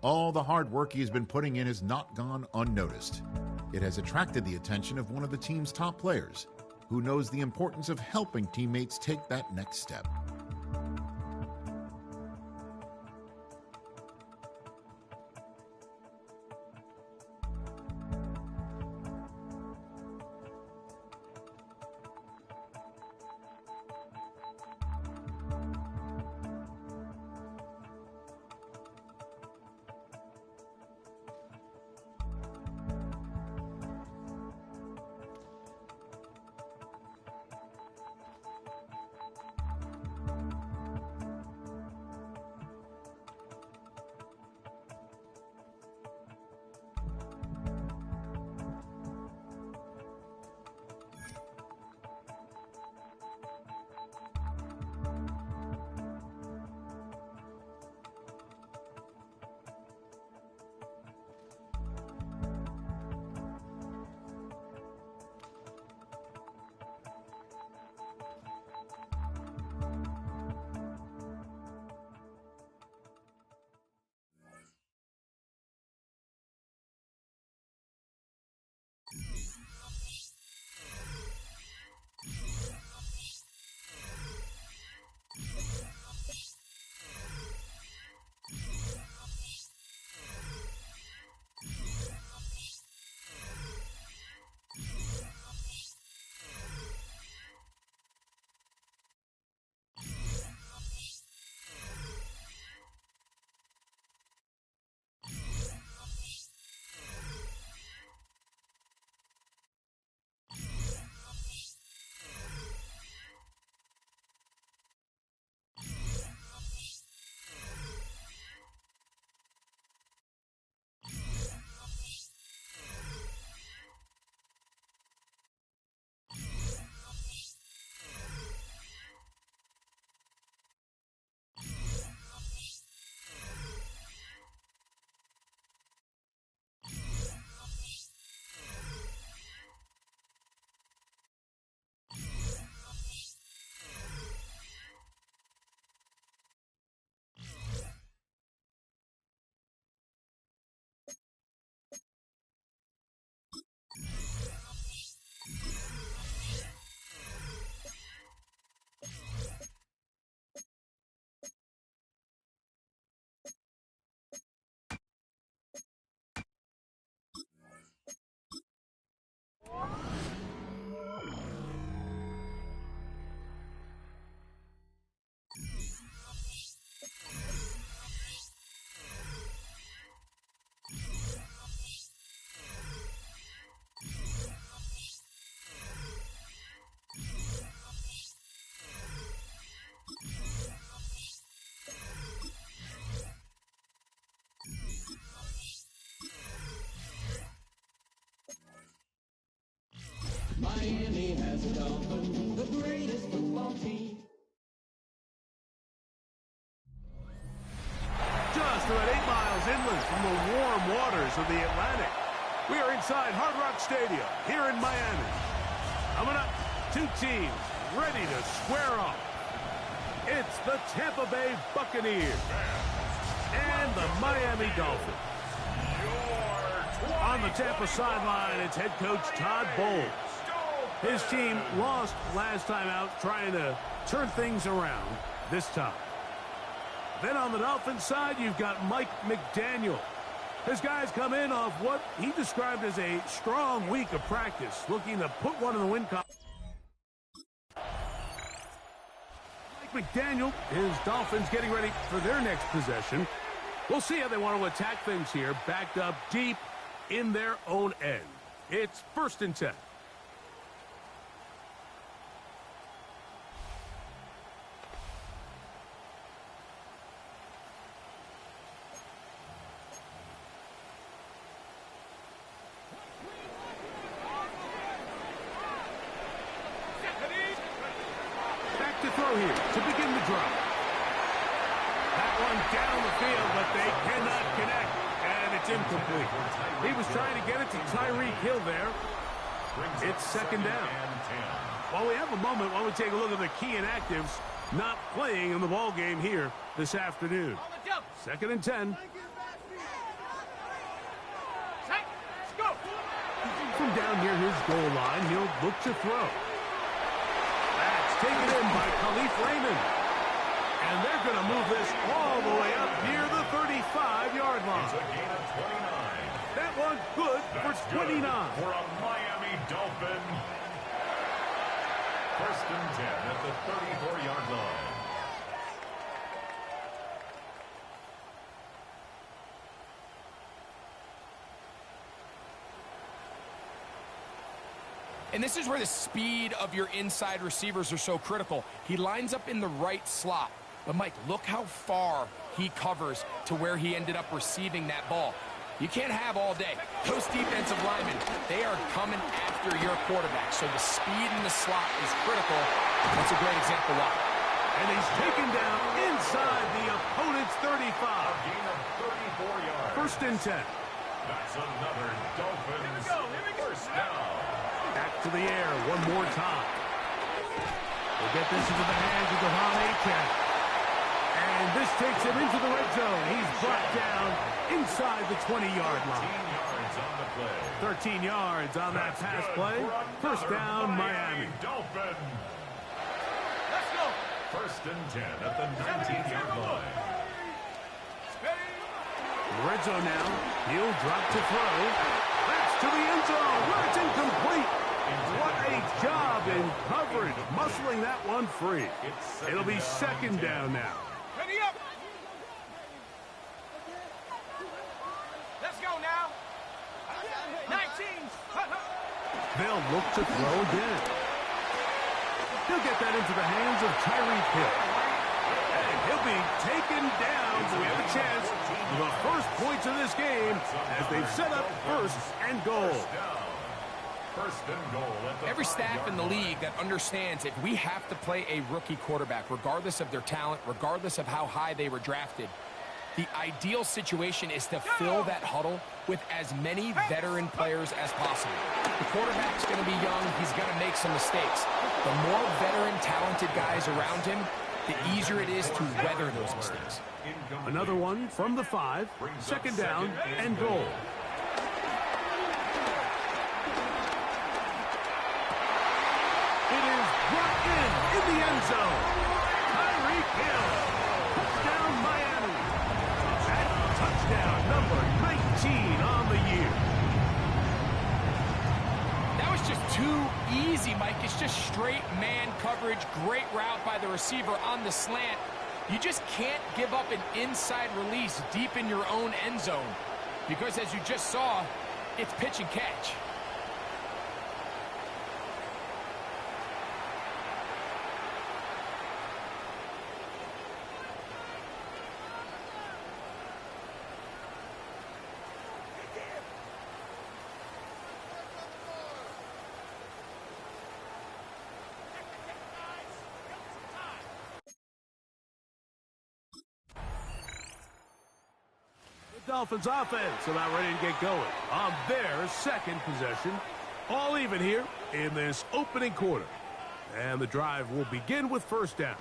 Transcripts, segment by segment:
All the hard work he has been putting in has not gone unnoticed. It has attracted the attention of one of the team's top players, who knows the importance of helping teammates take that next step. Miami has a Dolphin, the greatest football team. Just about 8 miles inland from the warm waters of the Atlantic, we are inside Hard Rock Stadium here in Miami. Coming up, two teams ready to square off. It's the Tampa Bay Buccaneers and the Miami Dolphins. On the Tampa sideline, it's head coach Todd Bowles. His team lost last time out, trying to turn things around this time. Then on the Dolphins side, you've got Mike McDaniel. His guys come in off what he described as a strong week of practice, looking to put one in the win column. Mike McDaniel, his Dolphins getting ready for their next possession. We'll see how they want to attack things here, backed up deep in their own end. It's 1st and 10. Back to throw here to begin the drive. That one down the field, but they cannot connect, and it's incomplete. He was trying to get it to Tyreek Hill there. It's 2nd down. While we have a moment, while we take a look at the key inactives not playing in the ball game here this afternoon. 2nd and 10. down near his goal line. He'll look to throw. That's taken in by Khalif Raymond. And they're going to move this all the way up near the 35-yard line. It's a gain of 29. That one good for 29. For a Miami Dolphin. First and 10 at the 34-yard line. And this is where the speed of your inside receivers are so critical. He lines up in the right slot. But, Mike, look how far he covers to where he ended up receiving that ball. You can't have all day. Those defensive linemen, they are coming after your quarterback. So the speed in the slot is critical. That's a great example why. And he's taken down inside the opponent's 35. A gain of 34 yards. First and 10. That's another Dolphins first down. Back to the air one more time. We'll get this into the hands of Devon Achane. And this takes him into the red zone. He's brought down inside the 20-yard line. 13 yards on the play. 13 yards on that pass play. First down, Miami. Dolphin. Let's go. First and 10 at the 19-yard line. Red zone now. He'll drop to throw. That's to the end zone where it's incomplete. What a job in coverage, muscling that one free. It'll be second down now. Ready up. Let's go now. 19. They'll look to throw again. He'll get that into the hands of Tyreek Hill. And he'll be taken down, so we have a chance for the first points of this game as they've set up first and goal. First and goal at the Every staff in the league that understands if we have to play a rookie quarterback, regardless of their talent, regardless of how high they were drafted, the ideal situation is to fill that huddle with as many veteran players as possible. The quarterback's going to be young. He's going to make some mistakes. The more veteran, talented guys around him, the easier it is to weather those mistakes. Another one from the 5, second down and goal. It is brought in the end zone. Tyreek Hill. Touchdown, Miami. That's touchdown number 19 on the year. That was just too easy, Mike. It's just straight man coverage. Great route by the receiver on the slant. You just can't give up an inside release deep in your own end zone because, as you just saw, it's pitch and catch. Dolphins offense about ready to get going on their second possession. All even here in this opening quarter. And the drive will begin with first down.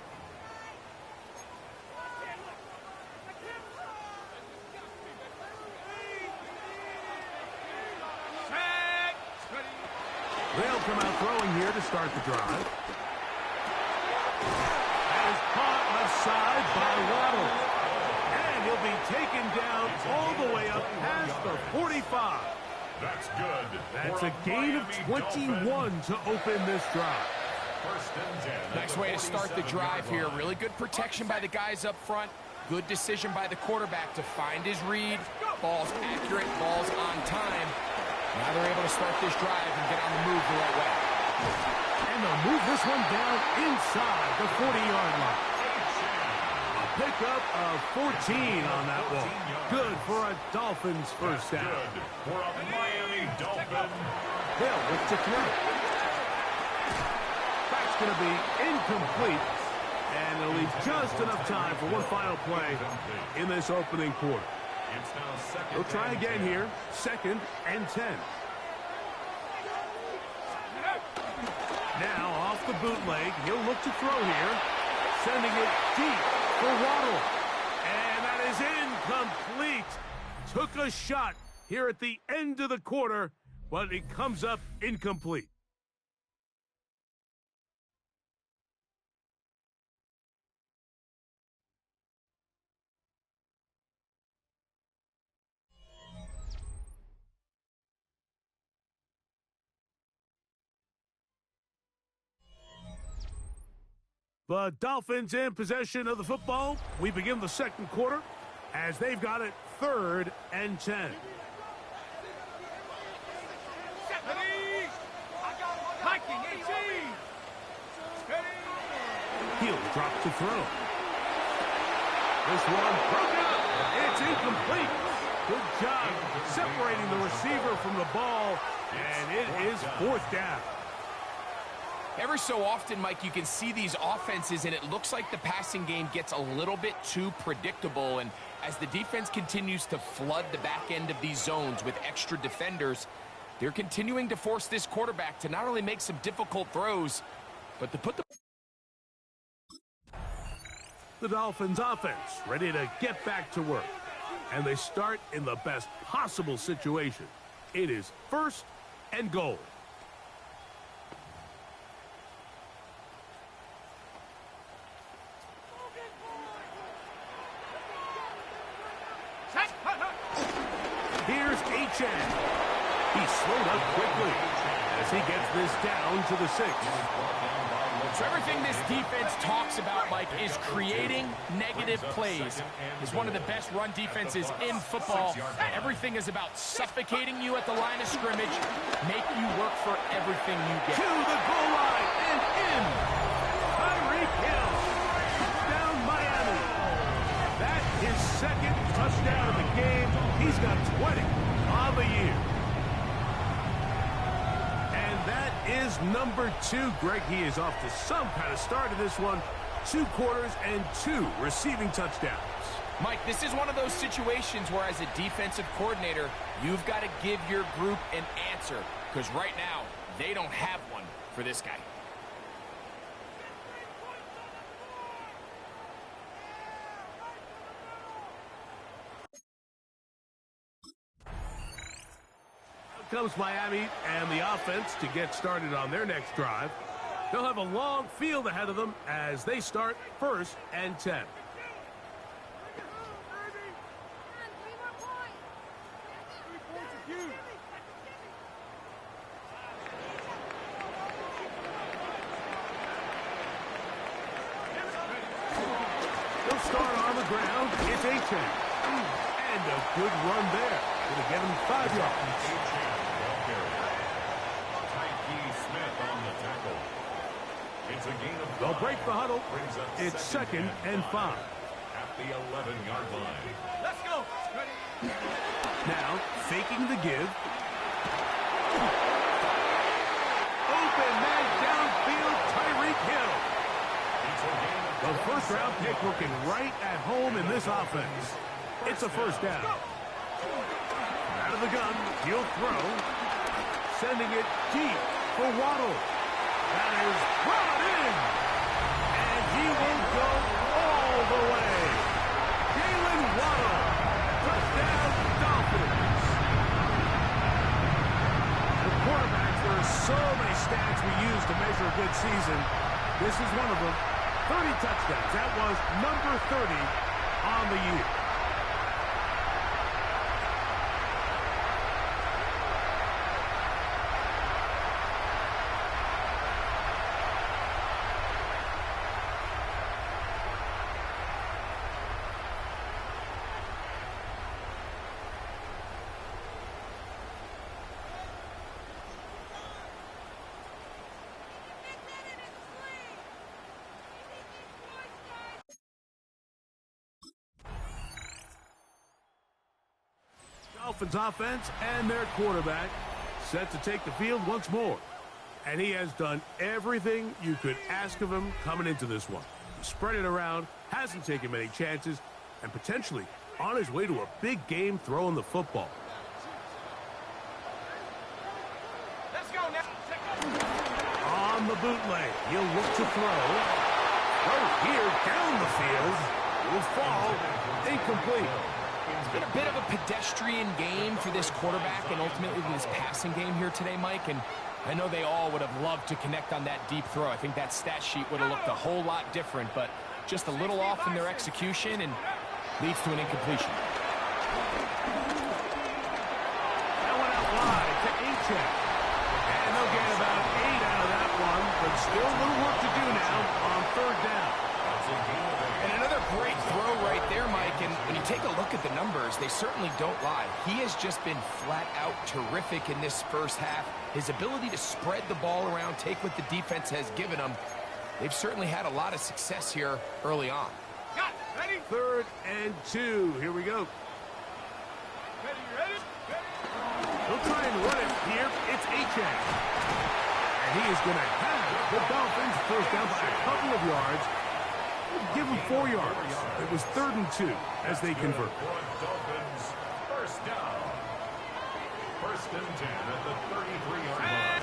They'll come out throwing here to start the drive. That is caught offside by Waddle. And he'll be taken down all the way up past the 45. That's good. That's a gain of 21 to open this drive. First and 10. Nice way to start the drive here. Really good protection by the guys up front. Good decision by the quarterback to find his read. Ball's accurate, ball's on time. Now they're able to start this drive and get on the move the right way. And they'll move this one down inside the 40-yard line. A pickup of 14 on that one. Good for a Dolphins first down. Good for a Miami Dolphin. They'll look to throw. That's going to be incomplete. And it'll leave just enough time for one final play in this opening quarter. It's now second. They'll try again here. Second and 10. Now off the bootleg. He'll look to throw here. Sending it deep for Waddle. And that is incomplete. Took a shot here at the end of the quarter, but it comes up incomplete. The Dolphins in possession of the football. We begin the second quarter as they've got it 3rd and 10. He'll drop to throw. This one broken up. It's incomplete. Good job separating the receiver from the ball, and it is 4th down. Every so often, Mike, you can see these offenses, and it looks like the passing game gets a little bit too predictable. And as the defense continues to flood the back end of these zones with extra defenders, they're continuing to force this quarterback to not only make some difficult throws, but to put the Dolphins offense ready to get back to work. And they start in the best possible situation. It is 1st and goal. Here's H.N. He's slowed up quickly as he gets this down to the 6. So everything this defense talks about, Mike, is creating negative plays. It's one of the best run defenses in football. Everything is about suffocating you at the line of scrimmage, make you work for everything you get. To the goal line and in. Tyreek Hill. Down Miami. That is 2nd touchdown of the game. He's got 20 on the year. That is number 2. Greg, he is off to some kind of start in this one. 2 quarters and 2 receiving touchdowns. Mike, this is one of those situations where as a defensive coordinator, you've got to give your group an answer. Because right now, they don't have one for this guy. Comes Miami and the offense to get started on their next drive. They'll have a long field ahead of them as they start 1st and 10. They'll start on the ground. It's H.N. And a good run there. Going to get him 5 yards. They'll break the huddle. It's 2nd and 5. At the 11-yard line. Let's go. Now, faking the give. Open man downfield, Tyreek Hill. The 1st-round pick looking right at home in this offense. It's a 1st down. Out of the gun, he'll throw. Sending it deep for Waddle. That is brought in. And he will go all the way. Jalen Waddle. Touchdown, Dolphins. The quarterbacks, there are so many stats we use to measure a good season. This is one of them. 30 touchdowns. That was number 30 on the year. Dolphins offense and their quarterback set to take the field once more. And he has done everything you could ask of him coming into this one. He spread it around, hasn't taken many chances, and potentially on his way to a big game throwing the football. Let's go now. On the bootleg, he'll look to throw. Right here down the field. Will fall incomplete. Been a bit of a pedestrian game for this quarterback and ultimately this passing game here today, Mike. And I know they all would have loved to connect on that deep throw. I think that stat sheet would have looked a whole lot different, but just a little off in their execution and leads to an incompletion. That one out wide to Achek. And they'll get about 8 out of that one, but still a little work to do now on third down. And another great throw right there, Mike. And when you take a look at the numbers, they certainly don't lie. He has just been flat out terrific in this first half. His ability to spread the ball around, take what the defense has given him. They've certainly had a lot of success here early on. Ready? 3rd and 2. Here we go. Ready? He'll try and run it here. It's Achek. And he is going to have the Dolphins first down by a couple of yards. Give him 4 yards. It was 3rd and 2 as they convert. Dolphins first down. 1st and 10 at the 33-yard line.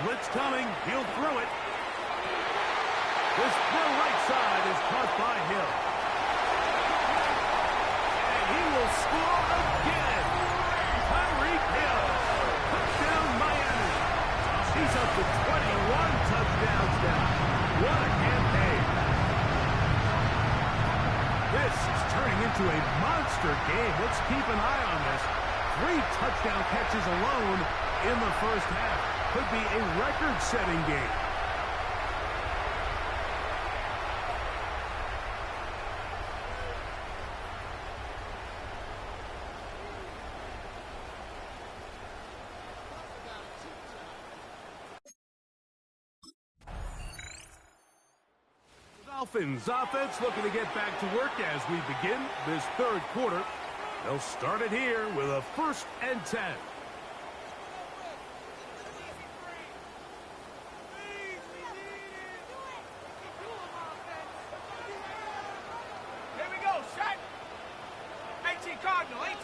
Blitz coming. He'll throw it. This throw right side is caught by Hill. And he will score again. Tyreek Hill. Touchdown Miami. He's up to 21 touchdowns now. What a campaign. This is turning into a monster game. Let's keep an eye on this. 3 touchdown catches alone in the first half. Could be a record-setting game. Dolphins offense looking to get back to work as we begin this 3rd quarter. They'll start it here with a 1st and 10. Here we go, set. 18 Cardinal, 8.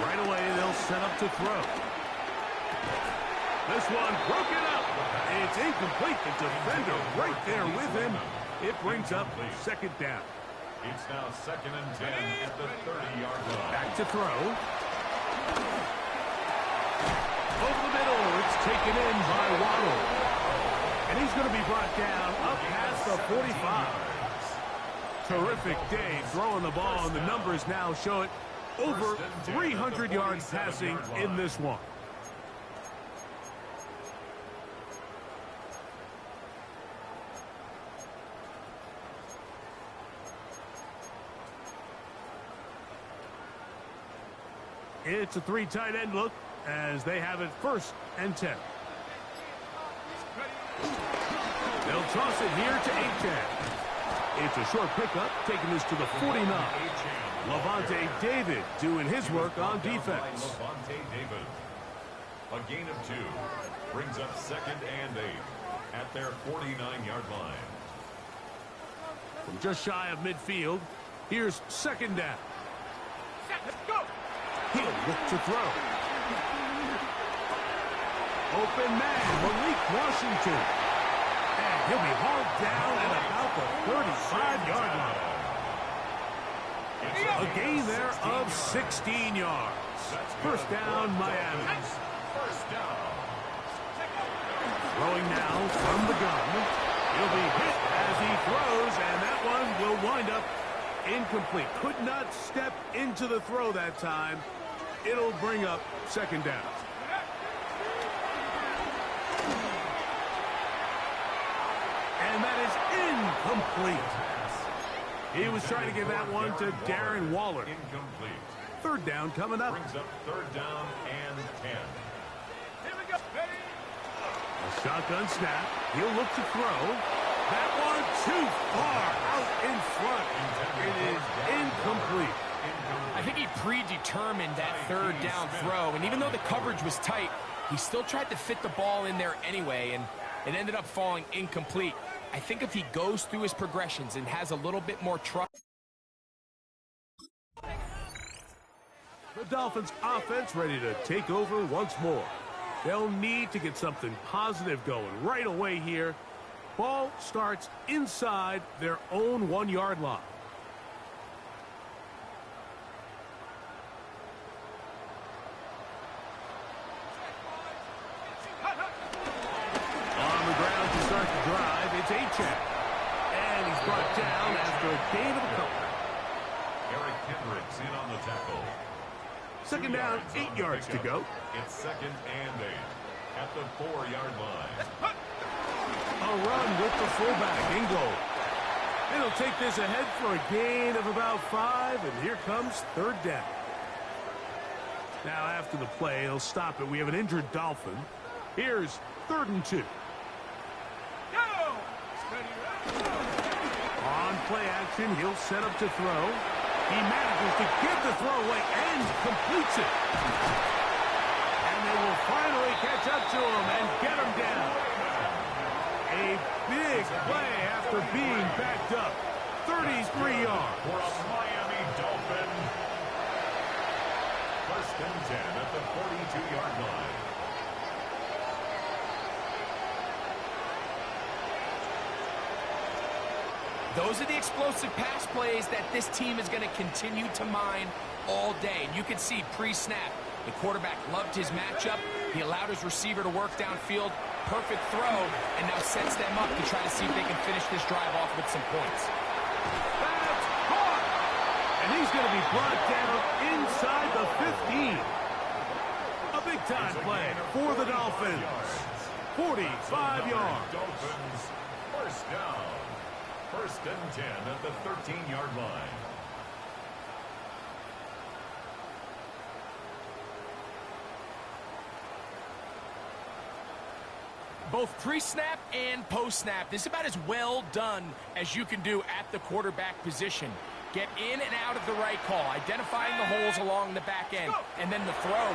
Right away, they'll set up to throw. This one broken up. It's incomplete. The defender right there with him. It brings up 2nd down. It's now 2nd and 10 at the 30-yard line. Back to throw. Over the middle. It's taken in by Waddle. And he's going to be brought down up past the 45. Terrific day throwing the ball, and the numbers now show it. Over 300 yards passing in this one. It's a 3 tight end look as they have it 1st and 10. They'll toss it here to Achek. It's a short pickup, taking this to the 49. Levante David doing his work on defense. Levante David. A gain of 2 brings up 2nd and 8 at their 49-yard line. From just shy of midfield, here's 2nd down. Let's go. He'll look to throw. Open man, Malik Washington. And he'll be hauled down at about the 35-yard line. A gain there of 16 yards. 1st down, Miami. Throwing now from the gun. He'll be hit as he throws, and that one will wind up incomplete. Could not step into the throw that time. It'll bring up 2nd down. And that is incomplete. He was trying to give that one to Darren Waller. Incomplete. 3rd down coming up. Brings up 3rd down and 10. Here we go. Ready? A shotgun snap. He'll look to throw. That one too far out in front. It is incomplete. I think he predetermined that 3rd down throw, and even though the coverage was tight, he still tried to fit the ball in there anyway, and it ended up falling incomplete. I think if he goes through his progressions and has a little bit more trust. The Dolphins offense ready to take over once more. They'll need to get something positive going right away here. Ball starts inside their own 1-yard line. start the drive. It's Achane. And he's brought down after a gain of a couple. Eric Kendricks in on the tackle. Second down, 8 yards to go. It's second and 8 at the 4-yard line. A run with the fullback in goal. And he'll take this ahead for a gain of about 5, and here comes third down. Now after the play, he'll stop it. We have an injured Dolphin. Here's 3rd and 2. On play action, he'll set up to throw. He manages to give the throw away and completes it. And they will finally catch up to him and get him down. A big play after being backed up. 33 yards. For a Miami Dolphin. 1st and 10 at the 42-yard line. Those are the explosive pass plays that this team is going to continue to mine all day. And you can see pre-snap, the quarterback loved his matchup. He allowed his receiver to work downfield. Perfect throw, and now sets them up to try to see if they can finish this drive off with some points. That's caught! And he's going to be brought down inside the 15. A big-time play for the Dolphins. 45 yards. Dolphins, 1st down. 1st and 10 at the 13-yard line. Both pre-snap and post-snap, this is about as well done as you can do at the quarterback position. Get in and out of the right call, identifying the holes along the back end, and then the throw.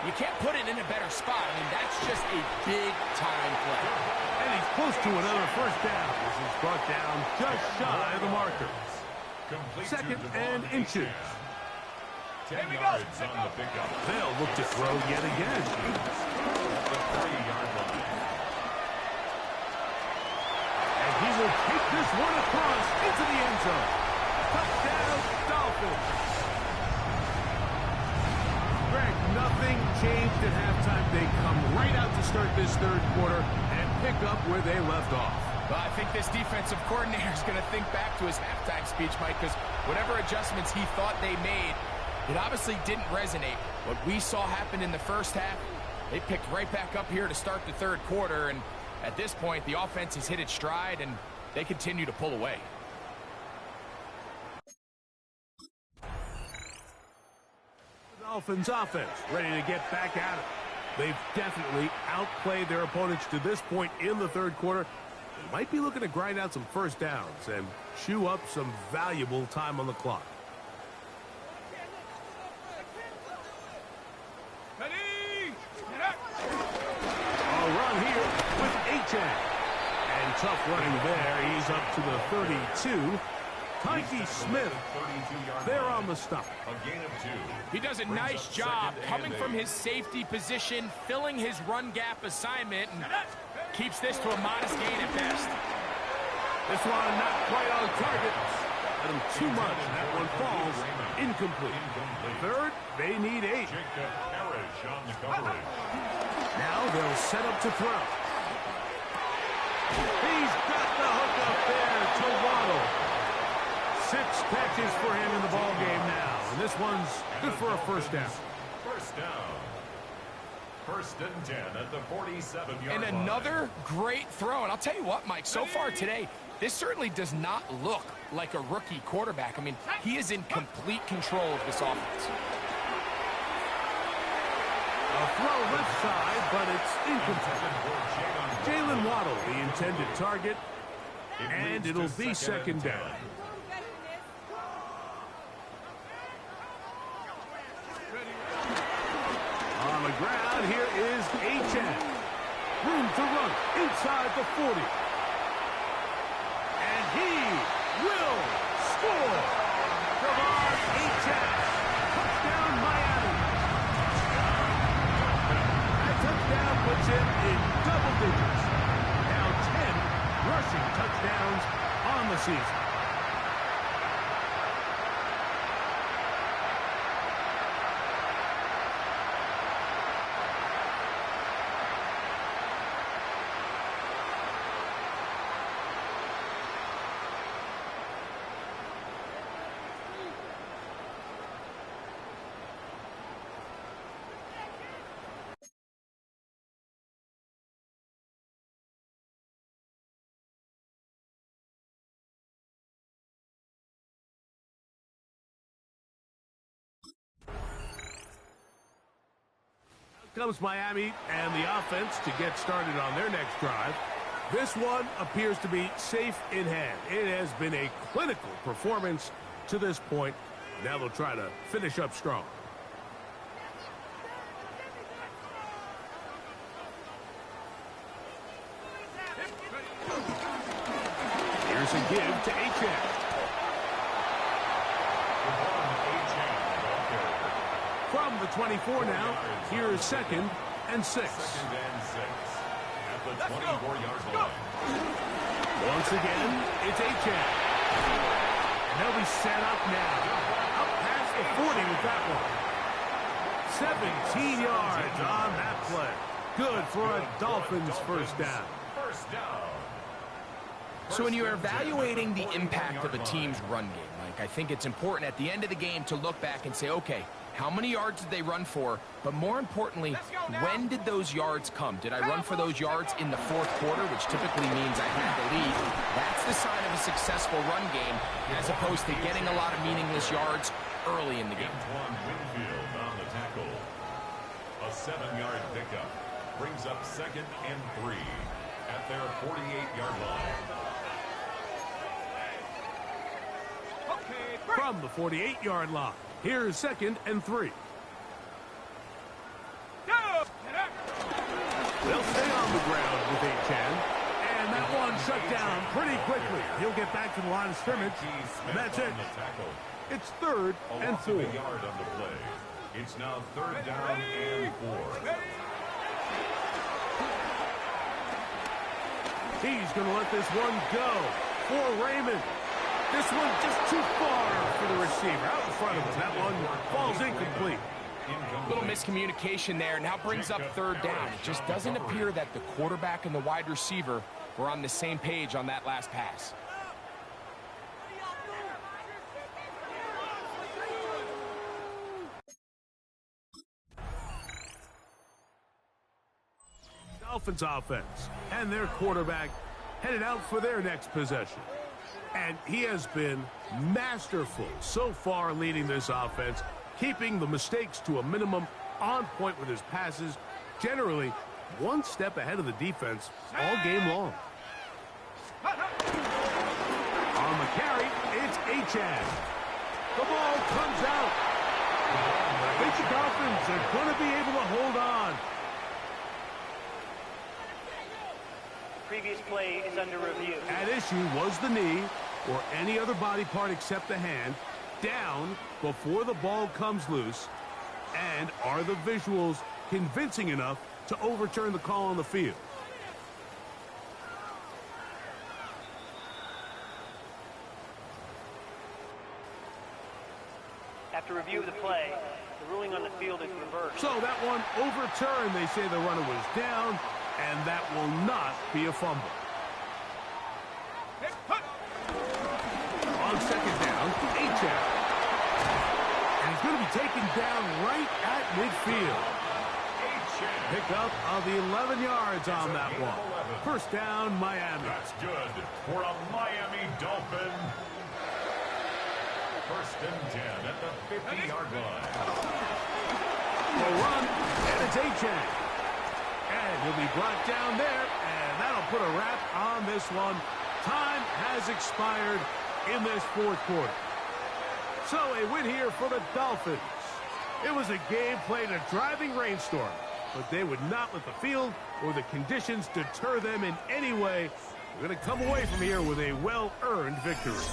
You can't put it in a better spot. I mean, that's just a big-time play. And he's close to another 1st down. This is brought down just shy of the markers. Complete 2nd to and Devon inches. Achane. 10 yards on the pickup. They'll look to throw yet again. The 3-yard line. And he will take this one across into the end zone. Touchdown, Dolphins. Greg, nothing changed at halftime. They come right out to start this 3rd quarter and pick up where they left off. Well, I think this defensive coordinator is going to think back to his halftime speech, Mike, because whatever adjustments he thought they made, it obviously didn't resonate. What we saw happen in the 1st half, they picked right back up here to start the 3rd quarter, and at this point, the offense has hit its stride, and they continue to pull away. The Dolphins offense ready to get back at it. They've definitely outplayed their opponents to this point in the 3rd quarter. They might be looking to grind out some 1st downs and chew up some valuable time on the clock. Ready? A run here with Achane. And tough running there. He's up to the 32. Tyke Smith 32-yard there line. on the stop. A gain of 2. He does a Brings nice up job 2nd and coming from 8. his safety position, filling his run gap assignment, and keeps this to a modest gain at best. This one not quite on target. Let him too much. That one falls incomplete. 3rd, they need 8. Jacob Parrish on the coverage. Now they'll set up to throw. He's got the hook up there to Waddle. 6 catches for him in the ball game now. And this one's good for a 1st down. 1st down. 1st and 10 at the 47-yard And line. another great throw. And I'll tell you what, Mike, so far today, this certainly does not look like a rookie quarterback. I mean, he is in complete control of this offense. A throw left side, but it's incomplete. Jalen Waddle, the intended target, and it'll be 2nd down. On the ground, here is Achane. Room to run inside the 40. And he will score. Devon Achane. Touchdown, Miami. That touchdown puts him in double digits. Now 10 rushing touchdowns on the season. Comes Miami and the offense to get started on their next drive. This one appears to be safe in hand. It has been a clinical performance to this point. Now they'll try to finish up strong. Here's a give to Achan. From the 24 now, here's 2nd and 6. Second and 6 at the 24-yard line. Once again, it's Achan. And they'll be set up now. Up past the 40 with that one. 17 yards on that play. Good for a Dolphins first down. First down. So when you're evaluating the impact of a team's run game, Mike, I think it's important at the end of the game to look back and say, okay, how many yards did they run for? But more importantly, when did those yards come? Did I run for those yards in the 4th quarter, which typically means I had the lead? That's the sign of a successful run game, as opposed to getting a lot of meaningless yards early in the game. Antoine Winfield on the tackle. A 7-yard pickup brings up 2nd and 3 at their 48-yard line. From the 48-yard line, here's 2nd and 3. They'll stay on the ground with Achan. And that one shut down pretty quickly. He'll get back to the line of scrimmage. And that's it. It's 3rd and 4. A yard on the play. It's now 3rd down and 4. He's going to let this one go for Raymond. This one just too far for the receiver. Out in front of him. That one falls incomplete. Little miscommunication there. Now brings up 3rd down. It just doesn't appear that the quarterback and the wide receiver were on the same page on that last pass. Dolphins offense and their quarterback headed out for their next possession. And he has been masterful so far leading this offense, keeping the mistakes to a minimum, on point with his passes, generally one step ahead of the defense all game long. On the carry, it's Achan. The ball comes out. I think the Dolphins are going to be able to hold on. Previous play is under review. At issue was the knee or any other body part except the hand down before the ball comes loose. And are the visuals convincing enough to overturn the call on the field? After review of the play, the ruling on the field is reversed. So that one overturned. They say the runner was down, and that will not be a fumble. On 2nd down, Achan. And he's going to be taken down right at midfield. Pick up of the 11 yards on that one. First down, Miami. That's good for a Miami Dolphin. 1st and 10 at the 50-yard line. The run, and it's Achan. And he'll be brought down there, and that'll put a wrap on this one. Time has expired in this 4th quarter. So a win here for the Dolphins. It was a game played in a driving rainstorm, but they would not let the field or the conditions deter them in any way. We're going to come away from here with a well-earned victory.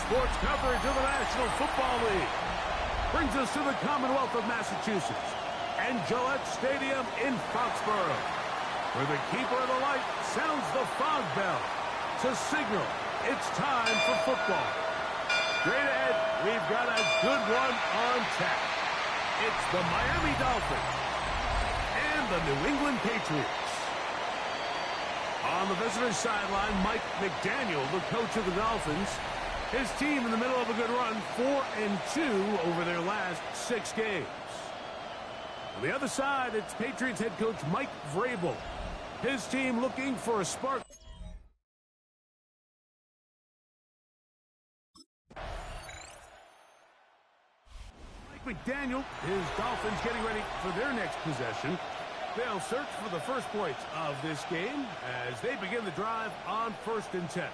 sports coverage of the National Football League. Brings us to the Commonwealth of Massachusetts and Gillette Stadium in Foxborough, where the keeper of the light sounds the fog bell to signal it's time for football. Straight ahead, we've got a good one on tap. It's the Miami Dolphins and the New England Patriots. On the visitor's sideline, Mike McDaniel, the coach of the Dolphins. His team in the middle of a good run, 4-2 over their last 6 games. On the other side, it's Patriots head coach Mike Vrabel. His team looking for a spark. Mike McDaniel, his Dolphins getting ready for their next possession. They'll search for the first points of this game as they begin the drive on 1st and 10.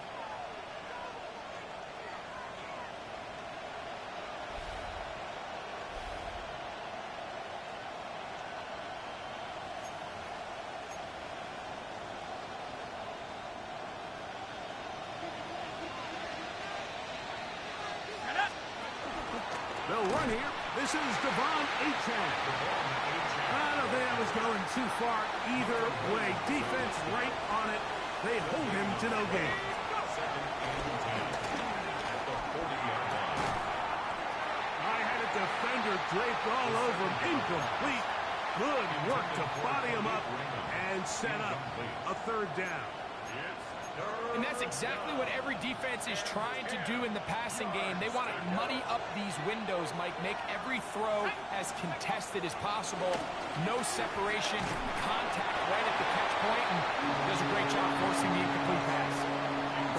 They'll run here. This is Devon Achane. I don't think I was going too far either way. Defense right on it. They hold him to no gain. I had a defender draped all over him. Incomplete. Good work to body him up and set up a 3rd down. And that's exactly what every defense is trying to do in the passing game. They want to muddy up these windows, Mike. Make every throw as contested as possible. No separation, contact right at the catch point, and does a great job forcing the incomplete pass.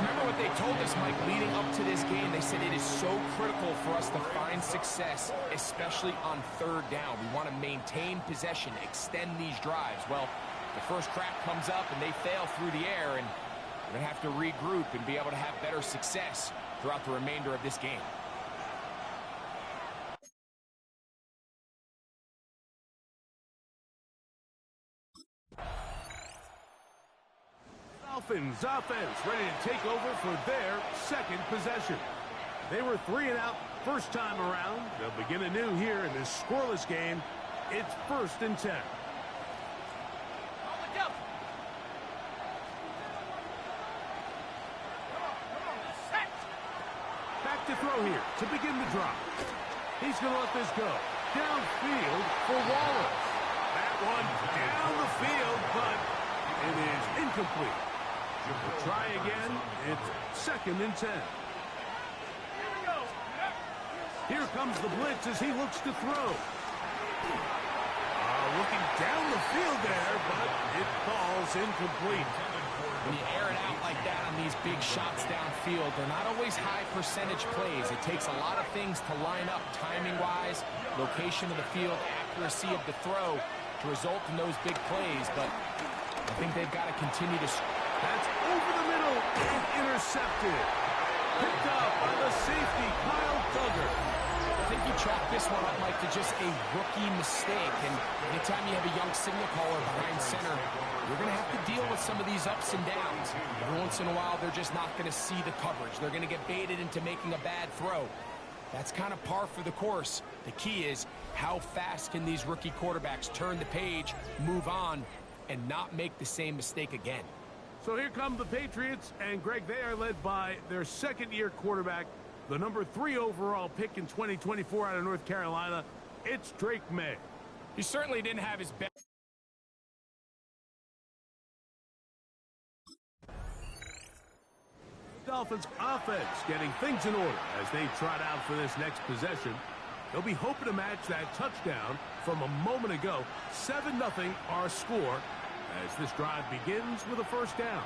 Remember what they told us, Mike, leading up to this game. They said it is so critical for us to find success, especially on 3rd down. We want to maintain possession, extend these drives. Well, the first crack comes up, and they fail through the air, and we're going to have to regroup and be able to have better success throughout the remainder of this game. Dolphins offense ready to take over for their 2nd possession. They were 3 and out first time around. They'll begin anew here in this scoreless game. It's 1st and 10. To throw here to begin the drive. He's going to let this go. Downfield for Wallace. That one down the field, but it is incomplete. We'll try again. It's 2nd and 10. Here comes the blitz as he looks to throw. Looking down the field there, but it falls incomplete. When you air it out like that on these big shots downfield, they're not always high percentage plays. It takes a lot of things to line up timing-wise, location of the field, accuracy of the throw to result in those big plays. But I think they've got to continue to... That's over the middle and intercepted. Picked up by the safety, Kyle Duggar. I think you chalk this one up, Mike, to just a rookie mistake. And anytime you have a young signal caller behind center, you're going to have to deal with some of these ups and downs. Every once in a while, they're just not going to see the coverage. They're going to get baited into making a bad throw. That's kind of par for the course. The key is how fast can these rookie quarterbacks turn the page, move on, and not make the same mistake again. So here come the Patriots, and Greg, they are led by their 2nd-year quarterback, the number 3 overall pick in 2024 out of North Carolina. It's Drake May. He certainly didn't have his best. Dolphins offense getting things in order as they trot out for this next possession. They'll be hoping to match that touchdown from a moment ago. 7-0 our score as this drive begins with a 1st down.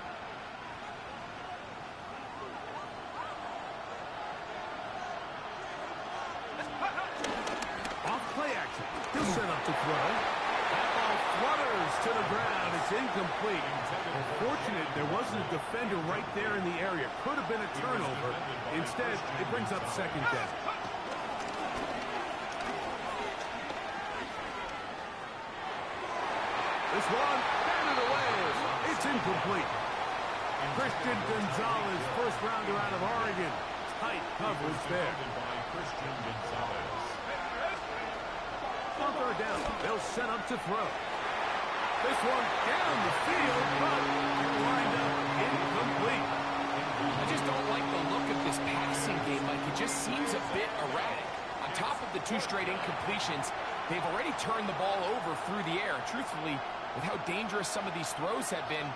Off play action. He'll set up to throw. That ball flutters to the ground. It's incomplete. Fortunate there wasn't a defender right there in the area. Could have been a turnover. Instead, it brings up 2nd down. This one, batted away. It's incomplete. Christian Gonzalez, 1st rounder out of Oregon. tight coverage there. On third down, they'll set up to throw. This one down the field, but it wind up incomplete. I just don't like the look of this passing game, Mike. It just seems a bit erratic. On top of the 2 straight incompletions, they've already turned the ball over through the air. Truthfully, with how dangerous some of these throws have been,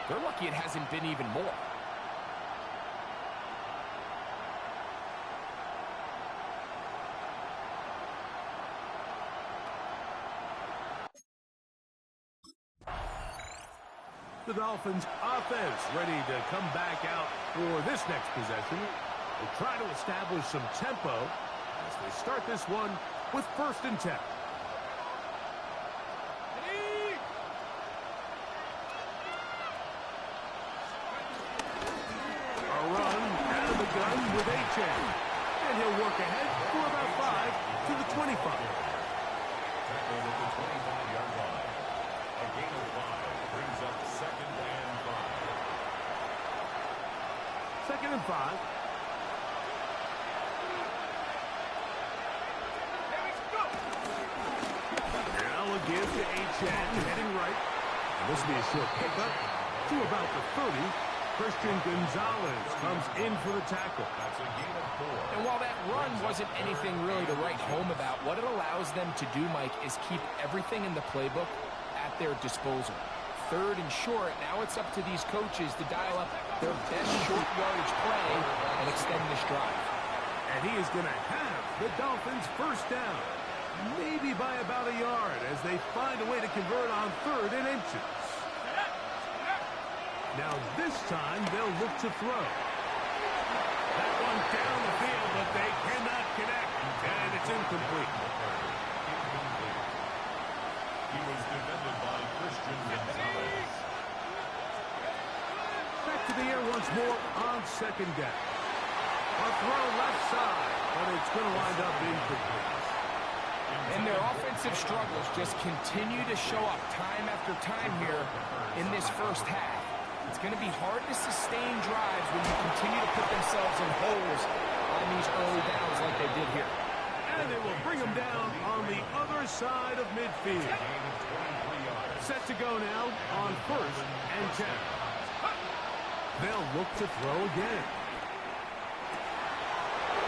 they're lucky it hasn't been even more. The Dolphins offense ready to come back out for this next possession. They try to establish some tempo as they start this one with 1st and 10. A run out of the gun with H.N. And he'll work ahead for about 5 to the 25. Tackle at the 25-yard line. A gain of 5 brings up 2nd and 5. 2nd and 5. Now a give to H.N. heading right. And this will be a short pickup to about the 30. Christian Gonzalez comes in for the tackle. That's a gain of 4. And while that run wasn't anything really to write home about, what it allows them to do, Mike, is keep everything in the playbook at their disposal. 3rd and short, now it's up to these coaches to dial up their best short yardage play and extend this drive. And he is going to have the Dolphins 1st down. Maybe by about a yard as they find a way to convert on 3rd and inches. Now this time they'll look to throw. That one down the field, but they cannot connect, and it's incomplete. He was defended by Christian Gonzalez. Back to the air once more on 2nd down. A throw left side, but it's going to wind up incomplete. And their offensive struggles just continue to show up time after time here in this 1st half. It's going to be hard to sustain drives when you continue to put themselves in holes on these early downs like they did here. And they will bring him down on the other side of midfield. Set to go now on 1st and 10. They'll look to throw again.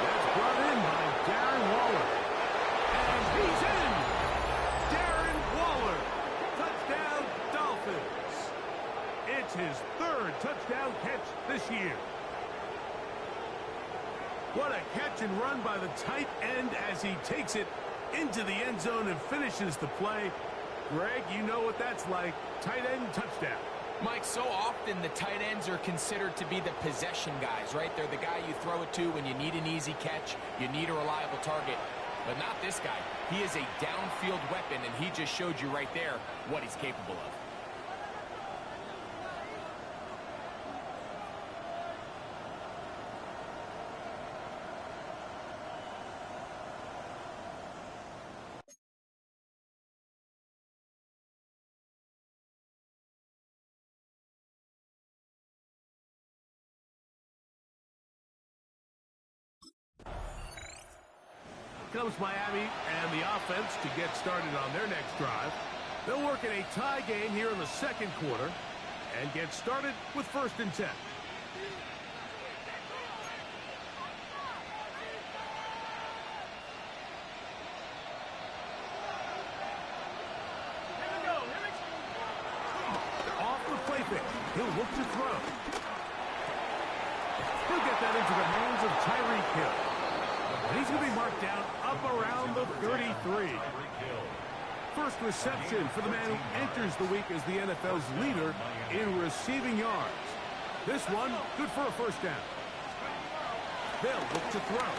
That's brought in by Darren Waller. And he's in! Darren Waller. Touchdown, Dolphins. It's his 3rd touchdown catch this year. What a catch and run by the tight end as he takes it into the end zone and finishes the play. Greg, you know what that's like. Tight end touchdown. Mike, so often the tight ends are considered to be the possession guys, right? They're the guy you throw it to when you need an easy catch, you need a reliable target. But not this guy. He is a downfield weapon, and he just showed you right there what he's capable of. Comes Miami and the offense to get started on their next drive. They'll work in a tie game here in the 2nd quarter and get started with 1st and 10. Off the play pick. He'll look to throw. He'll get that into the hands of Tyreek Hill. And he's going to be marked down up around the 33. First reception for the man who enters the week as the NFL's leader in receiving yards. This one, good for a 1st down. They'll look to throw.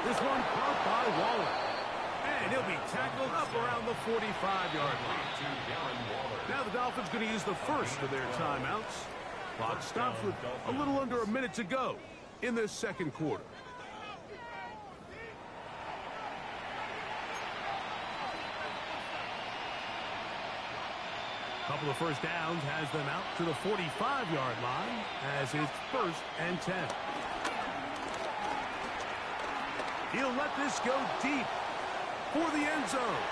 This one caught by Waller. And he'll be tackled up around the 45-yard line. Now the Dolphins going to use the first of their timeouts. Clock stops with a little under a minute to go in this 2nd quarter. Couple of first downs has them out to the 45-yard line as it's 1st and 10. He'll let this go deep for the end zone.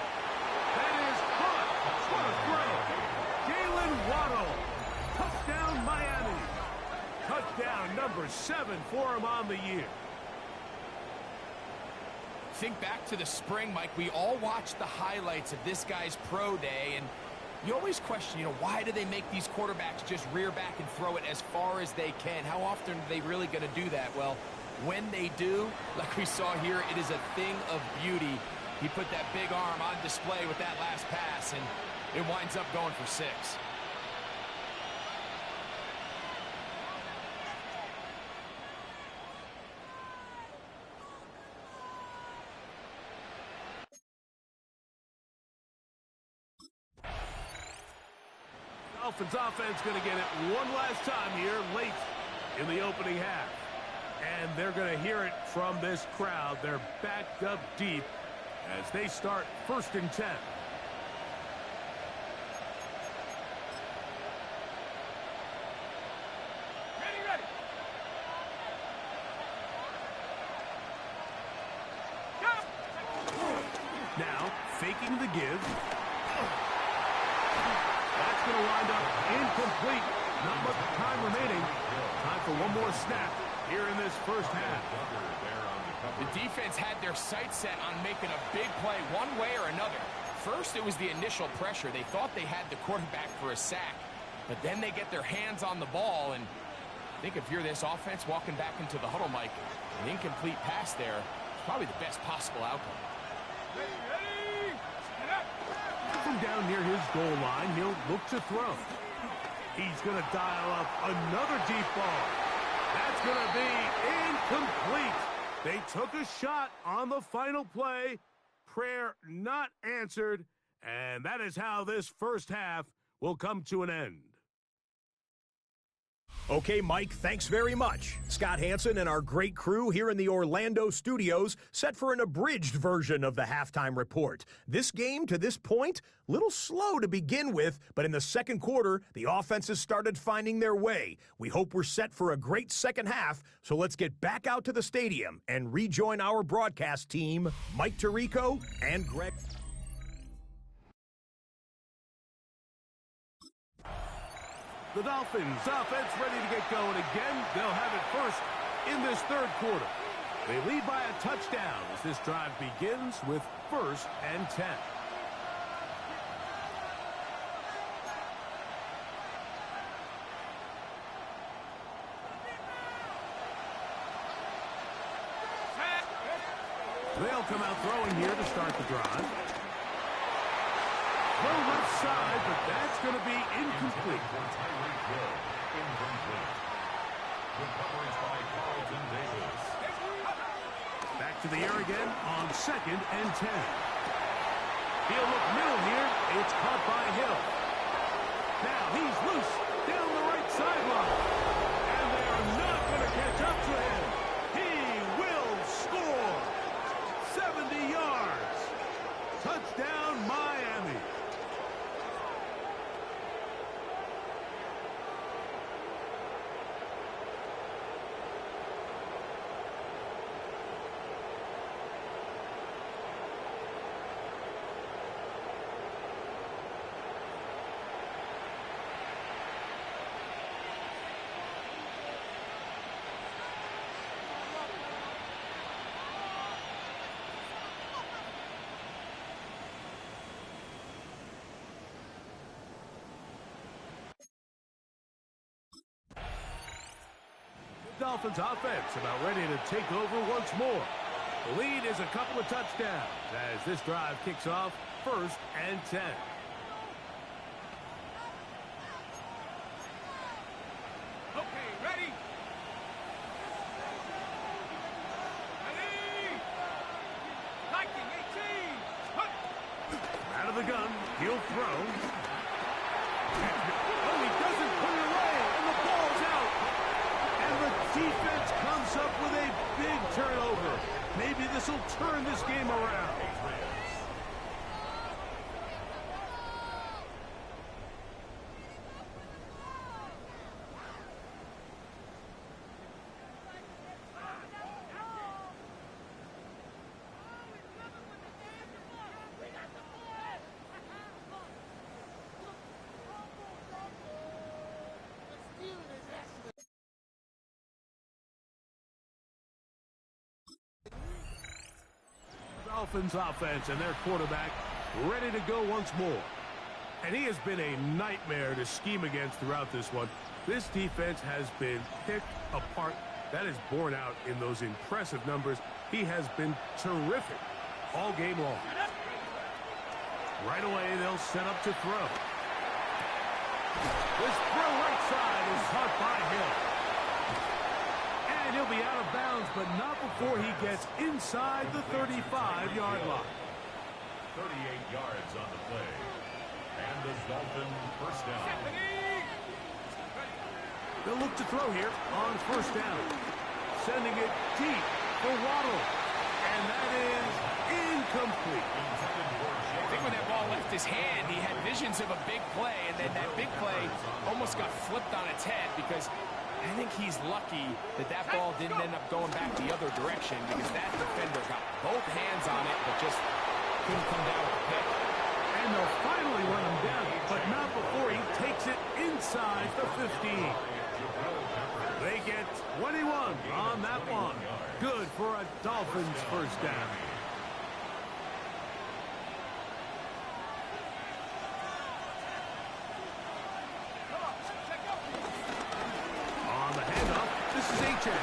That is caught. What a throw. Jalen Waddle. Touchdown, Miami. Touchdown number 7 for him on the year. Think back to the spring, Mike. We all watched the highlights of this guy's pro day, and you always question, why do they make these quarterbacks just rear back and throw it as far as they can? How often are they really going to do that? Well, when they do, like we saw here, it is a thing of beauty. He put that big arm on display with that last pass, and it winds up going for 6. Dolphins offense going to get it one last time here late in the opening half. And they're going to hear it from this crowd. They're backed up deep as they start 1st and 10. Ready. Go! Now, faking the give. That's going to wind up incomplete. Not much time remaining. Time for one more snap here in this first half. The defense had their sights set on making a big play one way or another. First, it was the initial pressure. They thought they had the quarterback for a sack, but then they get their hands on the ball, and I think if you're this offense walking back into the huddle, Mike, an incomplete pass there is probably the best possible outcome. Ready. Get up. From down near his goal line, he'll look to throw. He's going to dial up another deep ball. That's going to be incomplete. They took a shot on the final play. Prayer not answered. And that is how this first half will come to an end. Okay, Mike, thanks very much. Scott Hansen and our great crew here in the Orlando studios set for an abridged version of the halftime report. This game, to this point, a little slow to begin with, but in the second quarter, the offenses started finding their way. We hope we're set for a great second half, so let's get back out to the stadium and rejoin our broadcast team, Mike Tirico and Greg. The Dolphins offense ready to get going again. They'll have it first in this third quarter. They lead by a touchdown as this drive begins with 1st and 10. They'll come out throwing here to start the drive. Low left side, but that's going to be incomplete. Back to the air again on 2nd and 10. He'll look middle here. It's caught by Hill. Now he's loose down the right sideline. And they are not going to catch up to him. He will score. 70 yards. Touchdown, Miami. Dolphins offense about ready to take over once more. The lead is a couple of touchdowns as this drive kicks off 1st and 10. Okay, ready. Ready. Liking 18. Hut. Out of the gun, he'll throw. Oh, he doesn't put it away, and the ball's out. And the defense comes up with a big turnover. Maybe this will turn this game around. Dolphins offense and their quarterback ready to go once more. And he has been a nightmare to scheme against throughout this one. This defense has been picked apart. That is borne out in those impressive numbers. He has been terrific all game long. Right away, they'll set up to throw. This throw right side is caught by Hill. And he'll be out of bounds, but not before he gets inside the 35-yard line. 38 yards on the play. And the Dolphin first down. They'll look to throw here on first down. Sending it deep for Waddle. And that is incomplete. I think when that ball left his hand, he had visions of a big play, and then that big play almost got flipped on its head because I think he's lucky that that ball didn't end up going back the other direction because that defender got both hands on it but just couldn't come down with the pick. And they'll finally run him down, but not before he takes it inside the 15. They get 21 on that one. Good for a Dolphins first down. On the handoff, this is H.A.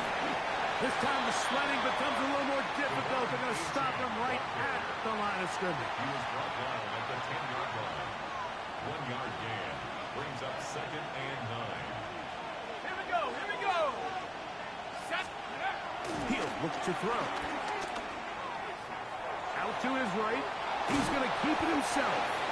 This time the sledding becomes a little more difficult. They're going to stop him right at the line of scrimmage. He was brought down at the 10-yard line. 1-yard gain brings up 2nd and 9. Here we go, here we go. Set. He'll look to throw. Out to his right. He's going to keep it himself.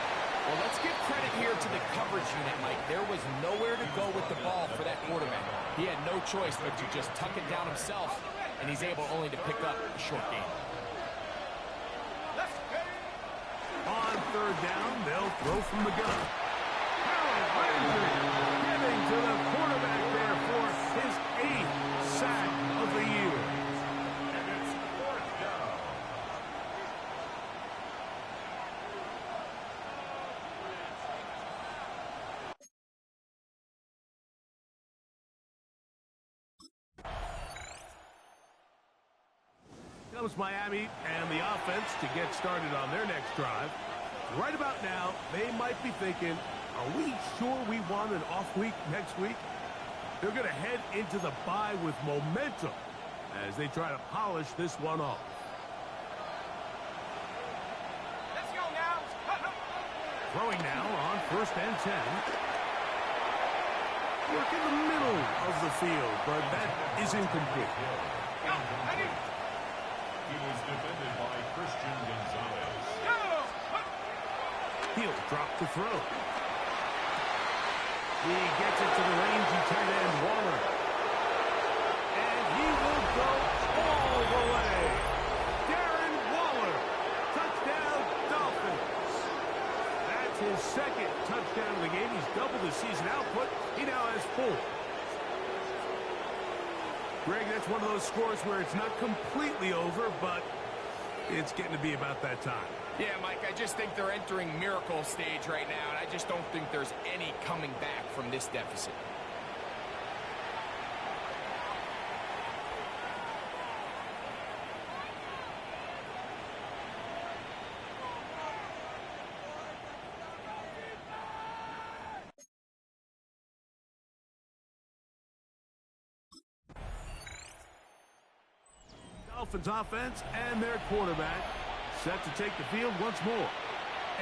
Well, let's give credit here to the coverage unit, Mike. There was nowhere to go with the ball for that quarterback. He had no choice but to just tuck it down himself, and he's able only to pick up a short gain. On third down, they'll throw from the gun. Harold Landry getting to the quarterback there for his 8th sack of the year. And it's 4th down. Comes Miami and the offense to get started on their next drive. Right about now, they might be thinking, are we sure we want an off week next week? They're going to head into the bye with momentum as they try to polish this one off. Let's go now. Throwing now on 1st and 10. Work in the middle of the field, but that is incomplete. Ready? He was defended by Christian Gonzalez. Go. He'll drop to throw. He gets it to the rangy tight end, Waller. And he will go all the way. Darren Waller. Touchdown, Dolphins. That's his 2nd touchdown of the game. He's doubled his season output. He now has 4. Greg, that's one of those scores where it's not completely over, but it's getting to be about that time. Yeah, Mike, I just think they're entering miracle stage right now, and I just don't think there's any coming back from this deficit. Dolphins offense and their quarterback set to take the field once more.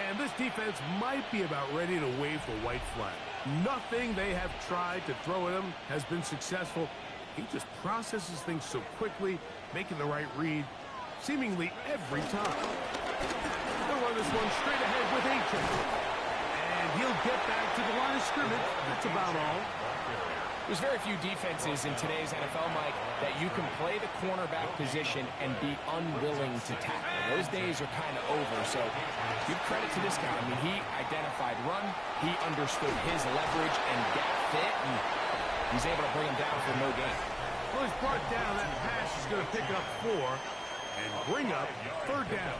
And this defense might be about ready to wave the white flag. Nothing they have tried to throw at him has been successful. He just processes things so quickly, making the right read seemingly every time. They'll run this one straight ahead with H.A. And he'll get back to the line of scrimmage. That's about all. There's very few defenses in today's NFL, Mike, that you can play the cornerback position and be unwilling to tackle. Those days are kind of over, so give credit to this guy. I mean, he identified run, he understood his leverage and gap fit, and he's able to bring him down for no gain. Well, he's brought down. That pass is going to pick up 4 and bring up 3rd down.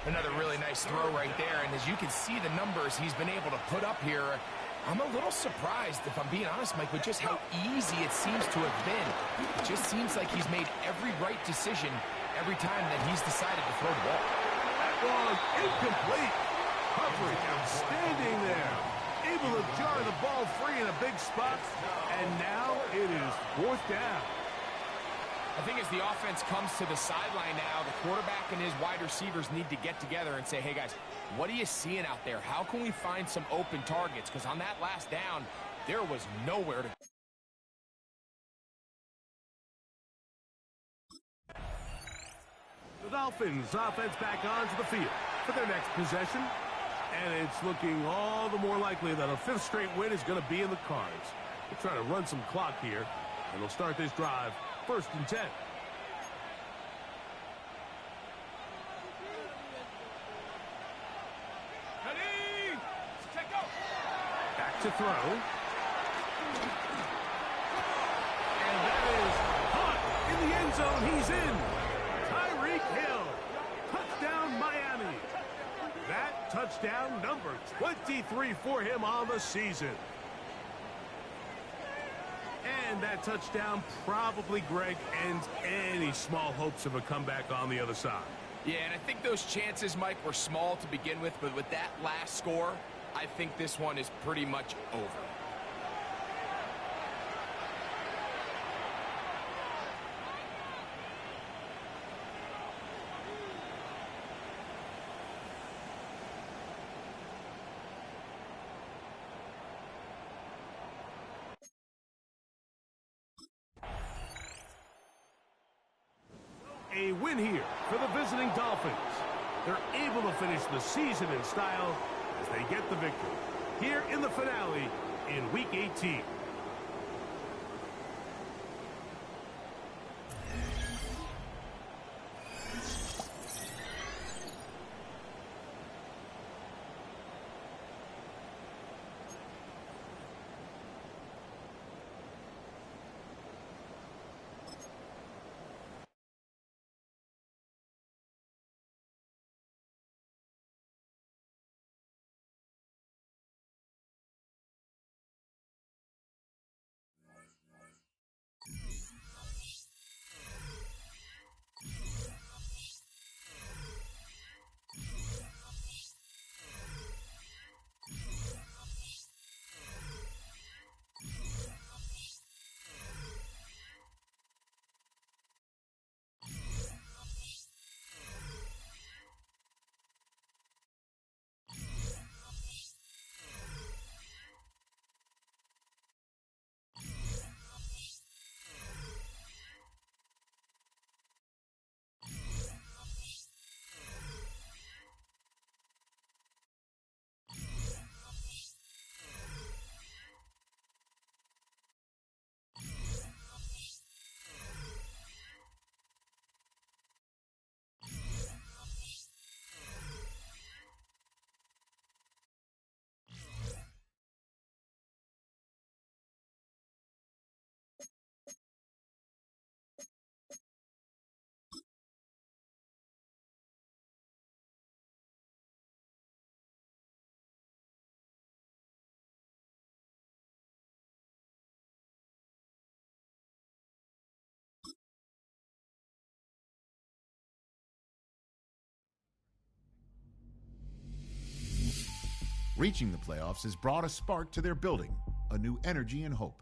Another really nice throw right there, and as you can see the numbers he's been able to put up here, I'm a little surprised, if I'm being honest, Mike, with just how easy it seems to have been. It just seems like he's made every right decision every time that he's decided to throw the ball. That was incomplete. Coverage outstanding there. Able to jar the ball free in a big spot. And now it is 4th down. I think as the offense comes to the sideline now, the quarterback and his wide receivers need to get together and say, hey, guys, what are you seeing out there? How can we find some open targets? Because on that last down, there was nowhere to go. The Dolphins offense back onto the field for their next possession. And it's looking all the more likely that a 5th straight win is going to be in the cards. They're trying to run some clock here, and they'll start this drive 1st and 10. Ready? Check go. Back to throw. And that is caught in the end zone. He's in. Tyreek Hill. Touchdown, Miami. That touchdown number 23 for him on the season. And that touchdown probably, Greg, ends any small hopes of a comeback on the other side. Yeah, and I think those chances, Mike, were small to begin with, but with that last score, I think this one is pretty much over. A win here for the visiting Dolphins. They're able to finish the season in style as they get the victory here in the finale in Week 18. Reaching the playoffs has brought a spark to their building, a new energy and hope.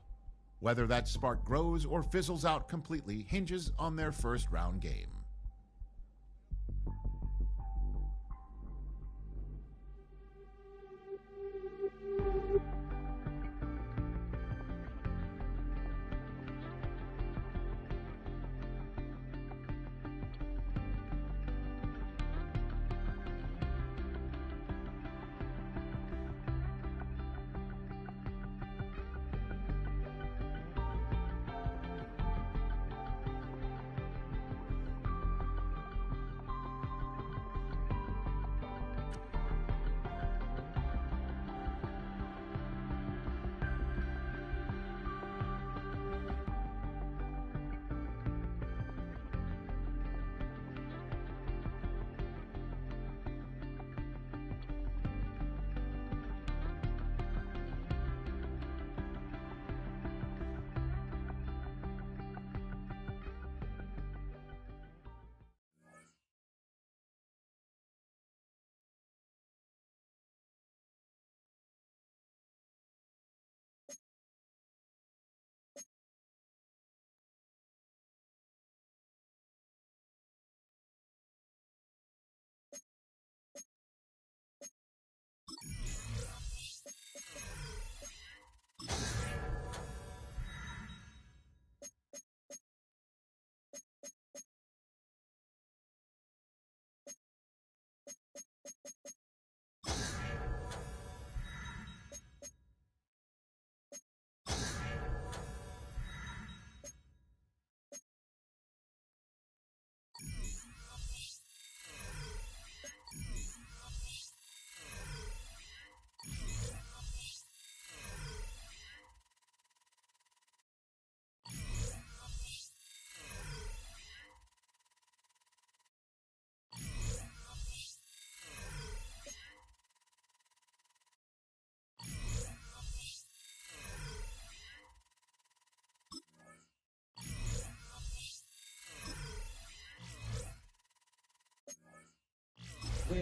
Whether that spark grows or fizzles out completely hinges on their first round game.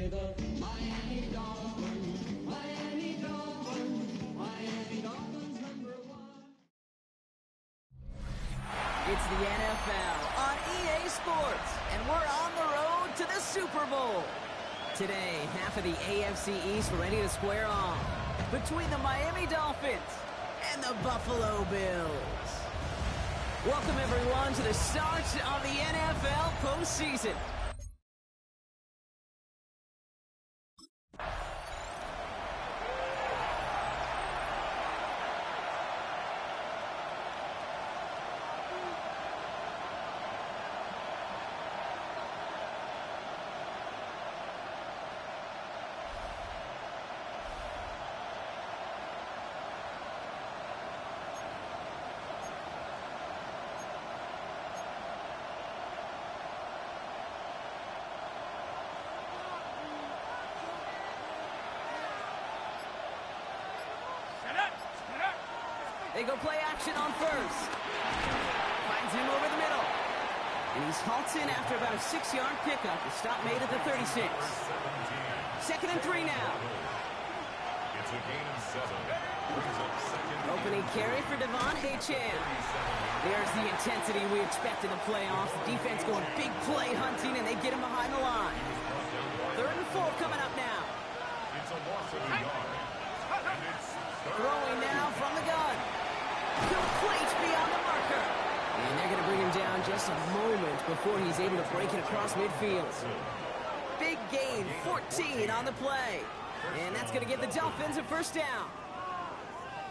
say the Miami Dolphins, Miami Dolphins, Miami Dolphins #1. It's the NFL on EA Sports, and we're on the road to the Super Bowl. Today, half of the AFC East ready to square off between the Miami Dolphins and the Buffalo Bills. Welcome, everyone, to the start of the NFL postseason. They go play action on first. Finds him over the middle. And he's halts in after about a 6-yard pickup. The stop made at the 36. 2nd and 3 now. It's a gain of 7. Brings up second. Opening carry for Devon Achane. There's the intensity we expect in the playoffs. The defense going big play hunting, and they get him behind the line. 3rd and 4 coming up now. It's a loss of a yard. And it's Throwing now from the gun. Complete beyond the marker. And they're going to bring him down just a moment before he's able to break it across midfield. Big gain, 14 on the play. And that's going to give the Dolphins a first down.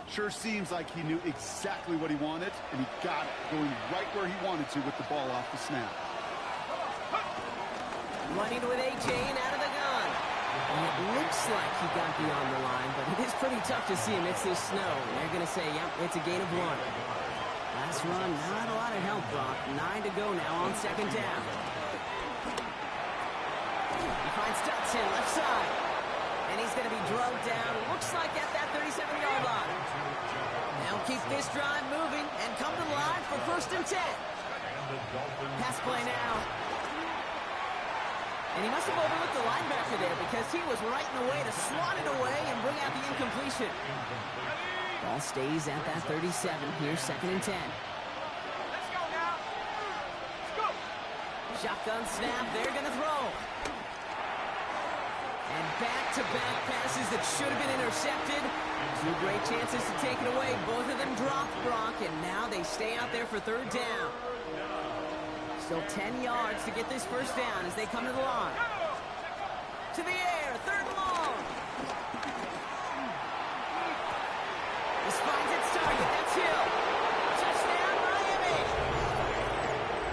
Sure seems like he knew exactly what he wanted, and he got it, going right where he wanted to with the ball off the snap. Running with Achane out of the gun. And it looks like he got beyond the line, but it is pretty tough to see amidst this snow. And they're going to say, yep, it's a gain of 1. Last run, not a lot of help, Brock. 9 to go now on 2nd down. He finds Dotson left side. And he's going to be drugged down, looks like at that 37-yard line. They'll keep this drive moving and come to the line for 1st and 10. Pass play now. And he must have overlooked the linebacker there because he was right in the way to swat it away and bring out the incompletion. Ball stays at that 37 here, 2nd and 10. Let's go now. Let's go. Shotgun snap, they're going to throw. And back-to-back passes that should have been intercepted. 2 great chances to take it away. Both of them dropped, Brock, and now they stay out there for 3rd down. Still 10 yards to get this first down as they come to the line. To the air, 3rd and long. This finds its target, that's Hill. Touchdown, Miami.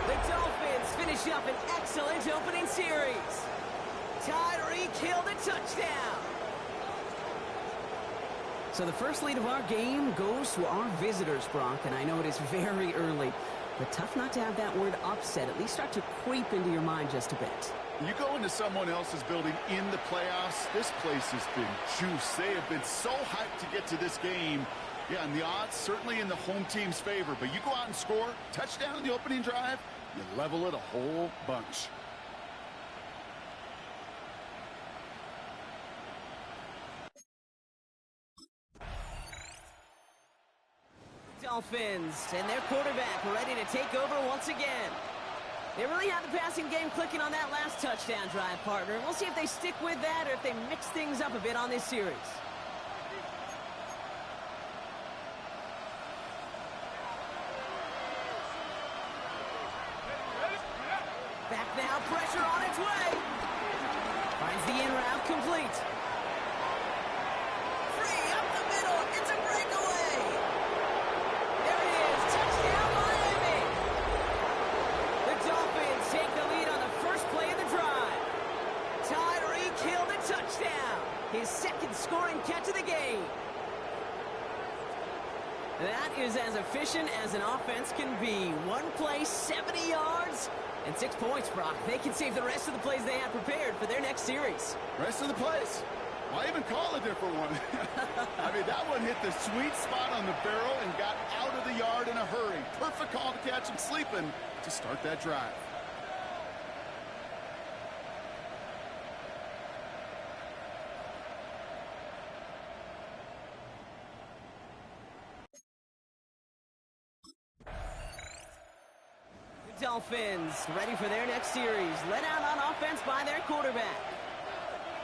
The Dolphins finish up an excellent opening series. Tyreek Hill the touchdown. So the first lead of our game goes to our visitors, Brock, and I know it is very early. But tough not to have that word upset at least start to creep into your mind just a bit. You go into someone else's building in the playoffs, this place has been juiced. They have been so hyped to get to this game. Yeah, and the odds certainly in the home team's favor. But you go out and score, touchdown in the opening drive, you level it a whole bunch. Dolphins and their quarterback ready to take over once again. They really have the passing game clicking on that last touchdown drive, partner. We'll see if they stick with that or if they mix things up a bit on this series. Back now, pressure on its way. Finds the in route complete. Free up the middle. It's a breakaway. There it is. Touchdown, Miami. The Dolphins take the lead on the first play of the drive. Tyreek Hill the touchdown. His 2nd scoring catch of the game. That is as efficient as an offense can be. One play, 70 yards, and 6 points, Brock. They can save the rest of the plays they have prepared for their next series. Rest of the plays? Why even call a different one? I mean, that one hit the sweet spot on the barrel and got out of the yard in a hurry. Perfect call to catch him sleeping to start that drive. Dolphins ready for their next series. Led out on offense by their quarterback.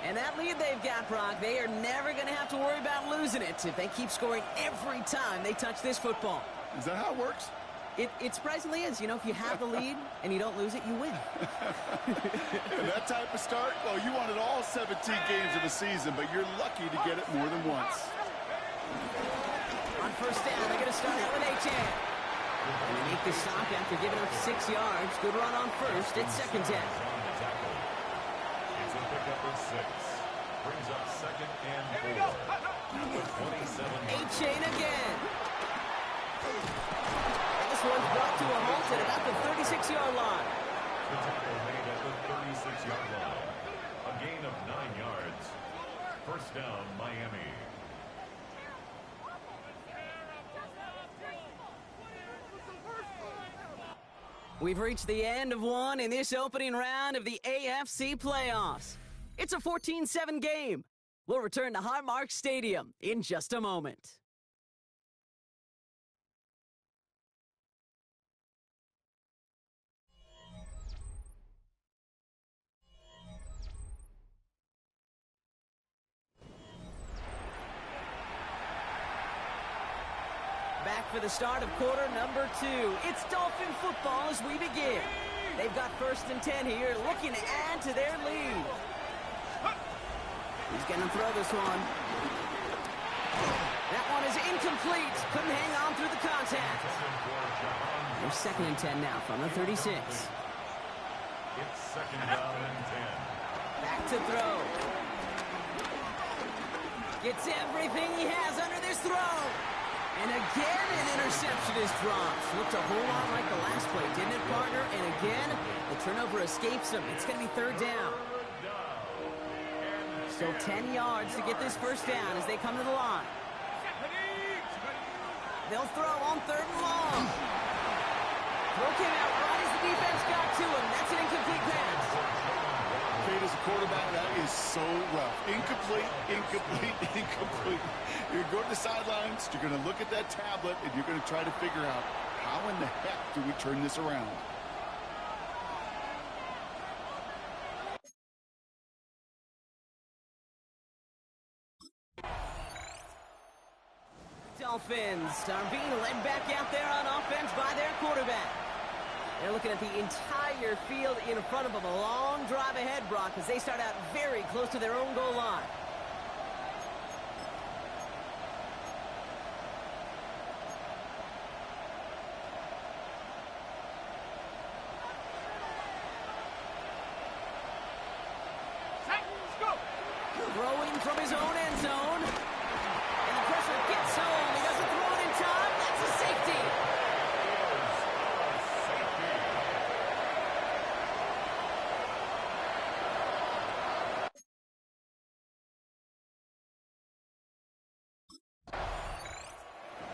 And that lead they've got, Brock, they are never going to have to worry about losing it if they keep scoring every time they touch this football. Is that how it works? It surprisingly is. You know, if you have the lead and you don't lose it, you win. And that type of start, well, you wanted all 17 games of the season, but you're lucky to get it more than once. On first down, they're going to start out with Achan. And they make the stop after giving up 6 yards. Good run on first. It's second down. It's a pickup of 6. Brings up second and 4. At the 27. Achan again. This one's brought to a halt at about the 36-yard line. The tackle made at the 36-yard line. A gain of 9 yards. First down, Miami. We've reached the end of one in this opening round of the AFC playoffs. It's a 14-7 game. We'll return to Highmark Stadium in just a moment. Back for the start of quarter number 2. It's Dolphin football as we begin. They've got first and 10 here, looking to add to their lead. He's going to throw this one. That one is incomplete. Couldn't hang on through the contact. They're second and 10 now from the 36. It's second down and 10. Back to throw. Gets everything he has under this throw. And again, an interception is dropped. Looked a whole lot like the last play, didn't it, partner? And again, the turnover escapes him. It's going to be third down. Still 10 yards to get this first down as they come to the line. They'll throw on third and long. Throw came out right as the defense got to him. That's an incomplete pass. Kate, as a quarterback, that is so rough. Incomplete, incomplete, incomplete. You're going to go to the sidelines, you're going to look at that tablet, and you're going to try to figure out how in the heck do we turn this around. Dolphins are being led back out there on offense by their quarterback. They're looking at the entire field in front of them. A long drive ahead, Brock, as they start out very close to their own goal line. Throwing from his own end zone. And the pressure gets home. He doesn't throw it in time. That's a safety.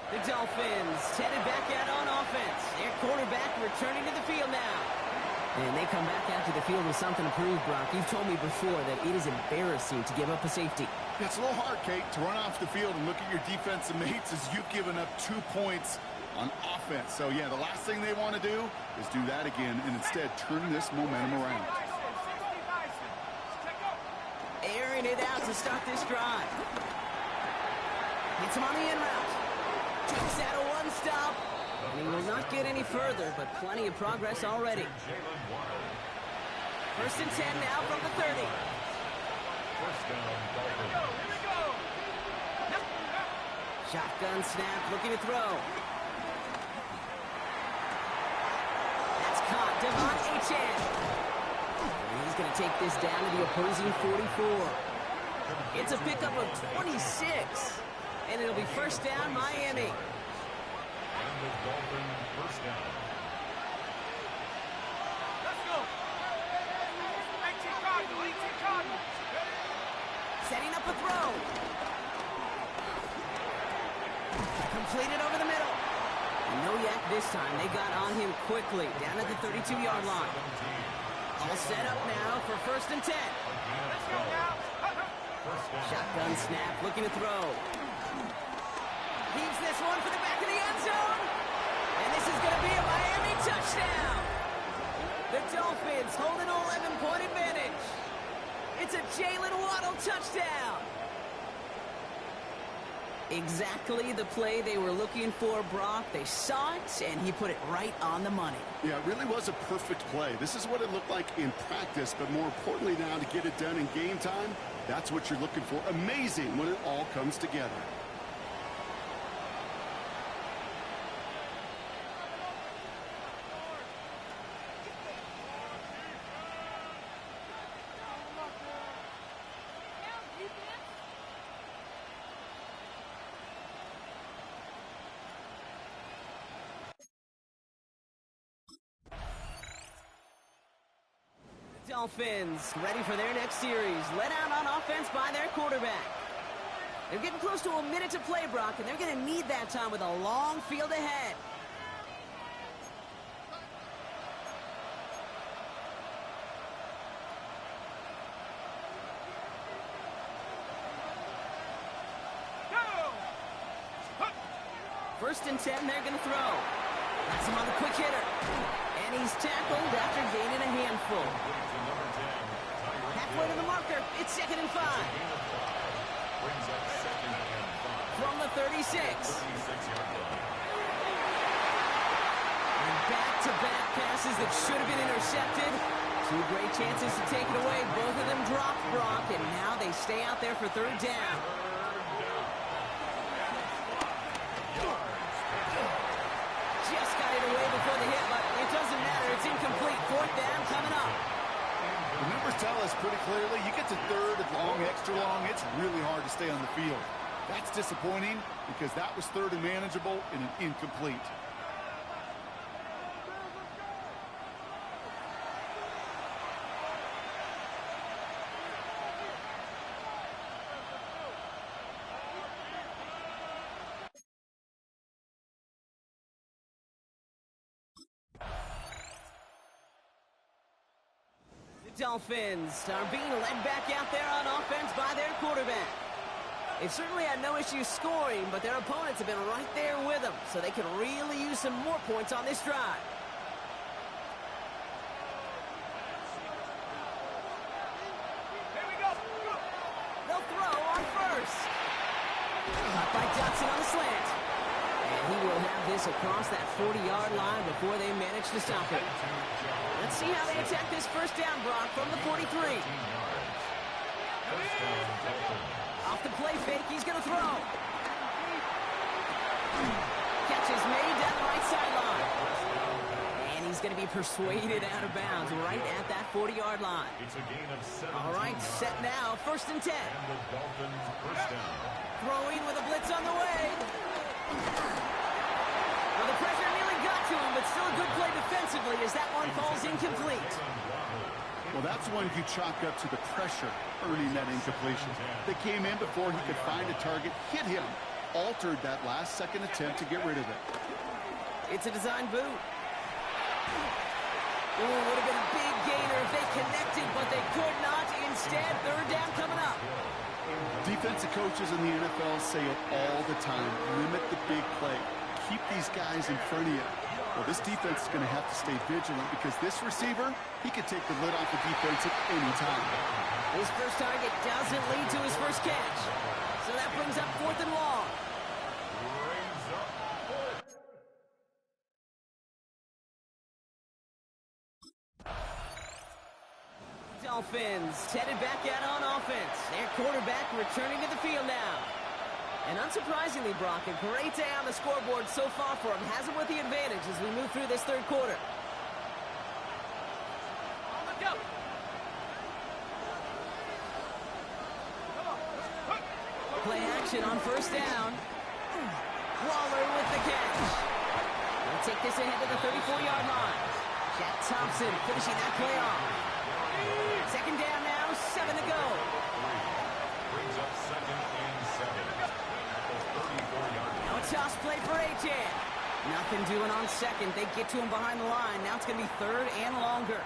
The Dolphins headed back out on offense. Their quarterback returning to the field now. And they come back out to the field with something to prove, Brock. You've told me before that it is embarrassing to give up a safety. It's a little hard, Kate, to run off the field and look at your defensive mates as you've given up 2 points on offense. So, yeah, the last thing they want to do is do that again and instead turn this momentum around. Airing it out to start this drive. Hits him on the in route. Takes out a one-stop. And he will not get any further, but plenty of progress already. First and 10 now from the 30. First down, Dolphins. Shotgun snap, looking to throw. That's caught. Devon Achan. And he's going to take this down to the opposing 44. It's a pickup of 26. And it'll be first down, Miami. And the Dolphins first down. Let's go. 18 Cardinals. Setting up a throw. Completed over the middle. And no yak this time. They got on him quickly. Down at the 32-yard line. All set up now for first and 10. Let's go now. Shotgun snap, looking to throw. Heaves this one for the back of the end zone. And this is going to be a Miami touchdown. The Dolphins hold an 11-point advantage. It's a Jalen Waddle touchdown. Exactly the play they were looking for, Brock. They saw it, and he put it right on the money. Yeah, it really was a perfect play. This is what it looked like in practice, but more importantly now to get it done in game time, that's what you're looking for. Amazing when it all comes together. Dolphins ready for their next series. Led out on offense by their quarterback. They're getting close to a minute to play, Brock, and they're going to need that time with a long field ahead. First and 10, they're going to throw. That's him on the quick hitter. And he's tackled after gaining a handful. Halfway to the marker. It's 2nd and 5. From the 36. And back-to-back passes that should have been intercepted. 2 great chances to take it away. Both of them dropped, Brock, and now they stay out there for 3rd down. Just got it away before the hit, but it doesn't matter. It's incomplete. 4th down coming up. The numbers tell us pretty clearly, you get to 3rd and long, extra long, it's really hard to stay on the field. That's disappointing because that was 3rd and manageable and an incomplete. Dolphins are being led back out there on offense by their quarterback. They've certainly had no issues scoring, but their opponents have been right there with them, so they could really use some more points on this drive. Here we go. They'll throw on first. Caught by Dotson on the slant. And he will have this across that 40-yard line before they manage to stop it. Let's see how they attack this first down, Brock, from the 43. Off the play fake, he's going to throw. Catch is made down the right sideline. And he's going to be persuaded out of bounds right at that 40-yard line. All right, set now, 1st and 10. Throwing with a blitz on the way. Well, the pressure nearly got to him, but still a good play defensively as that one falls incomplete. Well, that's one you chalk up to the pressure earning that incompletion. They came in before he could find a target, hit him, altered that last-second attempt to get rid of it. It's a design boot. Ooh, would have been a big gainer if they connected, but they could not. Instead, 3rd down coming up. Defensive coaches in the NFL say it all the time. Limit the big play. Keep these guys in front of you. Well, this defense is going to have to stay vigilant because this receiver, he could take the lid off the defense at any time. His first target doesn't lead to his first catch. So that brings up 4th and long. Dolphins headed back out on offense. Their quarterback returning to the field now. And unsurprisingly, Brock, a great day on the scoreboard so far for him. Has him with the advantage as we move through this 3rd quarter. On the go. Play action on 1st down. Waller with the catch. They'll take this ahead to the 34-yard line. Jack Thompson finishing that play off. 2nd down now, 7 to go. Brings up 2nd and 7. Now a toss play for A-J. Nothing doing on 2nd. They get to him behind the line. Now it's going to be 3rd and longer.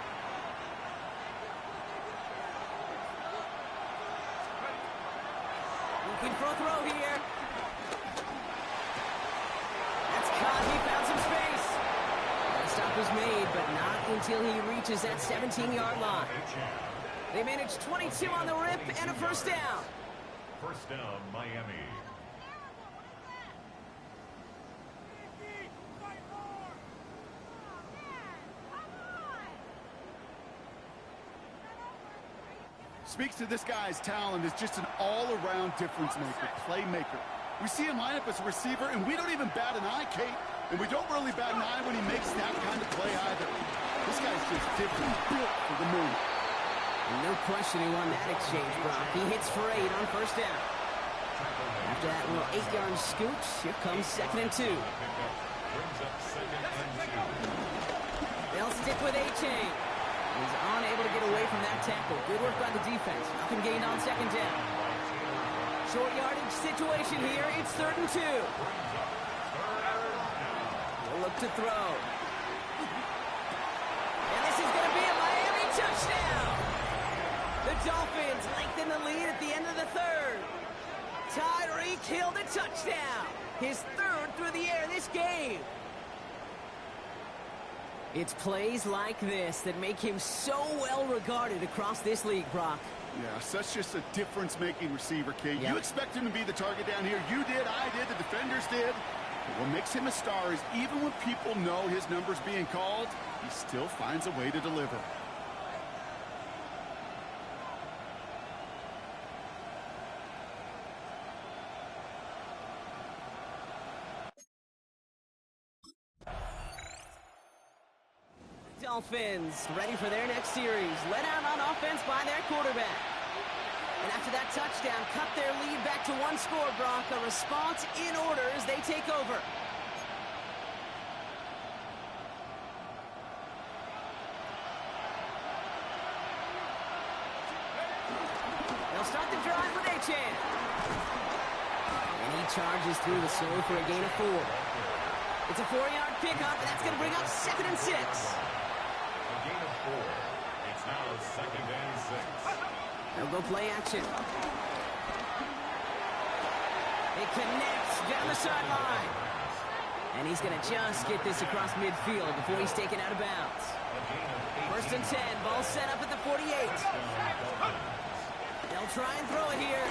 Looking for a throw here. That's caught. He found some space. The stop was made, but not until he reaches that 17-yard line. They managed 22 on the rip and a first down. First down, Miami. Speaks to this guy's talent as just an all-around difference maker, playmaker. We see him line up as a receiver, and we don't even bat an eye, Kate. And we don't really bat an eye when he makes that kind of play either. This guy's just different, built for the moment. And no question he won that exchange, Brock. He hits for 8 on first down. After that little 8-yard scoot, here comes 2nd and 2. They'll stick with A-Chain. He's unable to get away from that tackle. Good work by the defense. Nothing gained on 2nd down. Short yardage situation here. It's 3rd and 2. He'll look to throw. And this is going to be a Miami touchdown. The Dolphins lengthen the lead at the end of the 3rd. Tyreek Hill the touchdown. His 3rd through the air this game. It's plays like this that make him so well regarded across this league, Brock. Yeah, such just a difference-making receiver, Kate. Yep. You expect him to be the target down here. You did, I did, the defenders did. But what makes him a star is even when people know his number's being called, he still finds a way to deliver. Dolphins ready for their next series. Let out on offense by their quarterback. And after that touchdown, cut their lead back to 1 score, Brock. A response in order as they take over. They'll start the drive with A-Chan. And he charges through the slow for a gain of 4. It's a 4-yard pickup, and that's going to bring up 2nd and 6. Gain of 4. It's now 2nd and 6. They'll go play action. It connects down the sideline. And he's going to just get this across midfield before he's taken out of bounds. 1st and 10. Ball set up at the 48. They'll try and throw it here.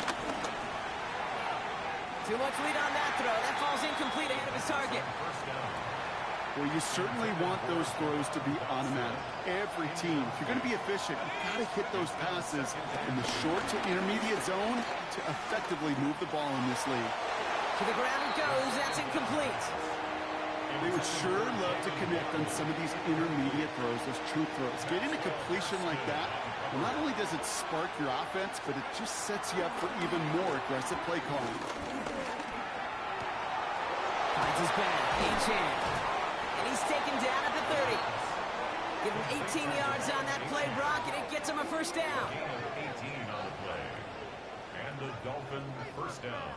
Too much lead on that throw. That falls incomplete ahead of his target. Well, you certainly want those throws to be automatic. Every team, if you're going to be efficient, you've got to hit those passes in the short to intermediate zone to effectively move the ball in this league. To the ground it goes. That's incomplete. They would sure love to connect on some of these intermediate throws, those true throws. Getting a completion like that, well, not only does it spark your offense, but it just sets you up for even more aggressive play calling. Finds his back. A-Chan. And he's taken down at the 30. Give him 18 yards on that play, Brock, and it gets him a first down. 18 on the play. And the Dolphin first down.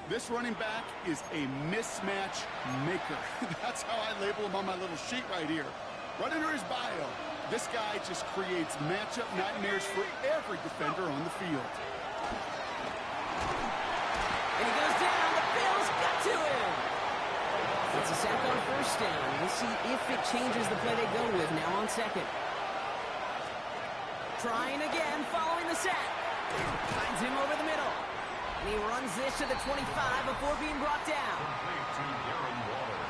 This running back is a mismatch maker. That's how I label him on my little sheet right here. Right under his bio, this guy just creates matchup nightmares for every defender on the field. And he goes down. The Bills got to him. It's a sack on first down. We'll see if it changes the play they go with now on 2nd. Trying again following the sack. Finds him over the middle. And he runs this to the 25 before being brought down. Complete to Darren Waller.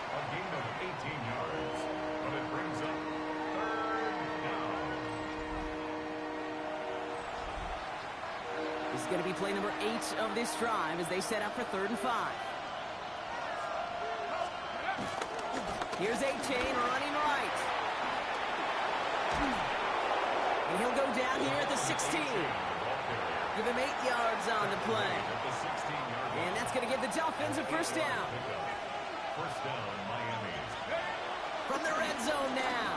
A gain of 18 yards, but it brings up 3rd down. This is going to be play number 8 of this drive as they set up for 3rd and 5. Here's A-Chain running right. And he'll go down here at the 16. Give him 8 yards on the play. And that's going to give the Dolphins a first down. First down, Miami. From the red zone now.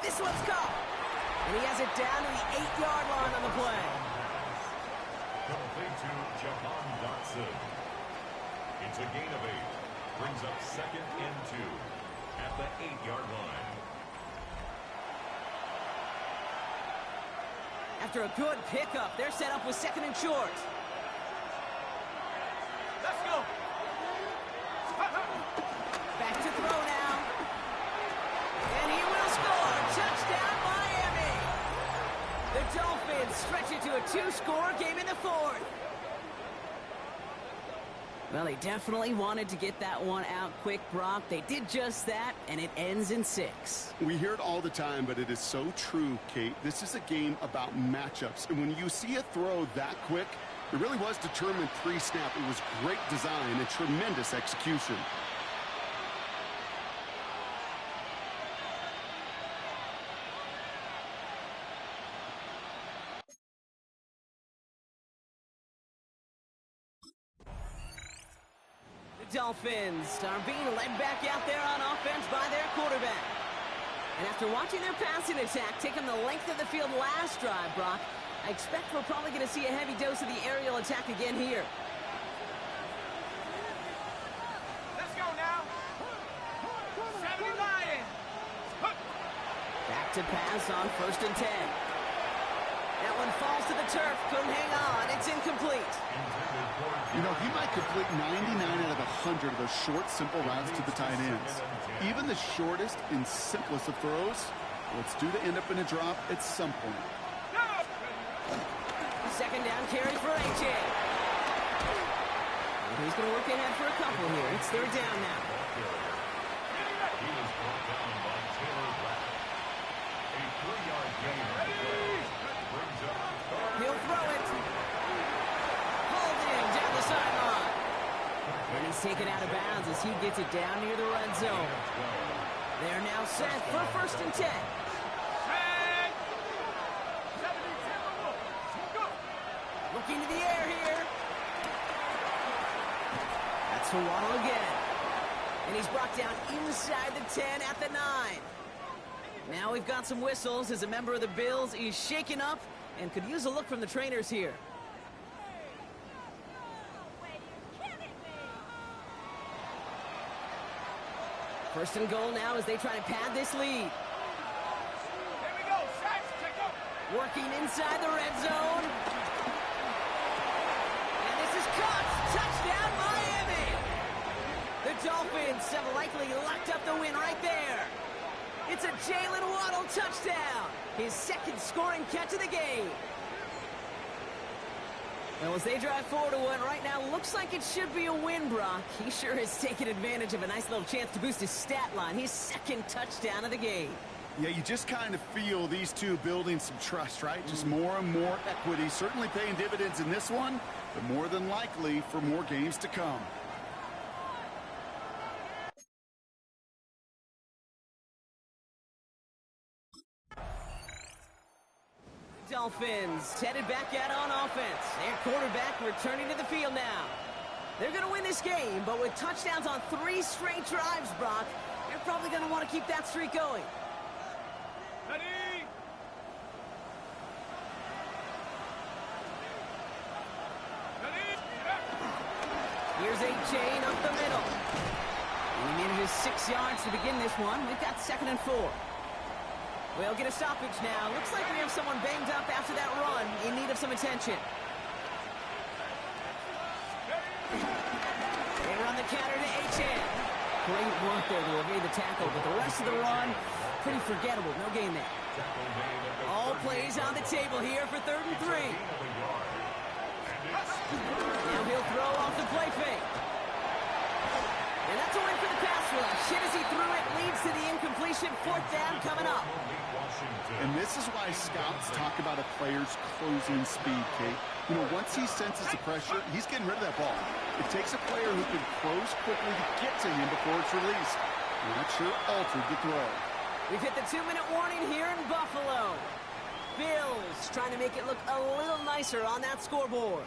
This one's caught. And he has it down to the 8-yard line on the play. Complete to Jahan Dotson. It's a gain of 8. Brings up 2nd and 2 at the 8-yard line. After a good pickup, they're set up with second and short. Let's go. Back to throw now. And he will score. Touchdown, Miami. The Dolphins stretch it to a 2-score game in the fourth. Well, they definitely wanted to get that one out quick, Brock. They did just that, and it ends in 6. We hear it all the time, but it is so true, Kate. This is a game about matchups. And when you see a throw that quick, it really was determined pre-snap. It was great design and tremendous execution. Dolphins are being led back out there on offense by their quarterback. And after watching their passing attack take them the length of the field last drive, Brock, I expect we're probably going to see a heavy dose of the aerial attack again here. Let's go now. 79. Back to pass on 1st and 10. That one falls to the turf. Couldn't hang on. It's incomplete. You know, he might complete 99 out of 100 of those short, simple routes to the tight ends. Even the shortest and simplest of throws, well, it's due to end up in a drop at some point. Second down carry for A.J. He's going to work ahead for a couple here. It's 3rd down now. He was brought down by Taylor Rapp. A 3-yard gain on the play. Brings up He'll throw it. Holding down the sideline. And he's taken out of bounds as he gets it down near the red zone. They're now set for 1st and 10. Looking to the air here. That's to Waddle again. And he's brought down inside the 10 at the 9. Now we've got some whistles as a member of the Bills is shaken up and could use a look from the trainers here. First and goal now as they try to pad this lead. Here we go. Sacks, check up. Working inside the red zone. And this is caught. Touchdown, Miami. The Dolphins have likely locked up the win right there. It's a Jalen Waddle touchdown. His 2nd scoring catch of the game. Well, as they drive forward to one right now, looks like it should be a win, Brock. He sure has taken advantage of a nice little chance to boost his stat line. His 2nd touchdown of the game. Yeah, you just kind of feel these two building some trust, right? Just more and more equity. Certainly paying dividends in this one, but more than likely for more games to come. Dolphins headed back out on offense. Their quarterback returning to the field now. They're going to win this game, but with touchdowns on 3 straight drives, Brock, they're probably going to want to keep that streak going. Ready? Ready? Here's A.J. up the middle. And he manages 6 yards to begin this one. We've got 2nd and 4. We'll get a stoppage now. Looks like we have someone banged up after that run in need of some attention. They run the counter to H.N. Great work there to evade the tackle, but the rest of the run, pretty forgettable. No gain there. All plays on the table here for 3rd and 3. Now he'll throw off the play fake. And that's a win for the pass rush. Hit as he threw it, leads to the incompletion. 4th down coming up. And this is why scouts talk about a player's closing speed, Kate. You know, once he senses the pressure, he's getting rid of that ball. It takes a player who can close quickly to get to him before it's released. And that sure altered the throw. We've hit the 2-minute warning here in Buffalo. Bills trying to make it look a little nicer on that scoreboard.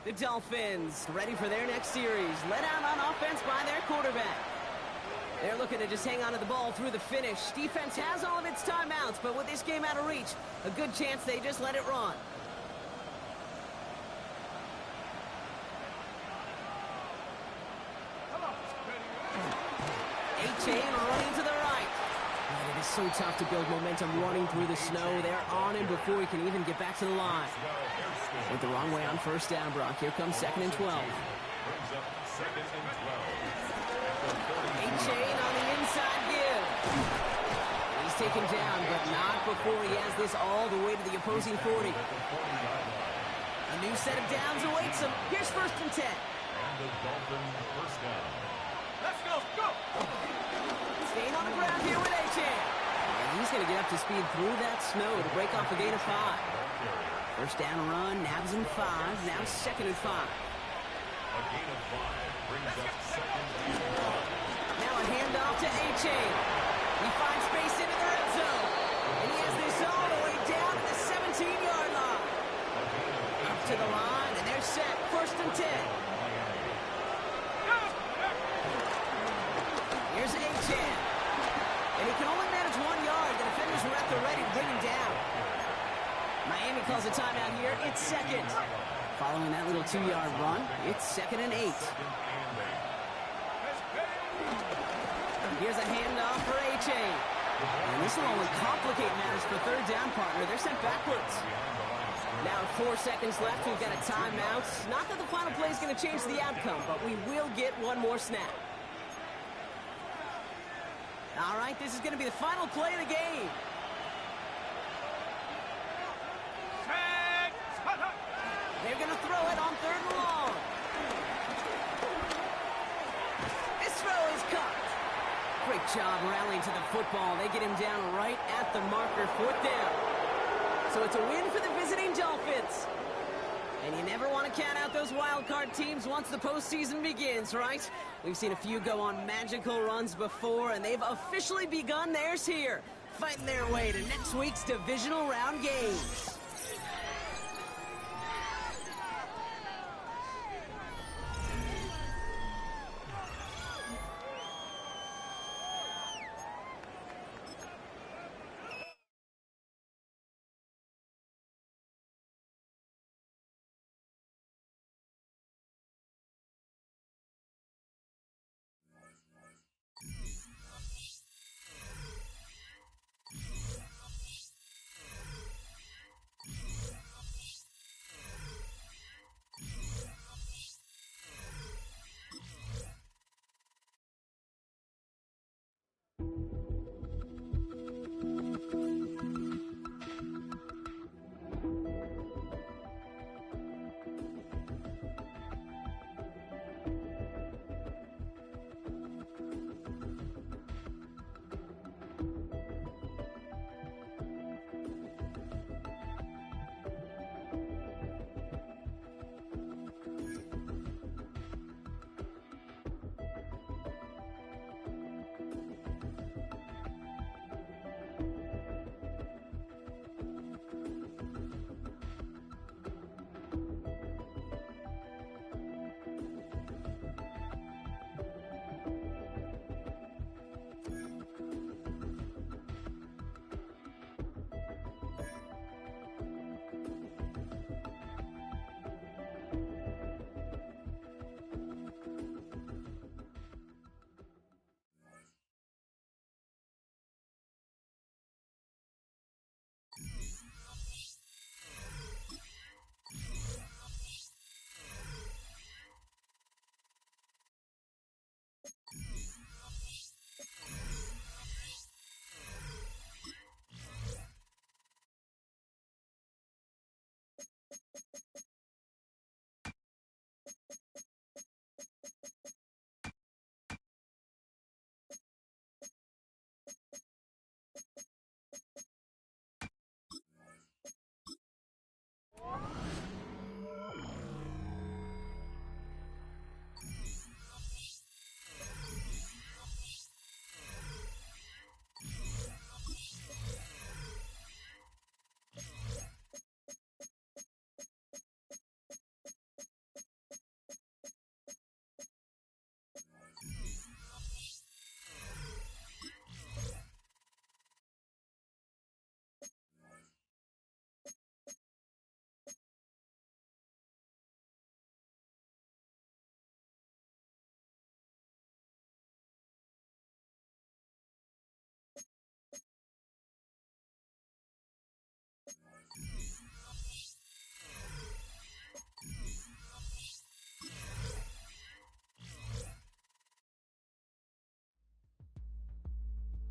The Dolphins ready for their next series. Led out on offense by their quarterback. They're looking to just hang on to the ball through the finish. Defense has all of its timeouts, but with this game out of reach, a good chance they just let it run. So tough to build momentum running through the snow. They're on him before he can even get back to the line. Went the wrong way on first down, Brock. Here comes 2nd and 12. A-Chain on the inside give. He's taken down, but not before he has this all the way to the opposing 40. A new set of downs awaits him. Here's 1st and 10. Let's go, go! Staying on the ground here with A-Chain. And he's going to get up to speed through that snow to break off a gain of 5. First down run, nabs him 5. Now 2nd and 5. A gain of 5 brings up 2nd and 1. Now a handoff to A-Chain. He finds space into the red zone. And he has this all the way down to the 17-yard line. Up to the line, and they're set. 1st and 10. Here's A-Chain. And he can only manage 1 yard. The defenders were at the ready to bring him down. Miami calls a timeout here. It's 2nd. Following that little 2-yard run, it's 2nd and 8. Here's a handoff for A-Chain. And this will only complicate matters for 3rd down, partner. They're sent backwards. Now 4 seconds left. We've got a timeout. Not that the final play is going to change the outcome, but we will get one more snap. All right, this is going to be the final play of the game. They're going to throw it on 3rd and long. This throw is caught. Great job rallying to the football. They get him down right at the marker, 4th down. So it's a win for the visiting Dolphins. And you never want to count out those wild card teams once the postseason begins, right? We've seen a few go on magical runs before, and they've officially begun theirs here, fighting their way to next week's divisional round games.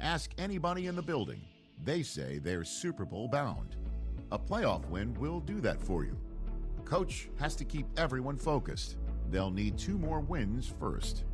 Ask anybody in the building. They say they're Super Bowl bound. A playoff win will do that for you. Coach has to keep everyone focused. They'll need 2 more wins first.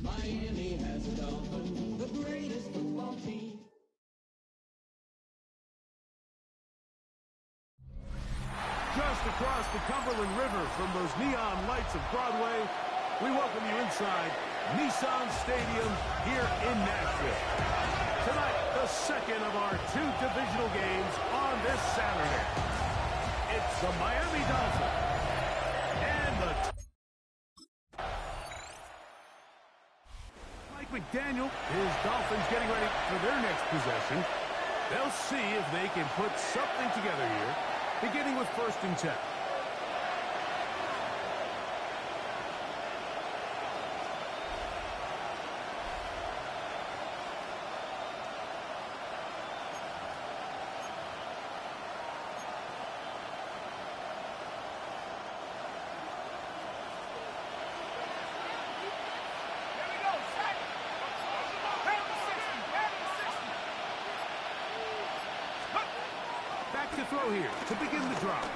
Miami has a dolphin, the greatest football team. Just across the Cumberland River from those neon lights of Broadway, we welcome you inside Nissan Stadium here in Nashville. Tonight, the second of our 2 divisional games on this Saturday. It's the Miami Dolphins and the Mike McDaniel, his Dolphins getting ready for their next possession. They'll see if they can put something together here, beginning with 1st and 10. To throw here to begin the drive.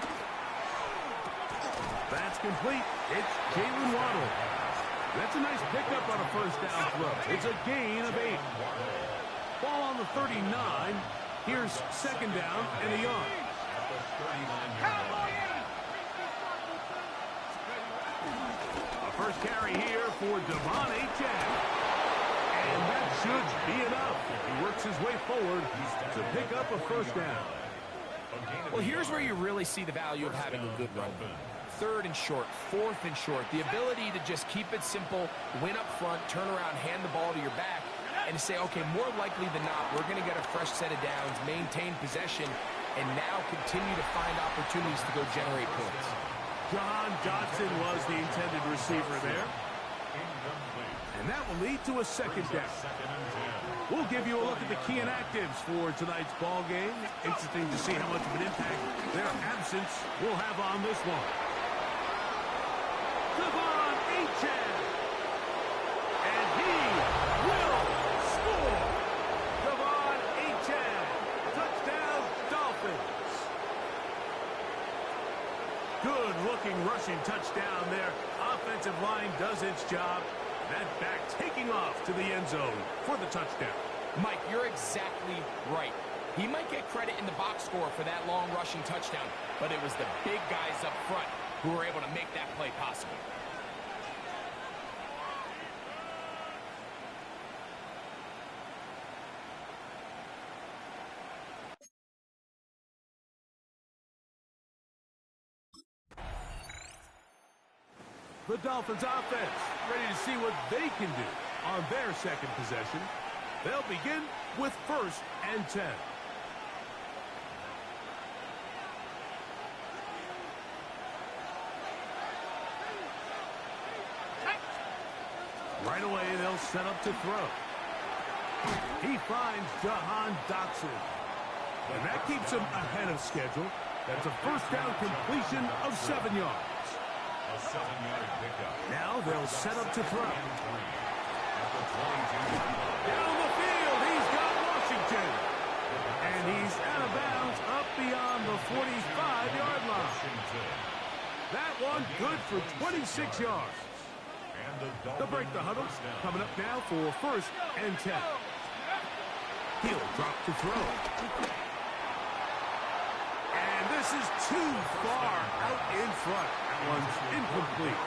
That's complete. It's Jalen Waddle. That's a nice pickup on a 1st down throw. It's a gain of 8. Ball on the 39. Here's 2nd down and a yard. A first carry here for Devon Achane. And that should be enough. He works his way forward to pick up a 1st down. Well, here's where you really see the value of having a good run. 3rd and short, 4th and short. The ability to just keep it simple, win up front, turn around, hand the ball to your back, and to say, okay, more likely than not, we're going to get a fresh set of downs, maintain possession, and now continue to find opportunities to go generate points. John Dodson was the intended receiver there. And that will lead to a 2nd down. We'll give you a look at the key inactives for tonight's ball game. Interesting to see how much of an impact their absence will have on this one. Devon Achane. And he will score. Devon Achane. Touchdown, Dolphins. Good-looking rushing touchdown there. Offensive line does its job. That back taking off to the end zone for the touchdown. Mike, you're exactly right. He might get credit in the box score for that long rushing touchdown, but it was the big guys up front who were able to make that play possible. The Dolphins offense ready to see what they can do on their second possession. They'll begin with 1st and 10. Right away, they'll set up to throw. He finds Jahan Dotson. And that keeps him ahead of schedule. That's a first down completion of 7 yards. A 7-yard pickup. Now they'll set up to throw. At the 22-yard Down the field, he's got Washington. And he's out of bounds up beyond the 45-yard line. That one good for 26 yards. They'll break the huddle. Coming up now for 1st and 10. He'll drop to throw. And this is too far out in front. That one's incomplete.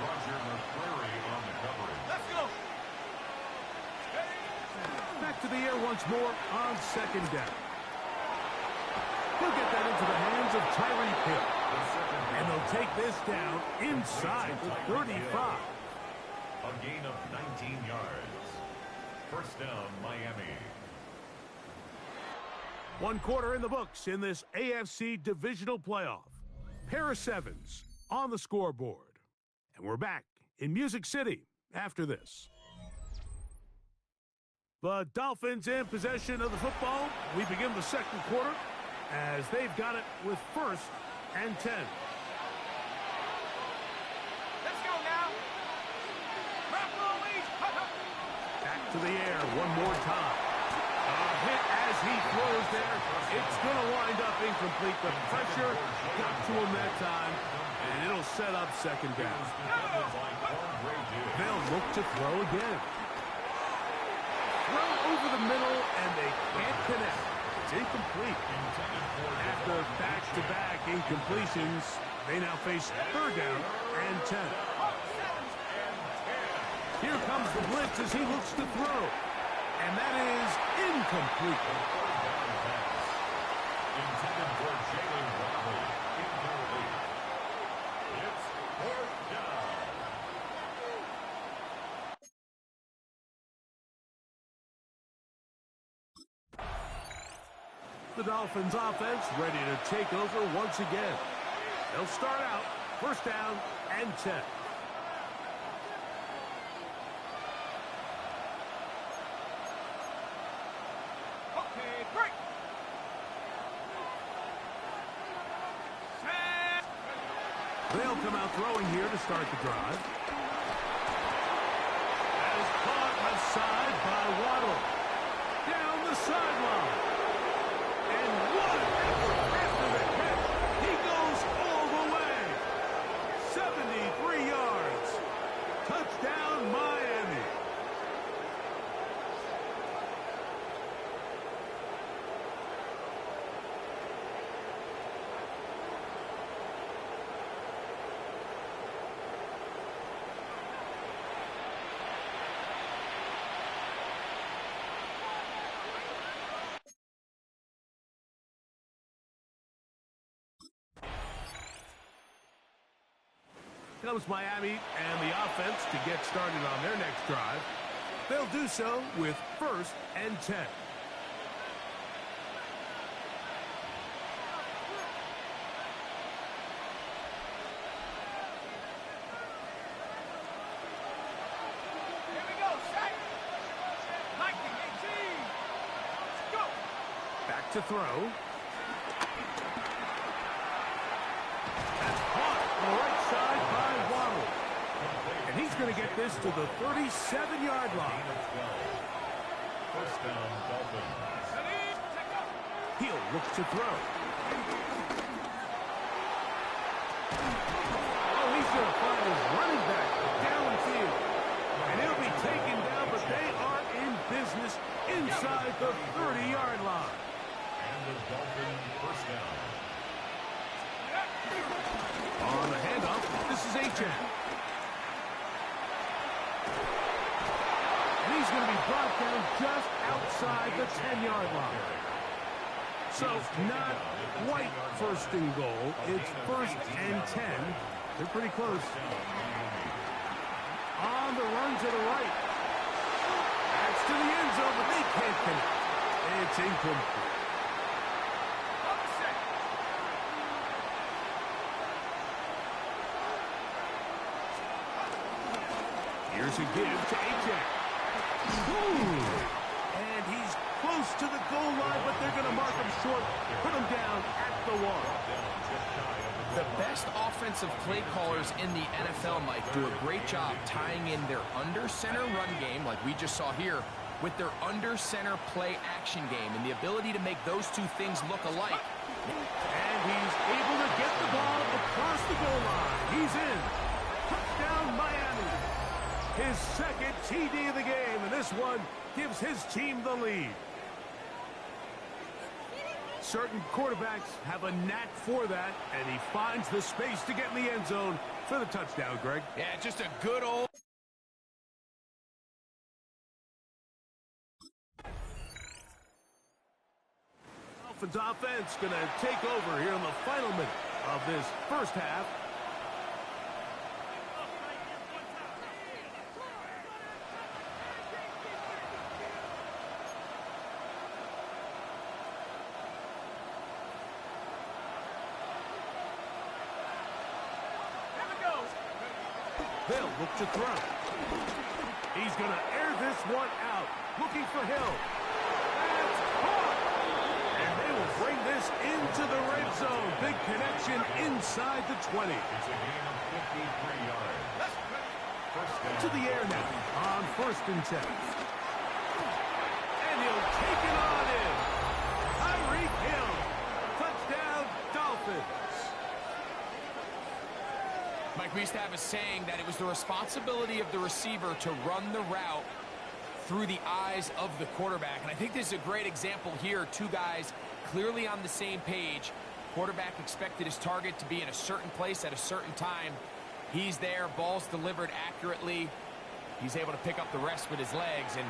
Roger McCreary on the coverage. Let's go. Back to the air once more on 2nd down. He'll get that into the hands of Tyreek Hill. And they'll take this down inside the 35. A gain of 19 yards. First down, Miami. 1 quarter in the books in this AFC divisional playoff. Pair of 7s on the scoreboard. And we're back in Music City after this. The Dolphins in possession of the football. We begin the 2nd quarter as they've got it with 1st and 10. Let's go now. Rock rolling. Back to the air one more time. A hit as he throws there. It's going to wind up incomplete. The pressure got to him that time, and it'll set up 2nd down. They'll look to throw again. Throw over the middle, and they can't connect. It's incomplete. After back-to-back incompletions, they now face 3rd down and 10. Here comes the blitz as he looks to throw. And that is incomplete. Intended for Jalen Waddle. Incomplete. It's 4th down. The Dolphins offense ready to take over once again. They'll start out 1st down and 10. Okay, break. They'll come out throwing here to start the drive. That is caught aside by Waddle. Down the sideline. And what effort after the catch. He goes all the way. 73 yards. Touchdown, Miami. Comes Miami and the offense to get started on their next drive. They'll do so with 1st and 10. Here we go, set. 19-18. Let's go. Back to throw. That's caught on the right side by Waddle. And he's going to get this to the 37-yard line. First down, Dolphins. He'll look to throw. Oh, he's going to find his running back downfield. And he'll be taken down, but they are in business going to be brought down just outside the 10-yard line. So not quite first and goal. It's first and 10. They're pretty close. On the run to the right. That's to the end zone, but they can't connect. It's incomplete. Here's a give to Ajax. And he's close to the goal line, but they're going to mark him short, put him down at the one. The best offensive play callers in the NFL, Mike, do a great job tying in their under-center run game, like we just saw here, with their under-center play action game, and the ability to make those two things look alike. And he's able to get the ball across the goal line. He's in. Touchdown, Miami. His second TD of the game, and this one gives his team the lead. Certain quarterbacks have a knack for that, and he finds the space to get in the end zone for the touchdown, Greg. Yeah, just a good old... Dolphins offense going to take over here in the final minute of this first half. They'll look to throw. He's going to air this one out. Looking for Hill. That's caught. And they will bring this into the red zone. Big connection inside the 20. It's a gain of 53 yards. To the air now on first and 10. And he'll take it on in. Tyreek Hill. Touchdown, Dolphins. Mike, we used to have a saying that it was the responsibility of the receiver to run the route through the eyes of the quarterback. And I think this is a great example here. Two guys clearly on the same page. Quarterback expected his target to be in a certain place at a certain time. He's there. Ball's delivered accurately. He's able to pick up the rest with his legs, and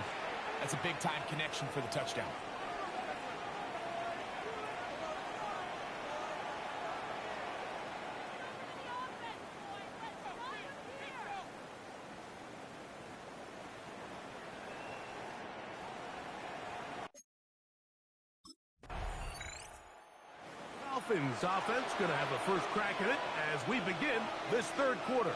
that's a big-time connection for the touchdown. Dolphins offense going to have the first crack at it as we begin this third quarter.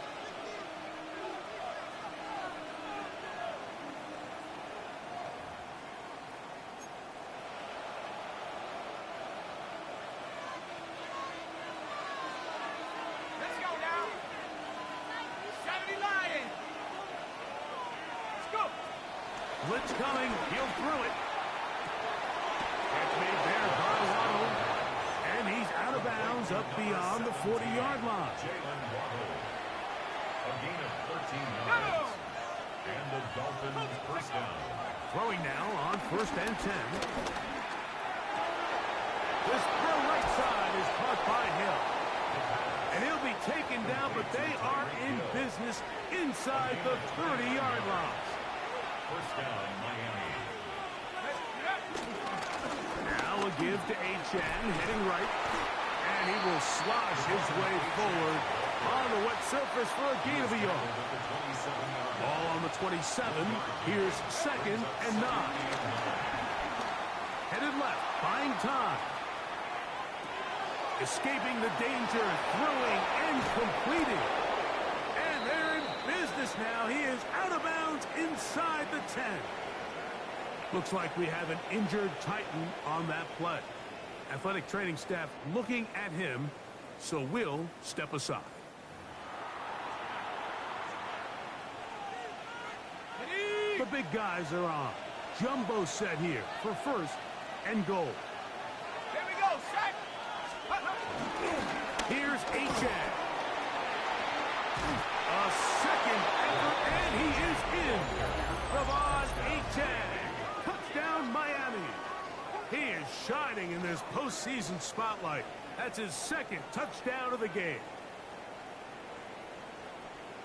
Let's go now. Saturday Lion. Let's go. Blitz coming. He'll throw it. Catch made there by Waddle. And he's out of bounds up beyond the 40-yard line. Jalen Waddle. A gain of 13 yards. And the Dolphins first down. Throwing now on first and 10. This throw right side is caught by Hill. And he'll be taken down, but they are in business inside the 30-yard line. First down, Miami. Now a give to Achane, heading right. And he will slosh his way forward on the wet surface for a gain of a yard. Ball on the 27. Here's second and 9. Headed left, buying time. Escaping the danger, throwing and completing. And they're in business now. He is out of bounds inside the 10. Looks like we have an injured Titan on that play. Athletic training staff looking at him, so we'll step aside. The big guys are on. Jumbo set here for first and goal. Here we go, set. Here's Achane. A second effort, and he is in. Ravon Achane. Touchdown, Miami. He is shining in this postseason spotlight. That's his second touchdown of the game.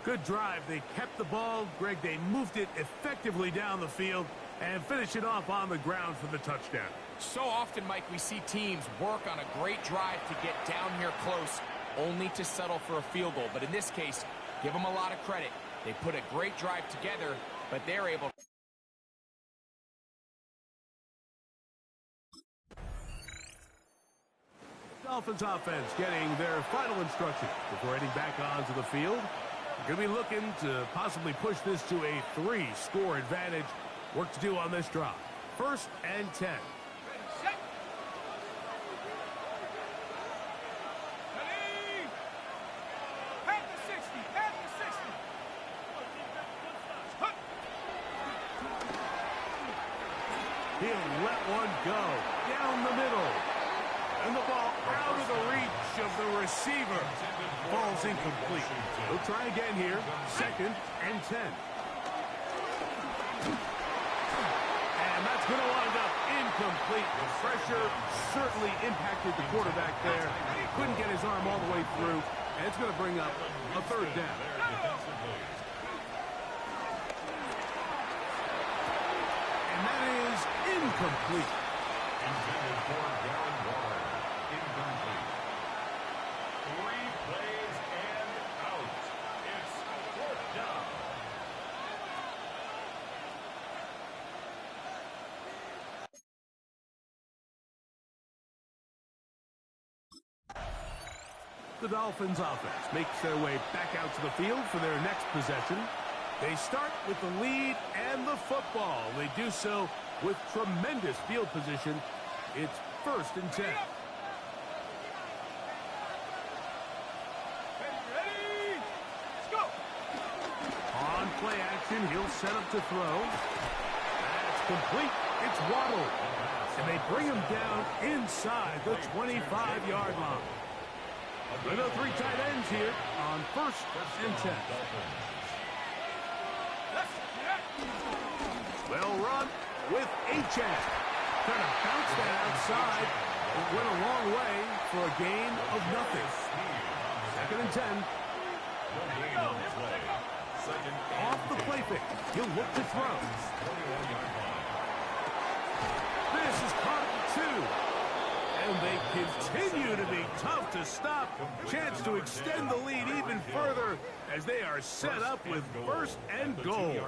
Good drive. They kept the ball. Greg, they moved it effectively down the field and finish it off on the ground for the touchdown. So often, Mike, we see teams work on a great drive to get down here close, only to settle for a field goal. But in this case, give them a lot of credit. They put a great drive together, but they're able. Dolphins offense getting their final instruction before heading back onto the field. They're going to be looking to possibly push this to a 3-score advantage. Work to do on this drive. 1st and 10. He'll let one go down the middle. And the ball out of the reach of the receiver. Ball's incomplete. He'll try again here. 2nd and 10. And that's going to wind up incomplete. The pressure certainly impacted the quarterback there. Couldn't get his arm all the way through. And it's going to bring up a 3rd down. And that is incomplete. Intended for Darren Waller. Incomplete. 3 plays and out. It's 4th down. The Dolphins offense makes their way back out to the field for their next possession. They start with the lead and the football. They do so with tremendous field position. It's 1st and 10. Ready? Let's go. On play action, he'll set up to throw. That's complete. It's Waddle. And they bring him down inside the 25-yard line. With the 3 tight ends here on 1st and 10. Well run with Achane. Trying to bounce that outside. It went a long way for a gain of nothing. 2nd and 10. Off the play fake. He'll look to throw. This is caught at 2. And they continue to be tough to stop. Chance to extend the lead even further as they are set up with 1st and goal.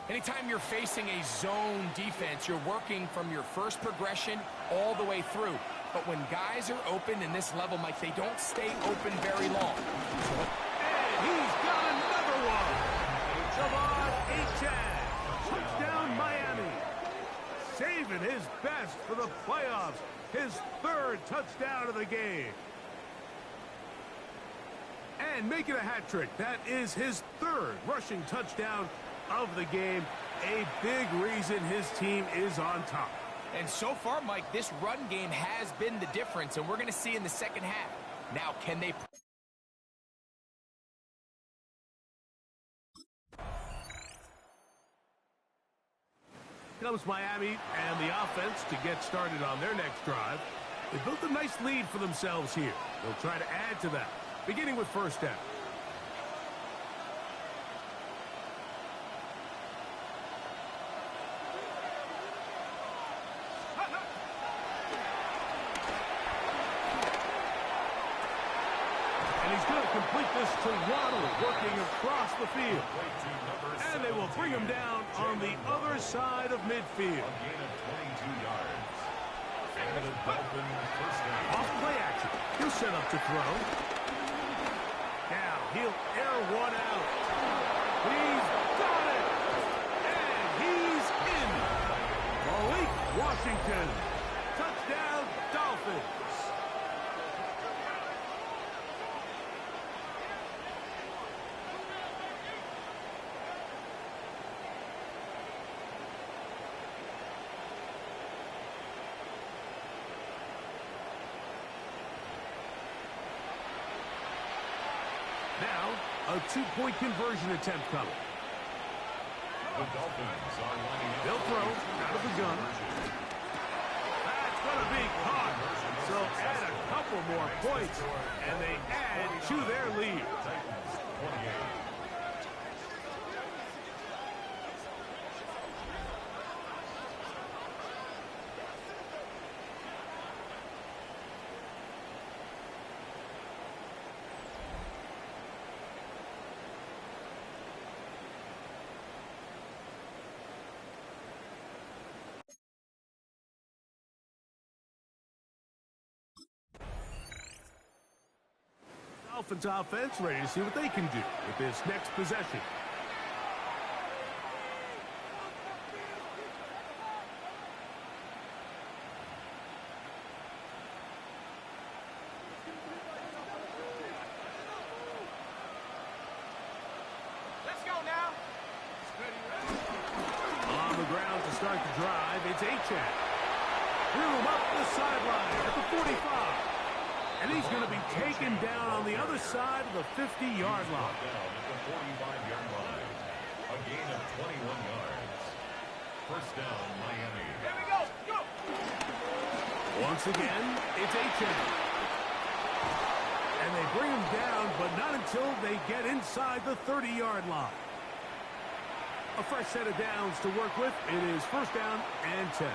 Anytime you're facing a zone defense, you're working from your first progression all the way through. But when guys are open in this level, Mike, they don't stay open very long. And he's got another one. Javon Achane. Touchdown, Miami. Saving his best for the playoffs. His 3rd touchdown of the game. And making a hat trick. That is his 3rd rushing touchdown of the game. A big reason his team is on top. And so far, Mike, this run game has been the difference, and we're going to see in the 2nd half. Now, can they... Comes Miami and the offense to get started on their next drive. They built a nice lead for themselves here. They'll try to add to that, beginning with 1st down. And he's going to complete this to Waddle, working across the field. And they will bring him down on the other side of midfield. A gain of 22 yards. And a Dolphin 1st down. Off play action. He'll set up to throw. Now he'll air one out. He's got it. And he's in. Malik Washington. Touchdown, Dolphins. Now, a 2-point conversion attempt coming. The Dolphins are lining up. They'll throw out of the gun. gonna be caught. So add a couple more points, and they add to their lead. Dolphins offense ready to see what they can do with this next possession. Let's go now. On the ground to start the drive, it's Achane. Threw him up the sideline at the 45. And he's going to be taken down on the other side of the 50-yard line. Down at the 45-yard line. A gain of 21 yards. First down, Miami. Here we go. Go. Once again, it's Achane. And they bring him down, but not until they get inside the 30-yard line. A fresh set of downs to work with. It is first down and 10.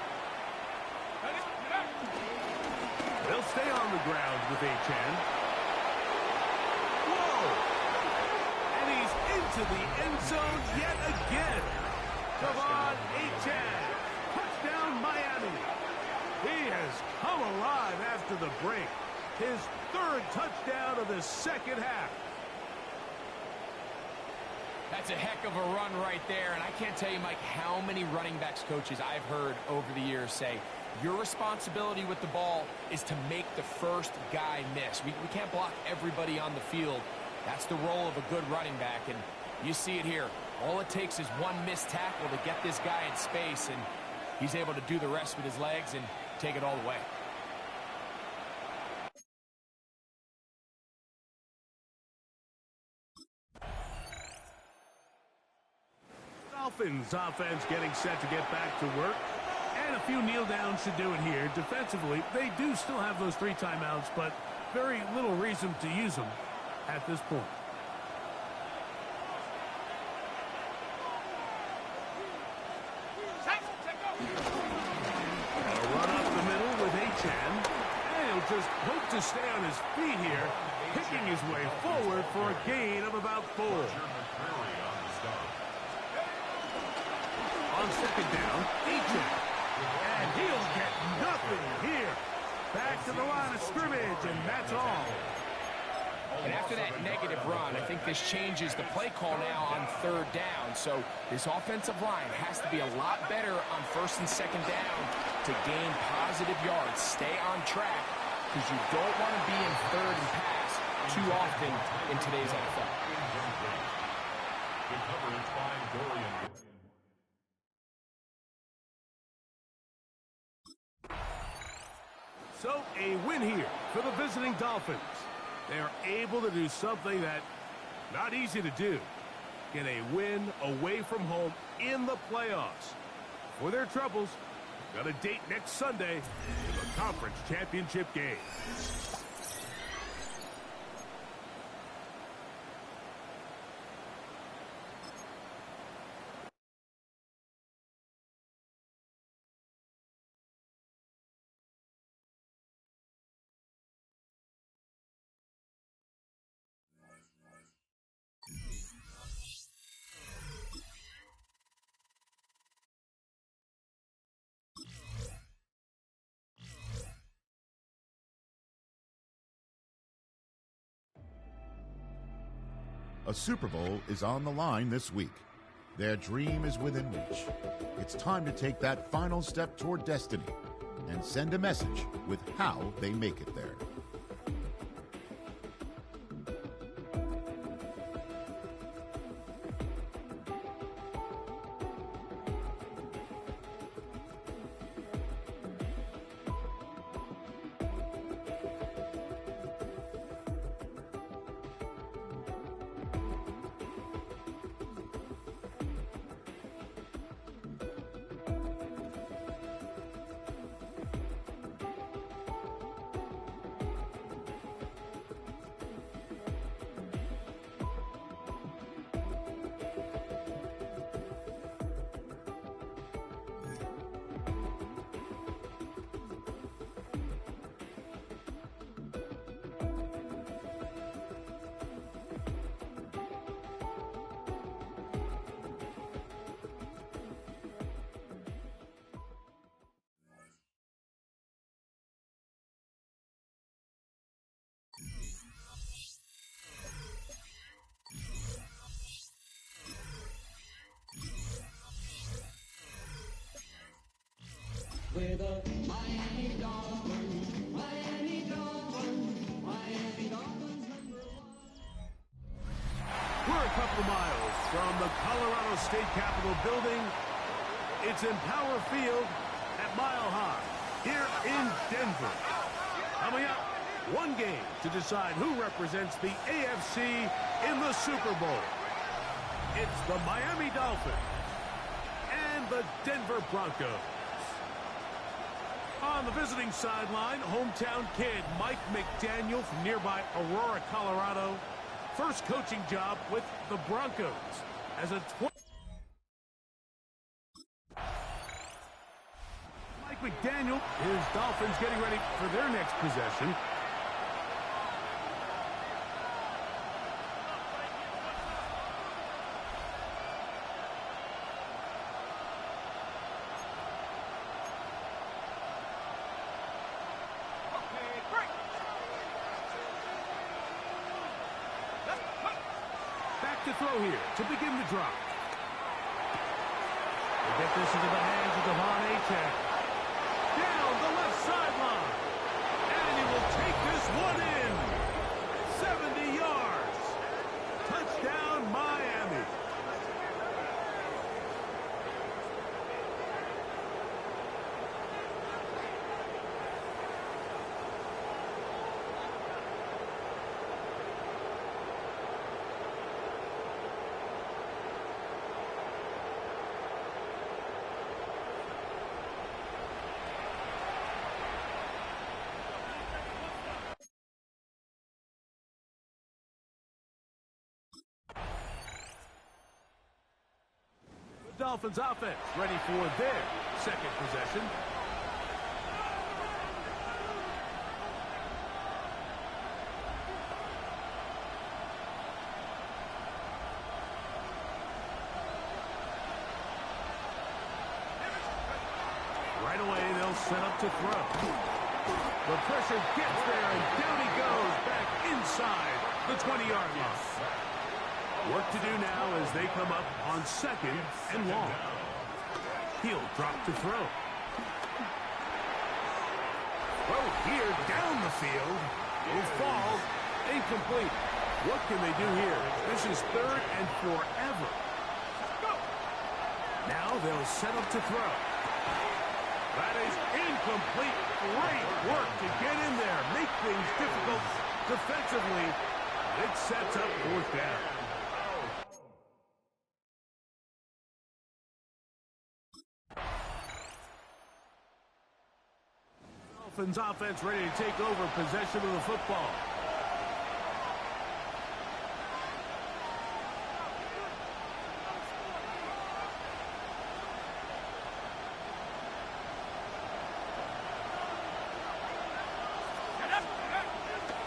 They'll stay on the ground with Achane. Whoa! And he's into the end zone yet again. Come on, Achane. Touchdown, Miami. He has come alive after the break. His third touchdown of the second half. That's a heck of a run right there, and I can't tell you, Mike, how many running backs coaches I've heard over the years say, your responsibility with the ball is to make the first guy miss. We can't block everybody on the field. That's the role of a good running back, and you see it here. All it takes is one missed tackle to get this guy in space, and he's able to do the rest with his legs and take it all the way. Dolphins offense getting set to get back to work. And a few kneel downs should do it here. Defensively, they do still have those 3 timeouts, but very little reason to use them at this point. A run up the middle with Achane. And he'll just hope to stay on his feet here, picking his way forward for a gain of about 4. On second down, Achane. And he'll get nothing here. Back to the line of scrimmage, and that's all. And after that negative run, I think this changes the play call now on third down. So this offensive line has to be a lot better on first and second down to gain positive yards. Stay on track, because you don't want to be in third and pass too often in today's NFL. The coverage by Dorian. So a win here for the visiting Dolphins. They are able to do something that not easy to do. Get a win away from home in the playoffs. For their troubles, got a date next Sunday in the conference championship game. A Super Bowl is on the line this week. Their dream is within reach. It's time to take that final step toward destiny and send a message with how they make it there. couple miles from the Colorado State Capitol building. It's in Power Field at Mile High here in Denver. Coming up, one game to decide who represents the AFC in the Super Bowl. It's the Miami Dolphins and the Denver Broncos. On the visiting sideline, hometown kid Mike McDaniel from nearby Aurora, Colorado. First coaching job with the Broncos as a Mike McDaniel, his Dolphins getting ready for their next possession. To throw here to begin the drive. We'll get this into the hands of Devon Achek. Down the left sideline. And he will take this one in. 70 yards. Touchdown, Miami. Dolphins offense ready for their second possession. Right away, they'll set up to throw. The pressure gets there, and down he goes back inside the 20-yard line. Work to do now as they come up on second and long. He'll drop to throw. Throw here down the field. Will fall. Incomplete. What can they do here? This is third and forever. Now they'll set up to throw. That is incomplete. Great work to get in there. Make things difficult defensively. It sets up fourth down. Dolphins offense ready to take over possession of the football.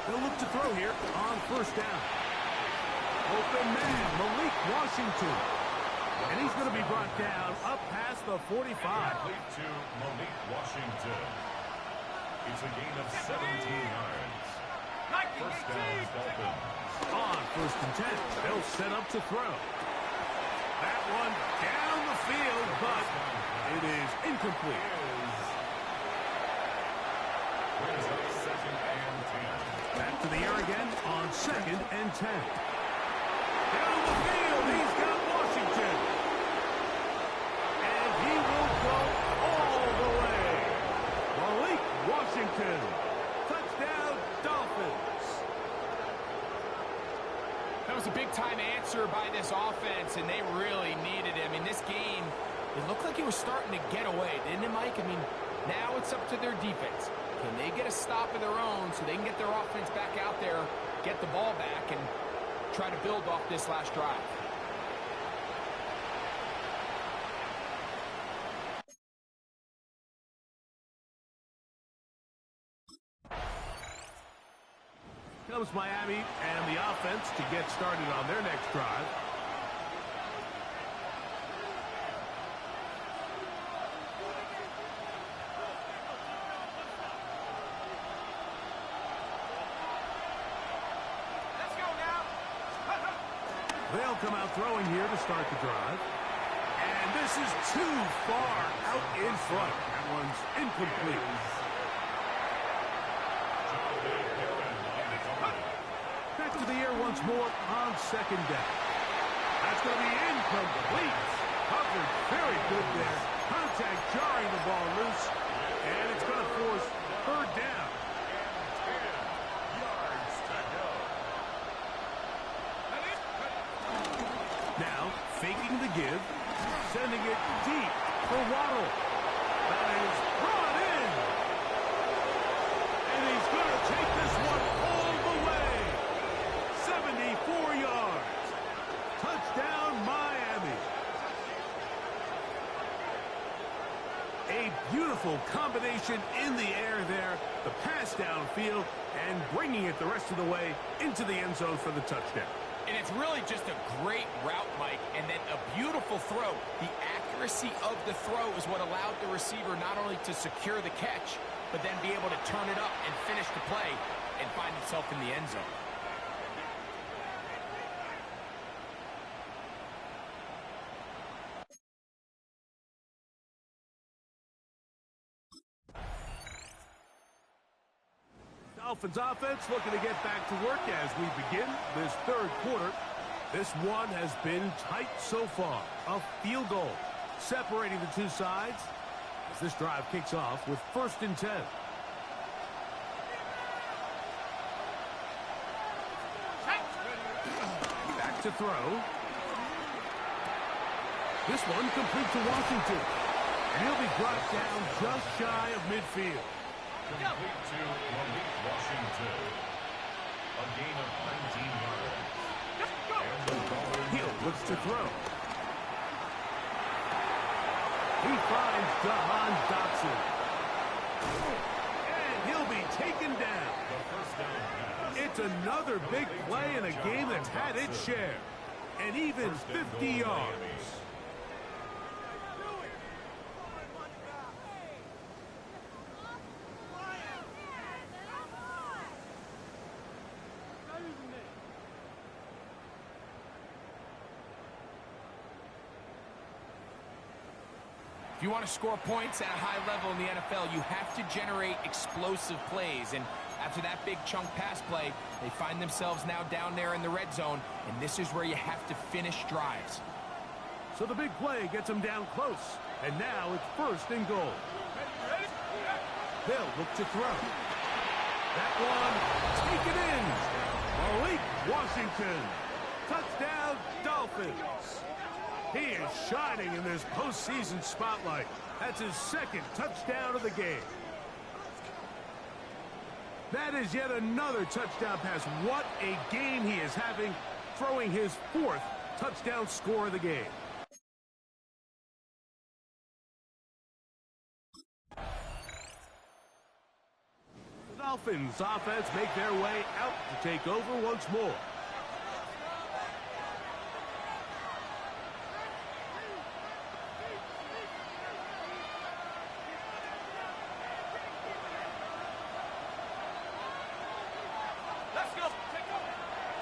They'll look to throw here on first down. Open man, Malik Washington. And he's going to be brought down up past the 45. Complete to Malik Washington. It's a gain of 17 yards. First down, Dolphins. On first and 10, they'll set up to throw. That one down the field, but it is incomplete. Brings up second and 10. Back to the air again on second and 10. Down the field, he's got Washington. And he will go all the way. Malik Washington. Touchdown, Dolphins. That was a big-time answer by this offense, and they really needed it. I mean, this game, it looked like it was starting to get away, didn't it, Mike? I mean, now it's up to their defense. Can they get a stop of their own so they can get their offense back out there, get the ball back, and try to build off this last drive? Comes Miami and the offense to get started on their next drive. Let's go now. They'll come out throwing here to start the drive. And this is too far out in front. That one's incomplete. Back to the air once more on second down. That's going to be incomplete. Covered very good there. Contact jarring the ball loose. And it's going to force third down. 10 yards to go. Now, faking the give. Sending it deep for Waddle. That is brought in. And he's going to take this one all the way. 74 yards. Touchdown, Miami. A beautiful combination in the air there. The pass downfield and bringing it the rest of the way into the end zone for the touchdown. And it's really just a great route, Mike, and then a beautiful throw. The accuracy of the throw is what allowed the receiver not only to secure the catch, but then be able to turn it up and finish the play and find himself in the end zone. Dolphins offense looking to get back to work as we begin this third quarter. This one has been tight so far. A field goal separating the two sides as this drive kicks off with 1st and 10. Back to throw. This one complete to Washington. And he'll be brought down just shy of midfield. Complete to Malik Washington. A gain of 19 yards. Hill looks to throw. He finds Jahan Dotson. And he'll be taken down. It's another big play in a game that's had its share. And even 50 yards. If you want to score points at a high level in the NFL, you have to generate explosive plays. And after that big chunk pass play, they find themselves now down there in the red zone, and this is where you have to finish drives. So the big play gets them down close. And now it's 1st and goal. They'll look to throw. That one taken in. Malik Washington. Touchdown, Dolphins. He is shining in this postseason spotlight. That's his 2nd touchdown of the game. That is yet another touchdown pass. What a game he is having, throwing his 4th touchdown score of the game. The Dolphins offense make their way out to take over once more.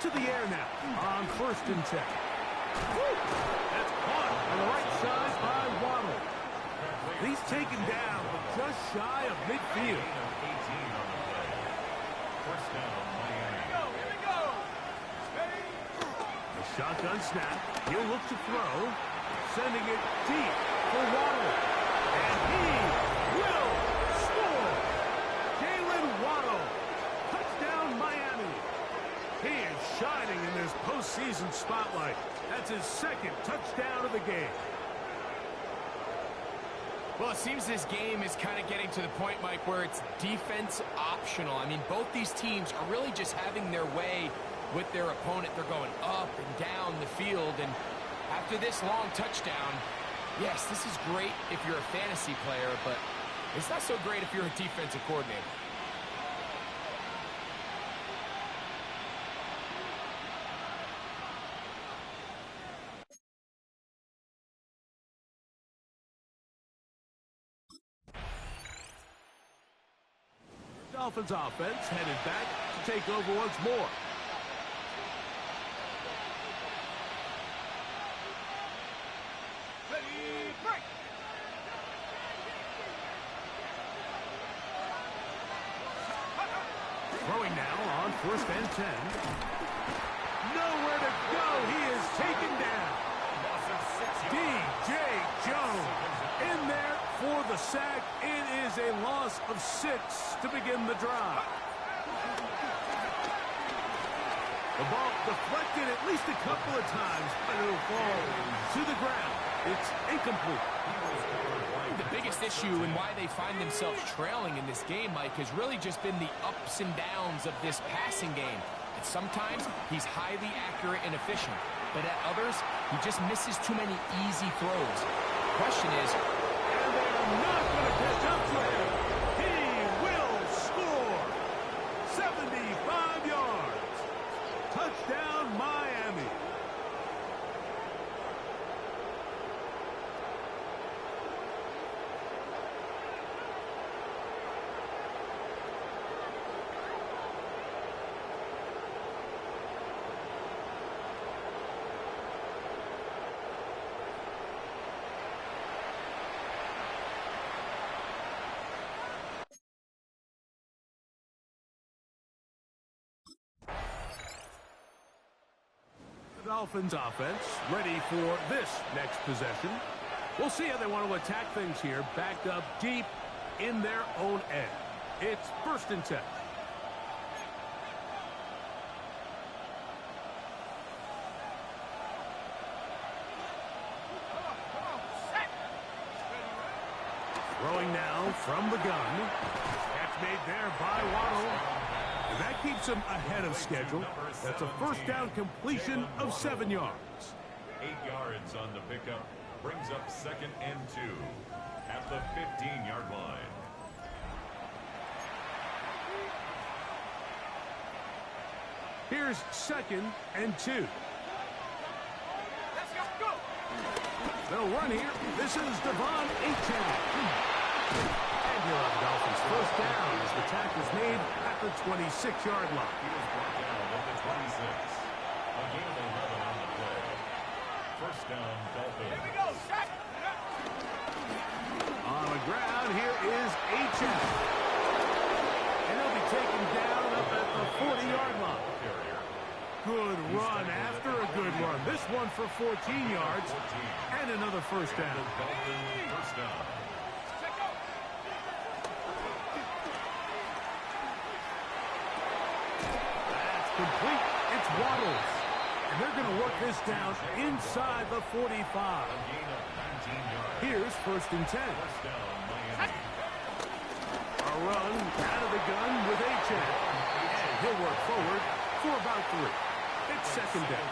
To the air now on 1st and 10. That's caught on the right side by Waddle. He's taken down but just shy of midfield. 18 on the play. 1st down, Miami. Here we go. The shotgun snap. He'll look to throw. Sending it deep for Waddle. And he will score. Jalen Waddle. Touchdown, Miami. He is shining in this postseason spotlight. That's his 2nd touchdown of the game. Well, it seems this game is kind of getting to the point, Mike, where it's defense optional. I mean, both these teams are really just having their way with their opponent. They're going up and down the field, and after this long touchdown, yes, this is great if you're a fantasy player, but it's not so great if you're a defensive coordinator. Dolphins offense headed back to take over once more. Ready, break. Throwing now on 1st and 10. Nowhere to go. He is taken down. for the sack. It is a loss of 6 to begin the drive. The ball deflected at least a couple of times, but it'll fall to the ground. It's incomplete. The biggest issue and why they find themselves trailing in this game, Mike, has really just been the ups and downs of this passing game. And sometimes he's highly accurate and efficient, but at others, he just misses too many easy throws. The question is, and they're not going to catch up to him. He will score 75 yards. Touchdown, Miami. Dolphins offense ready for this next possession. We'll see how they want to attack things here, backed up deep in their own end. It's 1st and 10. Throwing now from the gun. Catch made there by Waddle. And that keeps him ahead of schedule. That's a 1st down completion of 7 yards. 8 yards on the pickup. Brings up 2nd and 2 at the 15-yard line. Here's 2nd and 2. They'll run here. This is Devon Achane. And he'll have the Dolphins 1st down as the tackle's made at the 26-yard line. He was brought down at the 26. A gain of 11 on the play. 1st down, Dolphins. Here we go, sack! On the ground, here is Achane. And he'll be taken down up at the 40-yard line. Good run after a good run. This one for 14 yards and another 1st down. 1st down. That's complete. It's Waddles. And they're going to work this down inside the 45. Here's 1st and 10. A run out of the gun with Achane. And he'll work forward for about 3. It's 2nd down.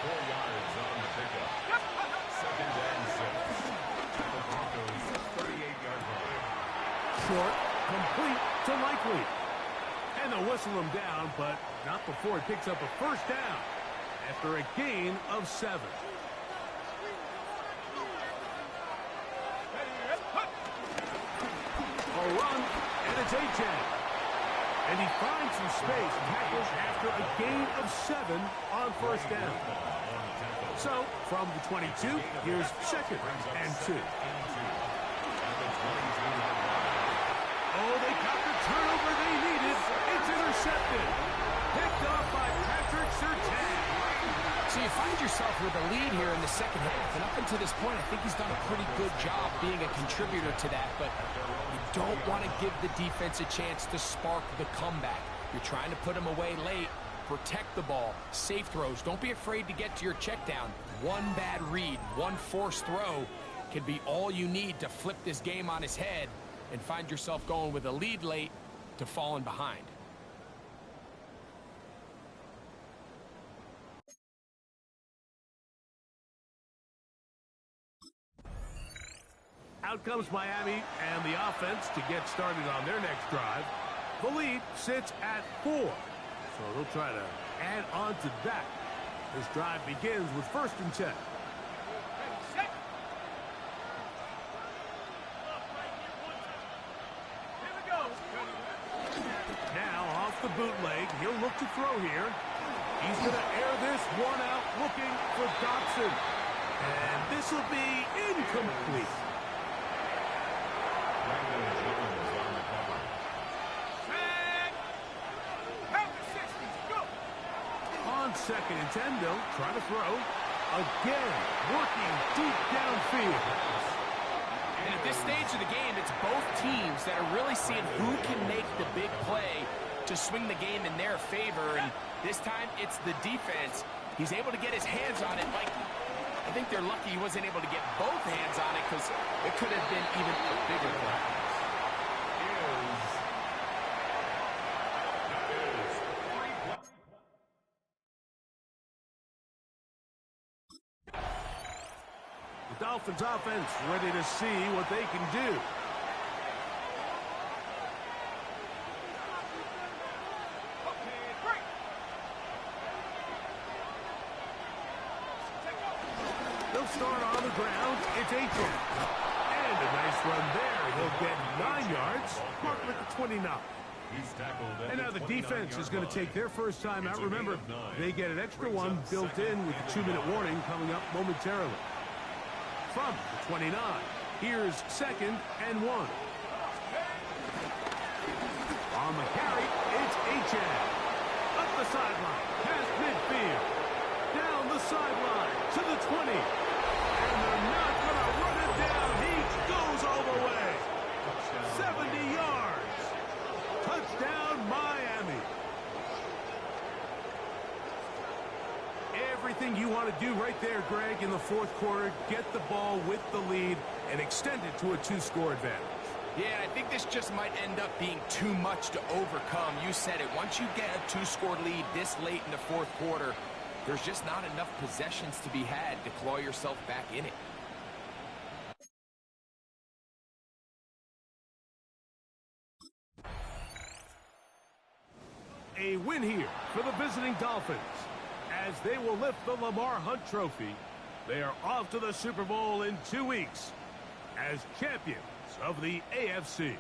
4 yards on the pickup. 2nd and 6. The Broncos 38-yard line. Short, complete to Likely. And they'll whistle him down, but not before he picks up a 1st down after a gain of 7. A run, and it's Achane. And he finds some space, tackles after a gain of 7 on 1st down. So, from the 22, here's 2nd and 2. Oh, they got the turnover they needed. It's intercepted. Picked up by Patrick Surtain. So you find yourself with a lead here in the 2nd half, and up until this point, I think he's done a pretty good job being a contributor to that, but you don't want to give the defense a chance to spark the comeback. You're trying to put him away late, protect the ball, safe throws. Don't be afraid to get to your check down. One bad read, one forced throw can be all you need to flip this game on its head and find yourself going with a lead late to falling behind. Out comes Miami and the offense to get started on their next drive. The lead sits at 4, so they'll try to add on to that. This drive begins with 1st and 10. Now off the bootleg, he'll look to throw here. He's going to air this one out looking for Dobson. And this will be incomplete. On 2nd and 10, they'll try to throw. Again, working deep downfield. At this stage of the game, it's both teams that are really seeing who can make the big play to swing the game in their favor, and this time it's the defense. He's able to get his hands on it. Like, I think they're lucky he wasn't able to get both hands on it because it could have been even a bigger play. The Dolphins offense ready to see what they can do. They'll start on the ground. It's Aiken. And a nice run there. He'll get 9 yards. Marked with the 29. And now the defense is going to take their first time out. Remember, they get an extra one built in with the 2-minute warning coming up momentarily. From the 29, here's 2nd and 1. On the carry, it's Aiken. Up the sideline, past midfield. Down the sideline to the 20. And they're not going to run it down. He goes all the way. 70 yards. Touchdown, Miami. Everything you want to do right there, Greg, in the fourth quarter. Get the ball with the lead and extend it to a 2-score advantage. Yeah, I think this just might end up being too much to overcome. You said it. Once you get a 2-score lead this late in the fourth quarter, there's just not enough possessions to be had to claw yourself back in it. A win here for the visiting Dolphins as they will lift the Lamar Hunt Trophy. They are off to the Super Bowl in 2 weeks as champions of the AFC.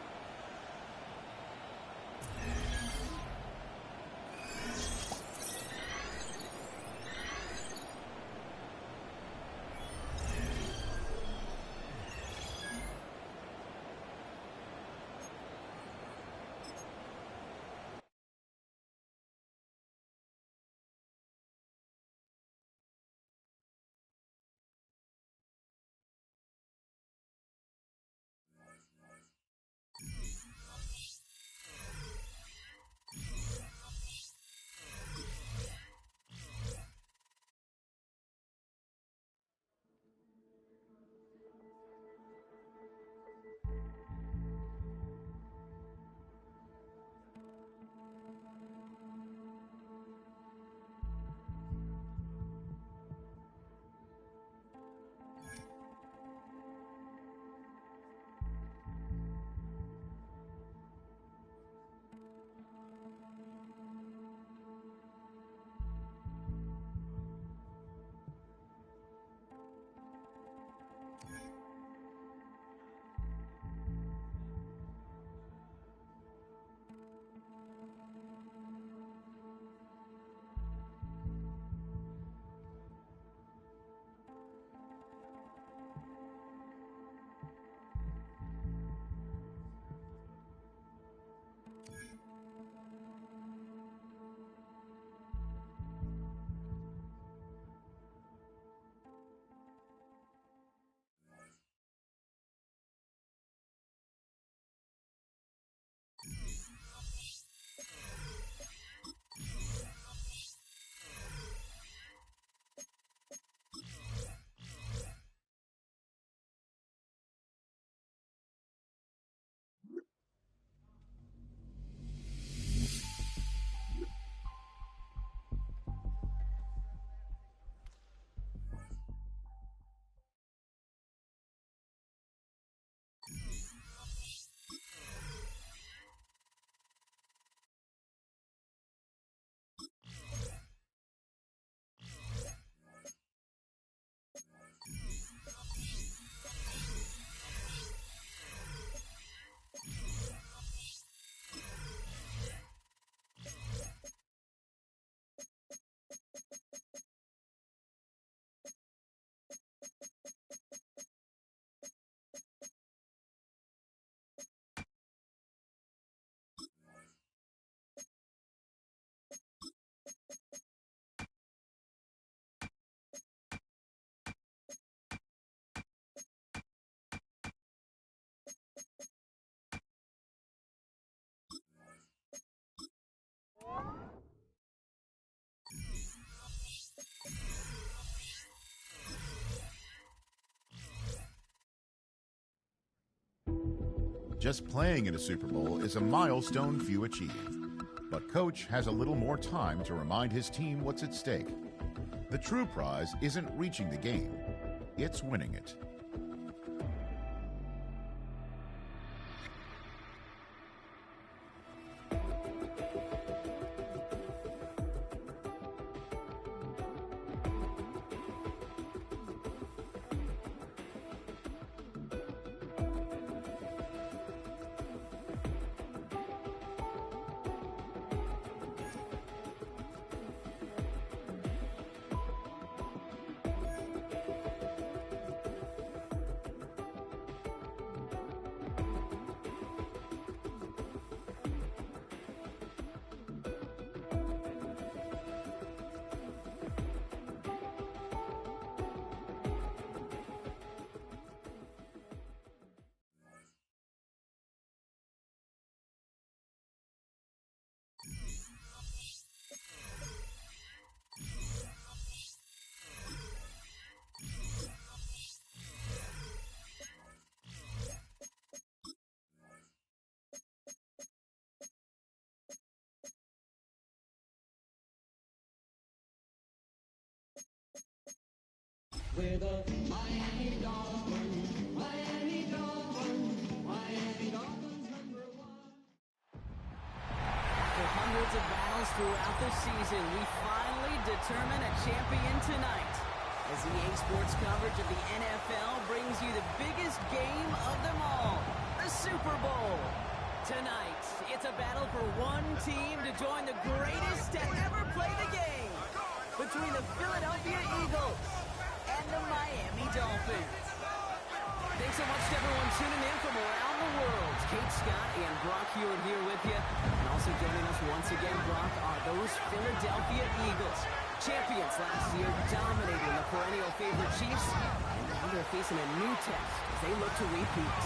Just playing in a Super Bowl is a milestone few achieve. But Coach has a little more time to remind his team what's at stake. The true prize isn't reaching the game, it's winning it. We're the Miami Dolphins, Miami Dolphins, Miami Dolphins #1. After hundreds of battles throughout the season, we finally determine a champion tonight. As EA Sports coverage of the NFL brings you the biggest game of them all, the Super Bowl. Tonight, it's a battle for one team to join the greatest to ever play the game. Between the Philadelphia Eagles and the Miami Dolphins. Thanks so much to everyone tuning in from around the world. Kate, Scott, and Brock Hewitt here with you. And also joining us once again, Brock, are those Philadelphia Eagles. Champions last year, dominating the perennial favorite Chiefs. And now they're facing a new test as they look to repeat.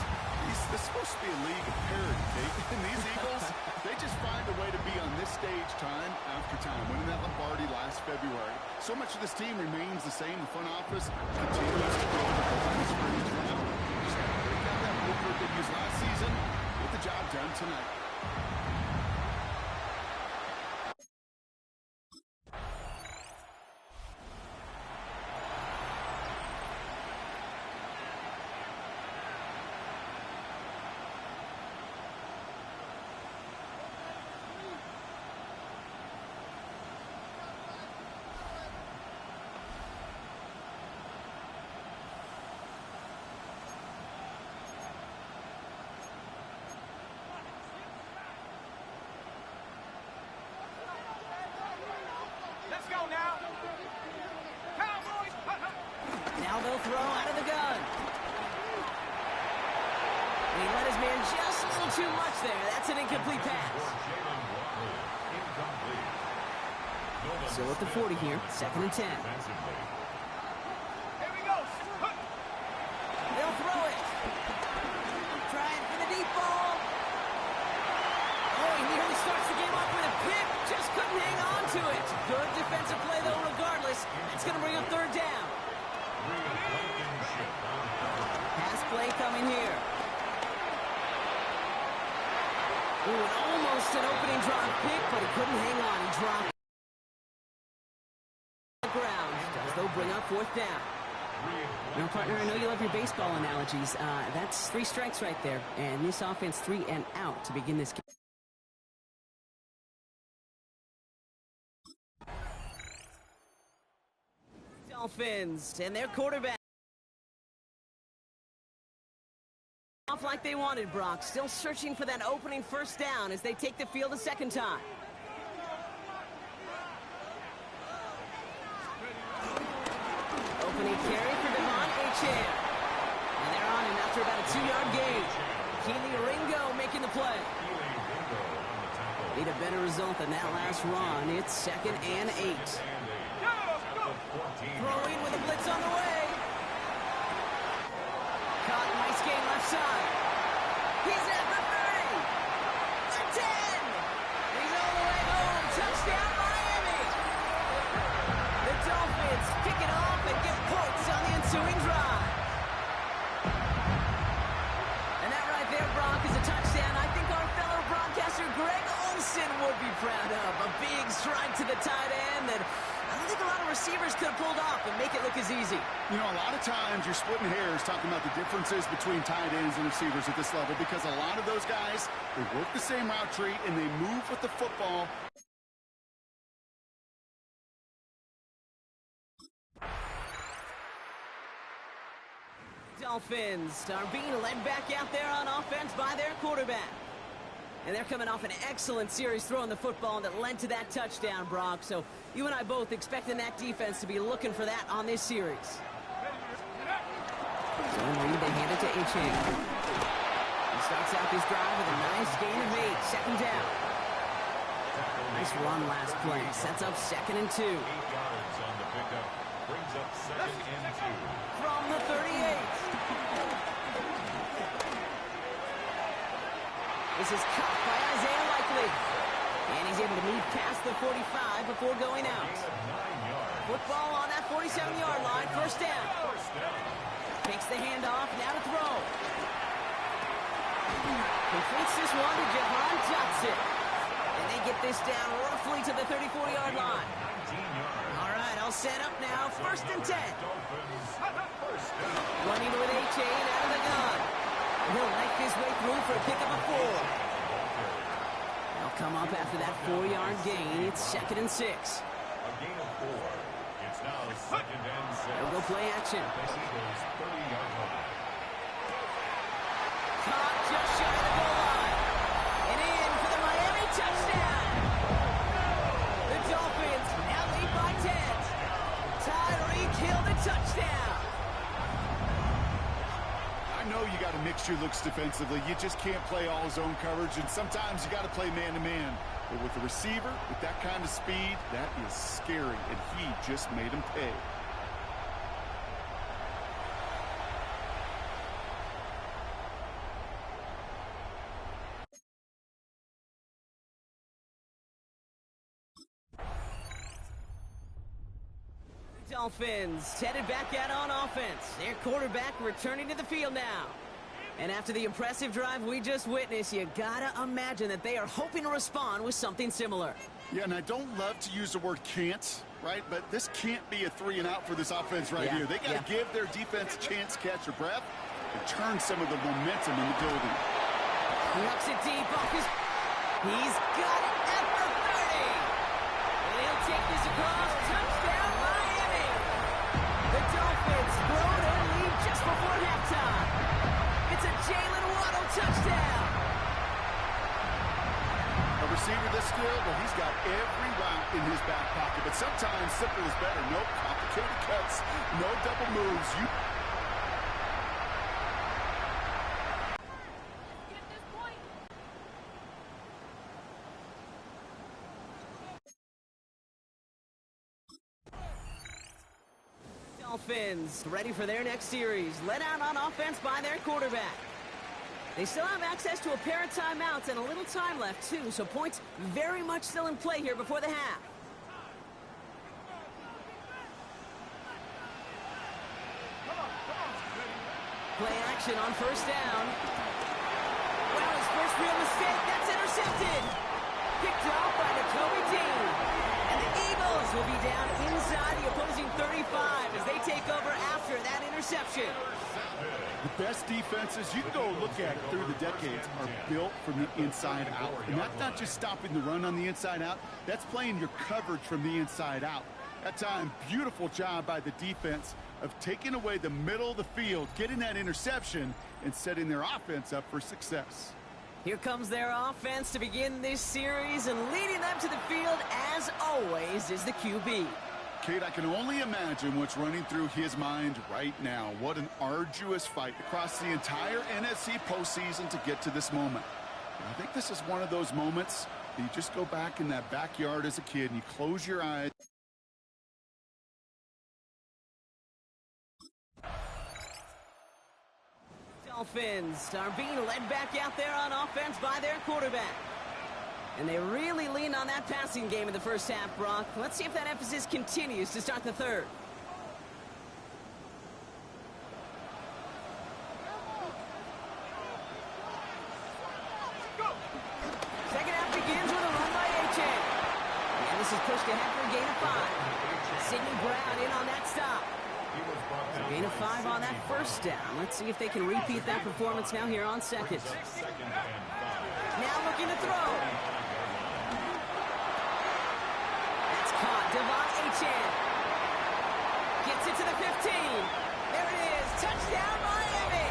This is supposed to be a league of parity, Kate. And these Eagles, they just find a way to be on this stage time after time. Winning that Lombardi last February. So much of this team remains the same. The front office continues to grow the line of scrimmage now. Just got to break out that blueprint they used last season. Get the job done tonight. Let's go now. Cowboys. Now they'll throw out of the gun. And he let his man just a little too much there. That's an incomplete pass. So at the 40 here, 2nd and 10. Here we go. They'll throw it. Trying for the deep ball. Oh, he nearly starts the game off with a pick. Just couldn't hang on to it. Good defensive play, though, regardless. It's going to bring up 3rd down. Pass play coming here. Ooh, and almost an opening drop pick, but he couldn't hang on. He dropped the ground. Does, though, bring up 4th down. Now, partner, I know you love your baseball analogies. That's 3 strikes right there. And this offense 3 and out to begin this game. Dolphins and their quarterback. Off like they wanted, Brock. Still searching for that opening 1st down as they take the field a 2nd time. Opening carry for Devon Achane. And they're on him after about a 2-yard gain. Keely Ringo making the play. Need a better result than that last run. It's 2nd and 8. Throwing with a blitz on the way. Caught, nice gain left side. He's at the 30. The 10. He's all the way home. Touchdown, Miami. The Dolphins kick it off and get points on the ensuing drive. And that right there, Brock, is a touchdown. big strike to the tight end that I don't think a lot of receivers could have pulled off and make it look as easy. You know, a lot of times you're splitting hairs talking about the differences between tight ends and receivers at this level because a lot of those guys, they work the same route tree and they move with the football. Dolphins are being led back out there on offense by their quarterback. And they're coming off an excellent series throwing the football that led to that touchdown, Brock. So you and I both expecting that defense to be looking for that on this series. So Reed, they hand it to H.A. He starts out this drive with a nice gain of 8, second down. Nice run last play, sets up 2nd and 2. 8 yards on the pickup, brings up 2nd and 2. From the 38. This is caught by Isaiah Likely. And he's able to move past the 45 before going out. Football on that 47-yard line, first down. Takes the handoff, now to throw. Completes this one to Jahan Johnson. And they get this down roughly to the 34-yard line. All right, all set up now, 1st and 10. Running with H.A. out of the gun. He'll knife his way through for a pickup of 4. They'll come up after that 4-yard gain. It's 2nd and 6. A gain of 4. It's now 2nd and 6. They'll go play action. This equals 30-yard line. Caught just shy of the goal line. And in for the Miami touchdown. The Dolphins now lead by 10. Tyreek Hill the touchdown. I know you got to mix your looks defensively. You just can't play all zone coverage, and sometimes you got to play man-to-man. But with the receiver, with that kind of speed, that is scary, and he just made him pay. Dolphins headed back out on offense. Their quarterback returning to the field now. And after the impressive drive we just witnessed, you gotta imagine that they are hoping to respond with something similar. Yeah, and I don't love to use the word can't, right? But this can't be a 3-and-out for this offense right here. They got to give their defense a chance to catch their breath and turn some of the momentum in the building. Knocks it deep off his... He's got it at the 30. And he'll take this across. Touchdown, Miami. The Dolphins grow their lead just before halftime. It's a Jalen Waddle touchdown. A receiver this skilled, well, he's got every route in his back pocket. But sometimes simple is better. No complicated cuts, no double moves. Dolphins ready for their next series. Led out on offense by their quarterback. They still have access to a pair of timeouts and a little time left, too, so points very much still in play here before the half. Play action on first down. Well, his first real mistake, that's intercepted. Picked up by Nakobe Dean. And the Eagles will be down inside the opposing 35 as they take over after that interception. The best defenses you can go look at through the decades are built from the inside out. And that's not just stopping the run on the inside out. That's playing your coverage from the inside out. That time, beautiful job by the defense of taking away the middle of the field, getting that interception, and setting their offense up for success. Here comes their offense to begin this series, and leading them to the field, as always, is the QB. Kate, I can only imagine what's running through his mind right now. What an arduous fight across the entire NFC postseason to get to this moment. And I think this is one of those moments that you just go back in that backyard as a kid and you close your eyes. Dolphins are being led back out there on offense by their quarterback. And they really lean on that passing game in the first half, Brock. Let's see if that emphasis continues to start the third. Second half begins with a run by H.A. This is pushed ahead for a gain of 5. Sidney Brown in on that stop. Gain of 5 on that first down. Let's see if they can repeat that performance now here on second. Now looking to throw. That's caught. Devon Achane gets it to the 15. There it is. Touchdown, Miami.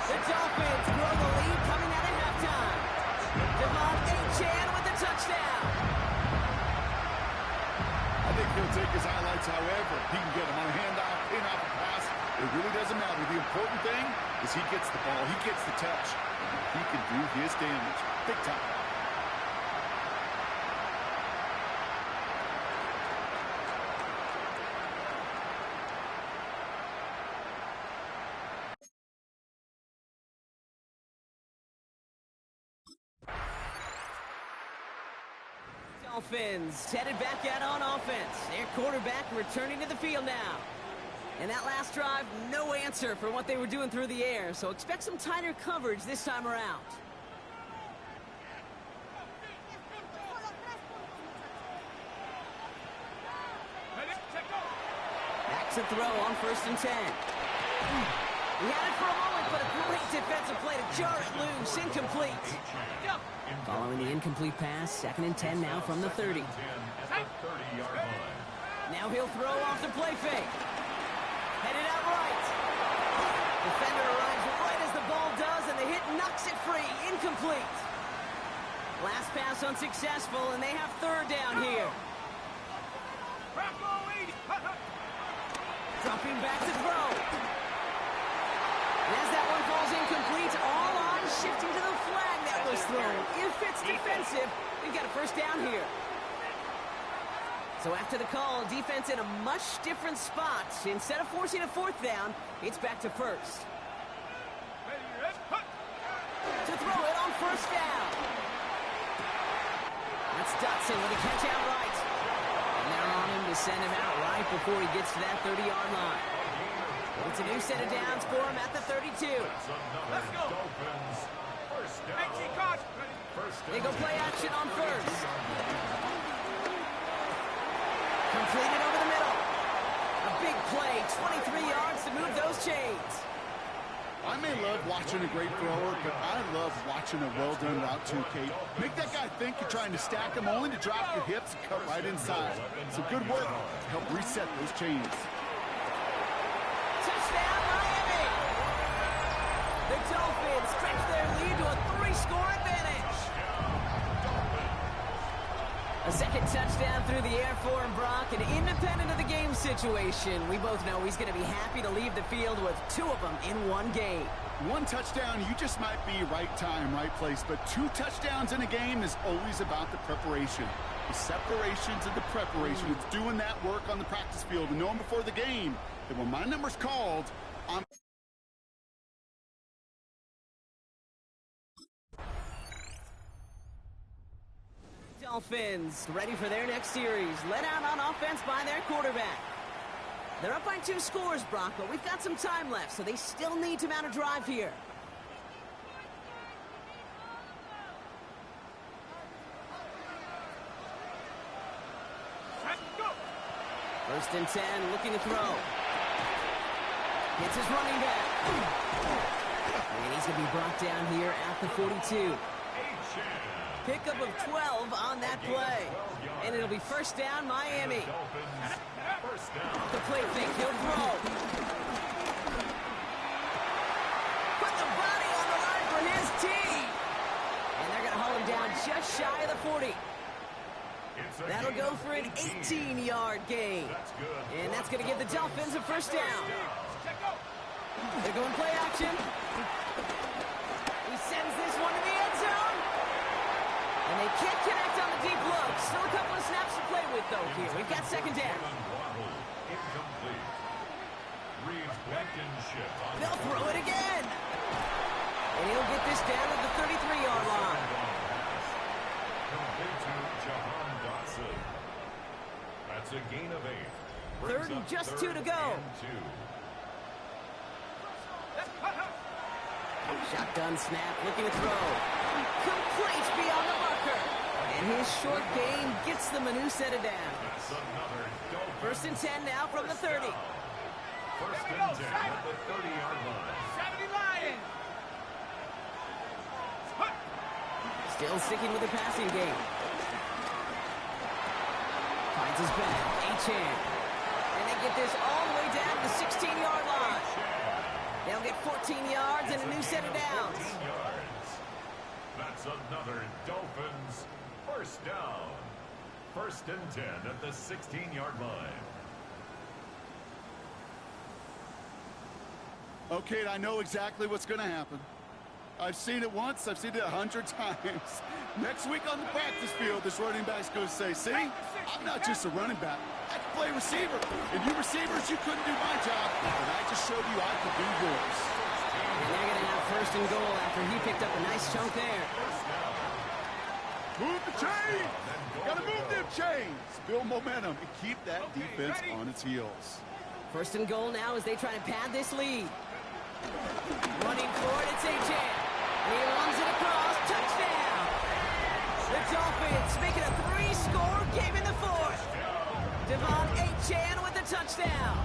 The Dolphins grow the lead coming out at halftime. Devon Achane with the touchdown. I think he'll take his highlights however he can get them on a handoff, in-off, pass. It really doesn't matter. The important thing is he gets the ball, he gets the touch. He can do his damage. Big time. Dolphins headed back out on offense. Their quarterback returning to the field now. And that last drive, no answer for what they were doing through the air, so expect some tighter coverage this time around. Back to throw on 1st and 10. He had it for a moment, but a great defensive play to jar it loose. Incomplete. Following the incomplete pass, 2nd and 10 now from the 30. Now he'll throw off the play fake. Headed out right. Defender arrives right as the ball does, and the hit knocks it free. Incomplete. Last pass unsuccessful, and they have 3rd down here. Dropping back to throw. And as that one falls incomplete, all eyes shifting to the flag that was thrown. If it's defensive, we've got a 1st down here. So after the call, defense in a much different spot. Instead of forcing a 4th down, it's back to 1st. To throw it on 1st down. That's Dotson with a catch out right. And they're on him to send him out right before he gets to that 30-yard line. It's a new set of downs for him at the 32. Let's go. They go play action on 1st. Completed over the middle. A big play, 23 yards to move those chains. I may love watching a great thrower, but I love watching a well-done route too, Kate. Make that guy think you're trying to stack him only to drop your hips and cut right inside. So good work to help reset those chains. Touchdown, Miami! The Dolphins stretch their lead to a 3-score advantage. A 2nd touchdown through the air for him, Brock, and independent of the game situation, we both know he's going to be happy to leave the field with 2 of them in one game. 1 touchdown, you just might be right time, right place, but 2 touchdowns in a game is always about the preparation. The separations and the preparation. It's doing that work on the practice field and knowing before the game that when my number's called, I'm... Dolphins ready for their next series, led out on offense by their quarterback. They're up by 2 scores, Brock, but we've got some time left, so they still need to mount a drive here. First and 10, looking to throw. Gets his running back. And he's going to be brought down here at the 42. Pickup of 12 on that play. And it'll be 1st down, Miami. The play fake, he'll throw. Put the body on the line for his team. And they're going to hold him down just shy of the 40. That'll go for an 18-yard gain. And that's going to give the Dolphins a 1st down. They're going play action. He sends this one to the end zone. And they can't connect on the deep look. Still a couple of snaps to play with, though, here. We've got 2nd down. They'll throw it again. And he'll get this down at the 33-yard line. That's a gain of 8. 3rd and just 2 to go. Shotgun snap, looking to throw. Complete beyond the marker. And his short game gets them a new set of downs. First and 10 now from the 30. First and 10 at the 30-yard line. 70 Lions. Still sticking with the passing game. Finds his back. A-Chan. And they get this all the way down to the 16-yard line. They'll get 14 yards and a new set of downs. That's another Dolphins first down. First and 10 at the 16-yard line. Okay, I know exactly what's going to happen. I've seen it once. I've seen it 100 times. Next week on the practice field, this running back's going to say, see, I'm not just a running back. I can play receiver. And you receivers, you couldn't do my job, but I just showed you I could do yours. And they're going to have first and goal after he picked up a nice chunk there. Move the chains. Got to move them chains. Build momentum and keep that defense on its heels. First and goal now as they try to pad this lead. Running for it, it's A-Chan. He runs it across, touchdown! The Dolphins make it a 3-score game in the fourth. Devon A-Chan with the touchdown.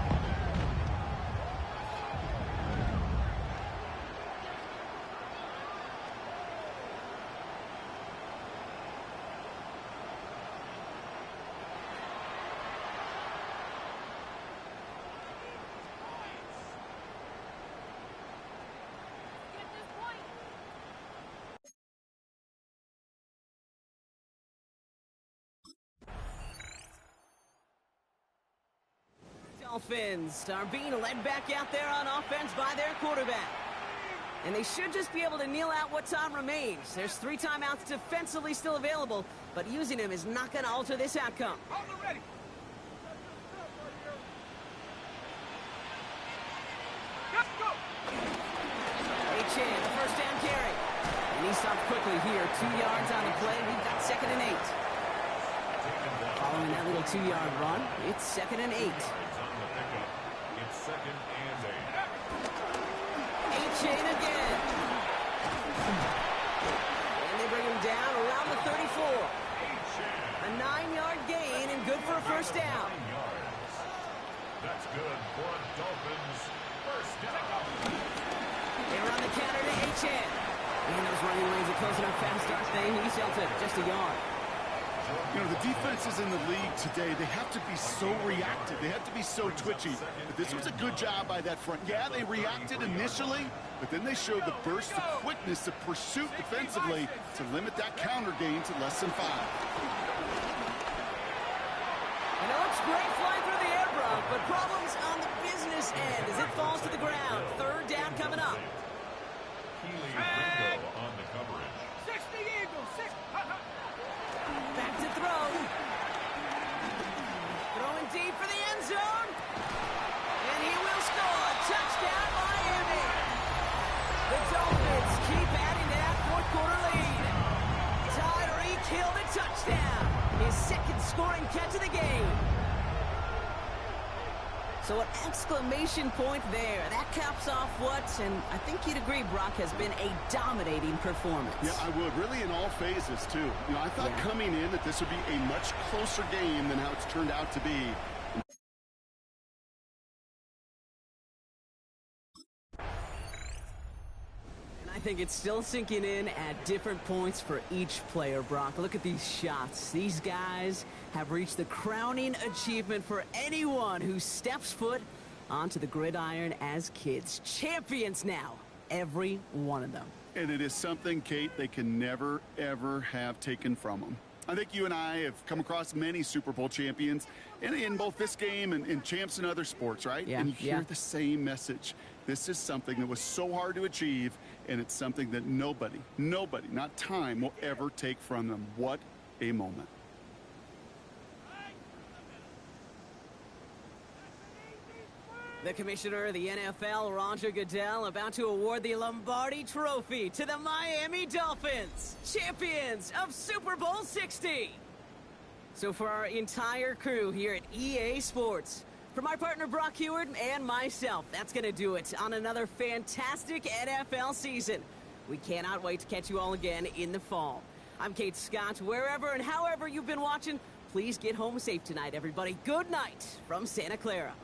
Dolphins are being led back out there on offense by their quarterback. And they should just be able to kneel out what time remains. There's 3 timeouts defensively still available, but using them is not going to alter this outcome. Ready. Let's go. A-Chan, the first down carry. And he stopped quickly here. 2 yards on the play. We've got 2nd and 8. Following that little 2-yard run, it's 2nd and 8. It's 2nd and 8. A-Chan again. And they bring him down around the 34. A 9-yard gain and good for a first down. That's good for a Dolphins first down. They run the counter to A-Chan. And those running lanes are closing up fast, aren't they? He's held to just a yard. You know, the defenses in the league today, they have to be so reactive. They have to be so twitchy. But this was a good job by that front. Yeah, they reacted initially, but then they showed the burst of quickness of pursuit defensively to limit that counter gain to less than 5. And it looks great flying through the air, Brock, but problems on the business end as it falls to the ground. 3rd down coming up. Keely Ringo on the coverage. 60 Eagles. 6. Back to throw. Throwing deep for the end zone. And he will score. Touchdown, Miami. The Dolphins keep adding to that 4th quarter lead. Tyreek Hill the touchdown. His 2nd scoring catch of the game. So an exclamation point there. That caps off what, and I think you'd agree, Brock, has been a dominating performance. Yeah, I would. Really in all phases, too. You know, I thought coming in that this would be a much closer game than how it's turned out to be. I think it's still sinking in at different points for each player, Brock. Look at these shots. These guys have reached the crowning achievement for anyone who steps foot onto the gridiron as kids. Champions now, every one of them. And it is something, Kate, they can never, ever have taken from them. I think you and I have come across many Super Bowl champions in both this game and champs in other sports, right? Yeah, and you hear the same message. This is something that was so hard to achieve, and it's something that nobody, not time, will ever take from them. What a moment. The commissioner of the NFL, Roger Goodell, about to award the Lombardi Trophy to the Miami Dolphins, champions of Super Bowl 60. So for our entire crew here at EA Sports, for my partner Brock Heward and myself, that's going to do it on another fantastic NFL season. We cannot wait to catch you all again in the fall. I'm Kate Scott. Wherever and however you've been watching, please get home safe tonight, everybody. Good night from Santa Clara.